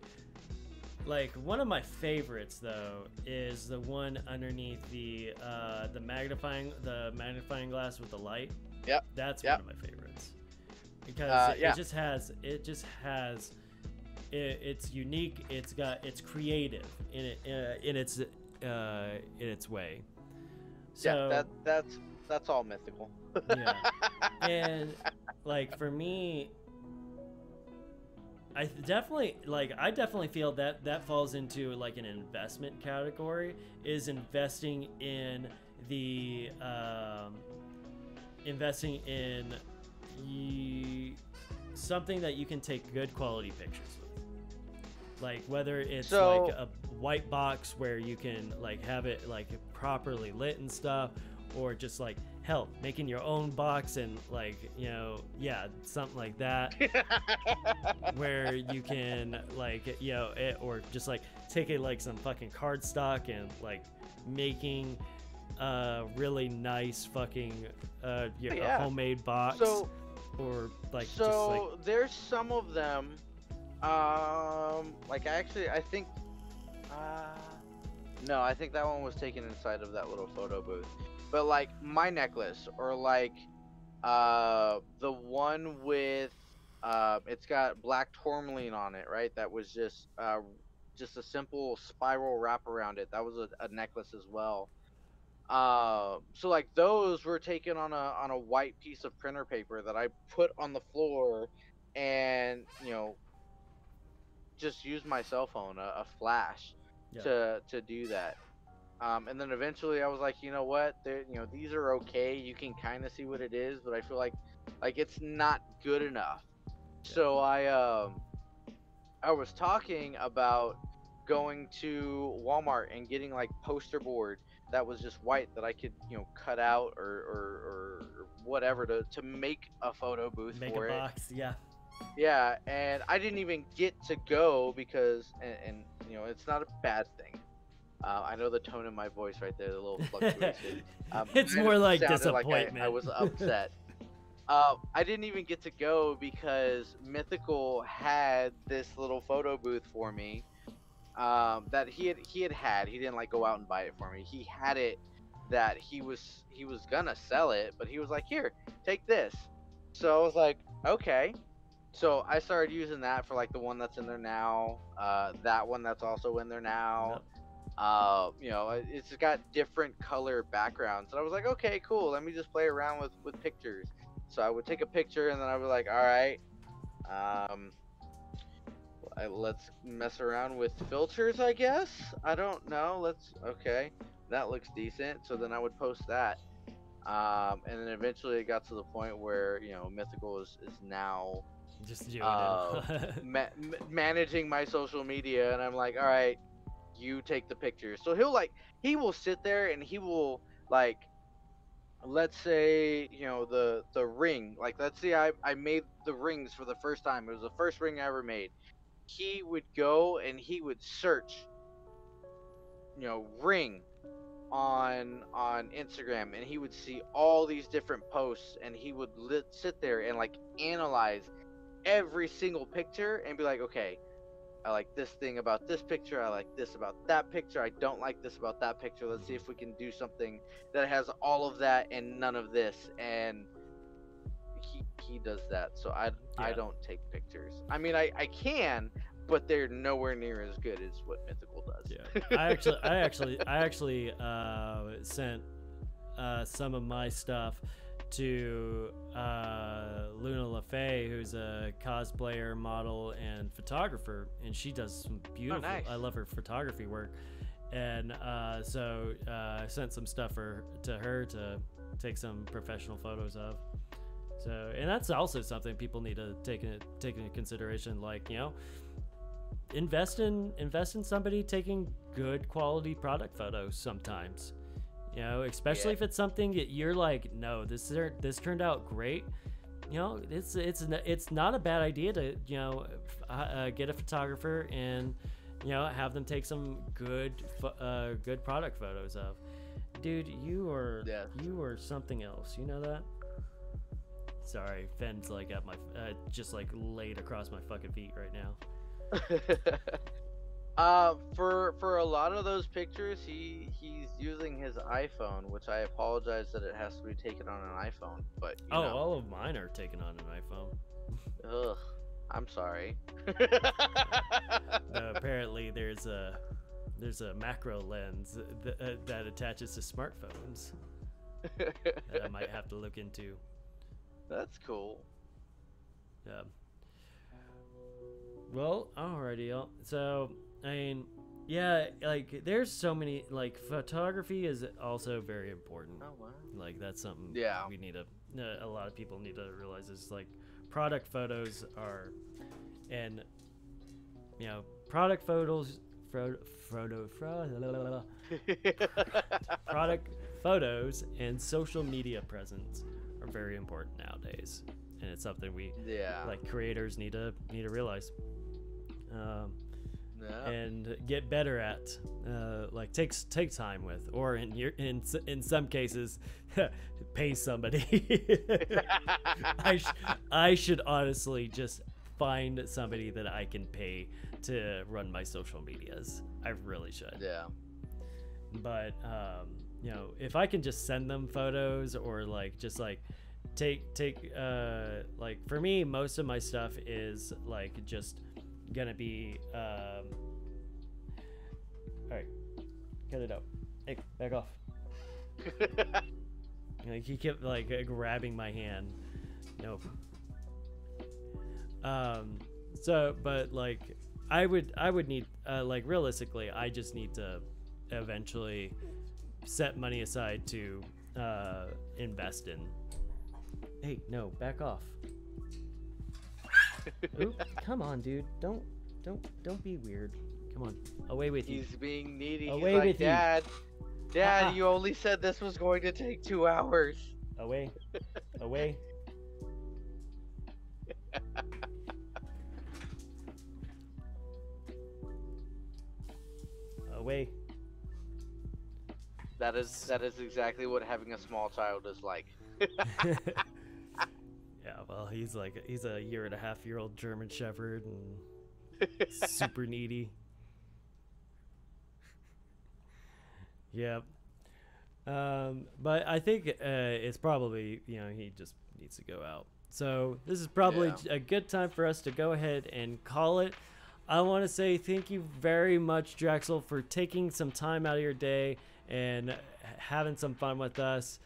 one of my favorites though is the one underneath the magnifying glass with the light.
Yep.
That's one of my favorites because
yeah.
it just has it's unique. It's creative in its way. So
yeah, that's all Mythical.
yeah, and like for me, I definitely feel that falls into like an investment category, is investing in the something that you can take good quality pictures with. Like whether it's like a white box where you can like have it like properly lit and stuff, or just like hell making your own box and like something like that where you can like or just like taking like some fucking cardstock and like making a really nice fucking a homemade box. Or like
so
just like
there's some of them like I think no, I think that one was taken inside of that little photo booth. But like my necklace, or like the one with it's got black tourmaline on it, right? That was just a simple spiral wrap around it. That was a necklace as well. So like those were taken on a white piece of printer paper that I put on the floor, and just used my cell phone, a flash, to do that. And then eventually I was like, you know what, these are okay. You can kind of see what it is, but I feel like it's not good enough. So I was talking about going to Walmart and getting like poster board that was just white that I could cut out or whatever to make a photo booth for it.
Make a box,
yeah. And I didn't even get to go because and it's not a bad thing. I know the tone in my voice right there, the little fluctuation.
It's more like disappointment.
Like I was upset. I didn't even get to go because Mythical had this little photo booth for me that he had. He didn't like go out and buy it for me. He had it that he was gonna sell it, but he was like, here, take this. So I was like, okay. So I started using that for like the one that's in there now, that one that's also in there now.
Yep.
It's got different color backgrounds, and I was like, okay, cool. Let me just play around with pictures. So I would take a picture, and then I was like, all right, um, let's mess around with filters, I guess. I don't know. Okay, that looks decent. So then I would post that. And then eventually it got to the point where Mythical is now
Just doing
uh,
it.
managing my social media, and I'm like, all right, you take the pictures. So he will sit there and he will like, let's say the ring, like let's say I made the rings for the first time. It was the first ring I ever made. He would go and he would search ring on Instagram, and he would see all these different posts, and he would sit there and like analyze every single picture and be like, okay, I like this thing about this picture, I like this about that picture, I don't like this about that picture, let's see if we can do something that has all of that and none of this. And he does that. So I
Yeah.
don't take pictures. I mean, I can, but they're nowhere near as good as what Mythical does.
Yeah. I actually sent some of my stuff to Luna LaFay, who's a cosplayer, model, and photographer, and she does some beautiful.
Nice.
I love her photography work, and so I sent some stuff to her to take some professional photos of. So, and that's also something people need to take into consideration. Like, invest in somebody taking good quality product photos sometimes. Especially if it's something that you're like, no, this turned out great. It's not a bad idea to get a photographer and have them take some good product photos of. Dude, you are something else. You know that? Sorry, Fenn's like at my just like laid across my fucking feet right now.
For a lot of those pictures, he's using his iPhone, which I apologize that it has to be taken on an iPhone. But
all of mine are taken on an iPhone.
Ugh, I'm sorry.
Apparently, there's a macro lens that attaches to smartphones that I might have to look into.
That's cool.
Yeah. Well, alrighty, y'all. So, I mean, yeah, like, there's so many, like, photography is also very important.
Oh, wow.
Like, that's something
Yeah.
we need to, a lot of people need to realize is, like, product photos are, and, product photos, product photos and social media presence are very important nowadays, and it's something we like creators need to realize and get better at, like take time with, or in some cases pay somebody. I should honestly just find somebody that I can pay to run my social medias. I really should.
Yeah.
But if I can just send them photos, or like just like take like, for me, most of my stuff is like just gonna be all right, cut it out. Hey, back off. Like, he kept like grabbing my hand. Nope. So, but like, I would need, like, realistically, I just need to eventually set money aside to invest in. Hey, no, back off. Oop, come on, dude. Don't be weird. Come on, away with you.
He's being needy.
Away
He's like,
with you.
Dad, you only said this was going to take 2 hours.
Away. Away. Away.
That is exactly what having a small child is like.
Yeah, well, he's a 1.5-year-old German Shepherd and super needy. Yep. But I think it's probably, he just needs to go out So this is probably
Yeah.
a good time for us to go ahead and call it. I want to say thank you very much, Draxell, for taking some time out of your day and having some fun with us.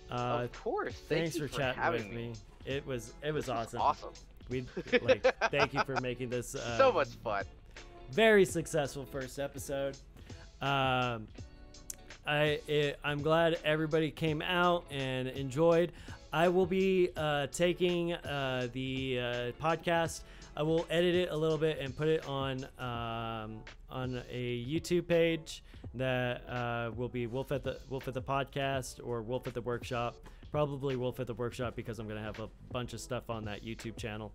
Of course.
Thanks
Thank you
for chatting with
having
me. It was awesome.
Awesome.
We thank you for making this
So much fun.
very successful first episode. I'm glad everybody came out and enjoyed. I will be taking the podcast. I will edit it a little bit and put it on a YouTube page that will be Wolf at the Podcast or Wolf at the Workshop. Probably Wolf at the Workshop because I'm gonna have a bunch of stuff on that YouTube channel.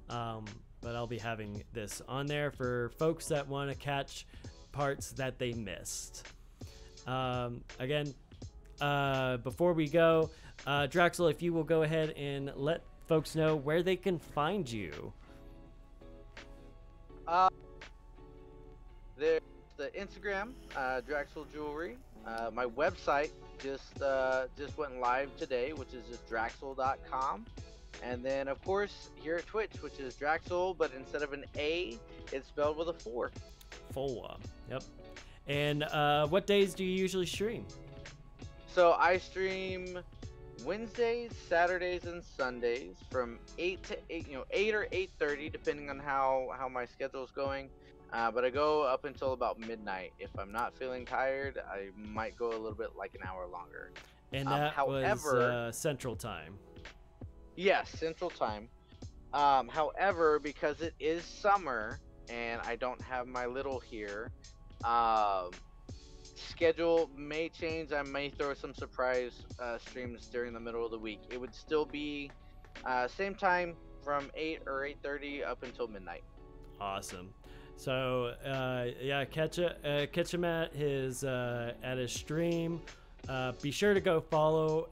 But I'll be having this on there for folks that want to catch parts that they missed. Again, before we go, Draxell, if you will go ahead and let folks know where they can find you.
There's the Instagram, Draxell Jewelry. My website just went live today, which is just Draxell.com. And then, of course, here at Twitch, which is Draxell, but instead of an A, it's spelled with a 4.
4. Yep. And what days do you usually stream?
So I stream Wednesdays, Saturdays, and Sundays from 8 to 8, 8 or 8:30, depending on how my schedule is going. But I go up until about midnight. If I'm not feeling tired, I might go a little bit like an hour longer.
And that was Central Time.
Yes, Central Time. However, because it is summer and I don't have my little here, schedule may change. I may throw some surprise streams during the middle of the week. It would still be same time from 8 or 8:30 up until midnight.
Awesome. So yeah, catch him at his stream. Be sure to go follow.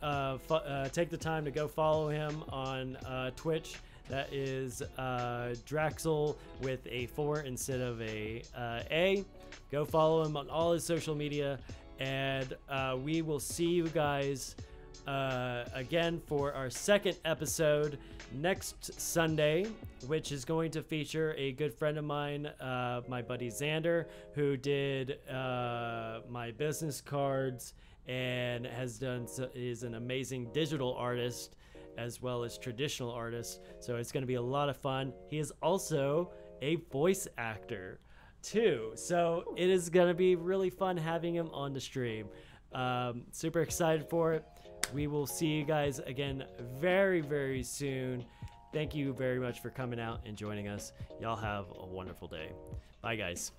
Take the time to go follow him on Twitch. That is Draxell with a 4 instead of a A. Go follow him on all his social media, and we will see you guys again for our second episode next Sunday, which is going to feature a good friend of mine, my buddy Xander, who did my business cards and is an amazing digital artist as well as traditional artist. So it's going to be a lot of fun. He is also a voice actor too, so it is going to be really fun having him on the stream. Super excited for it. We will see you guys again very, very soon. Thank you very much for coming out and joining us. Y'all have a wonderful day. Bye, guys.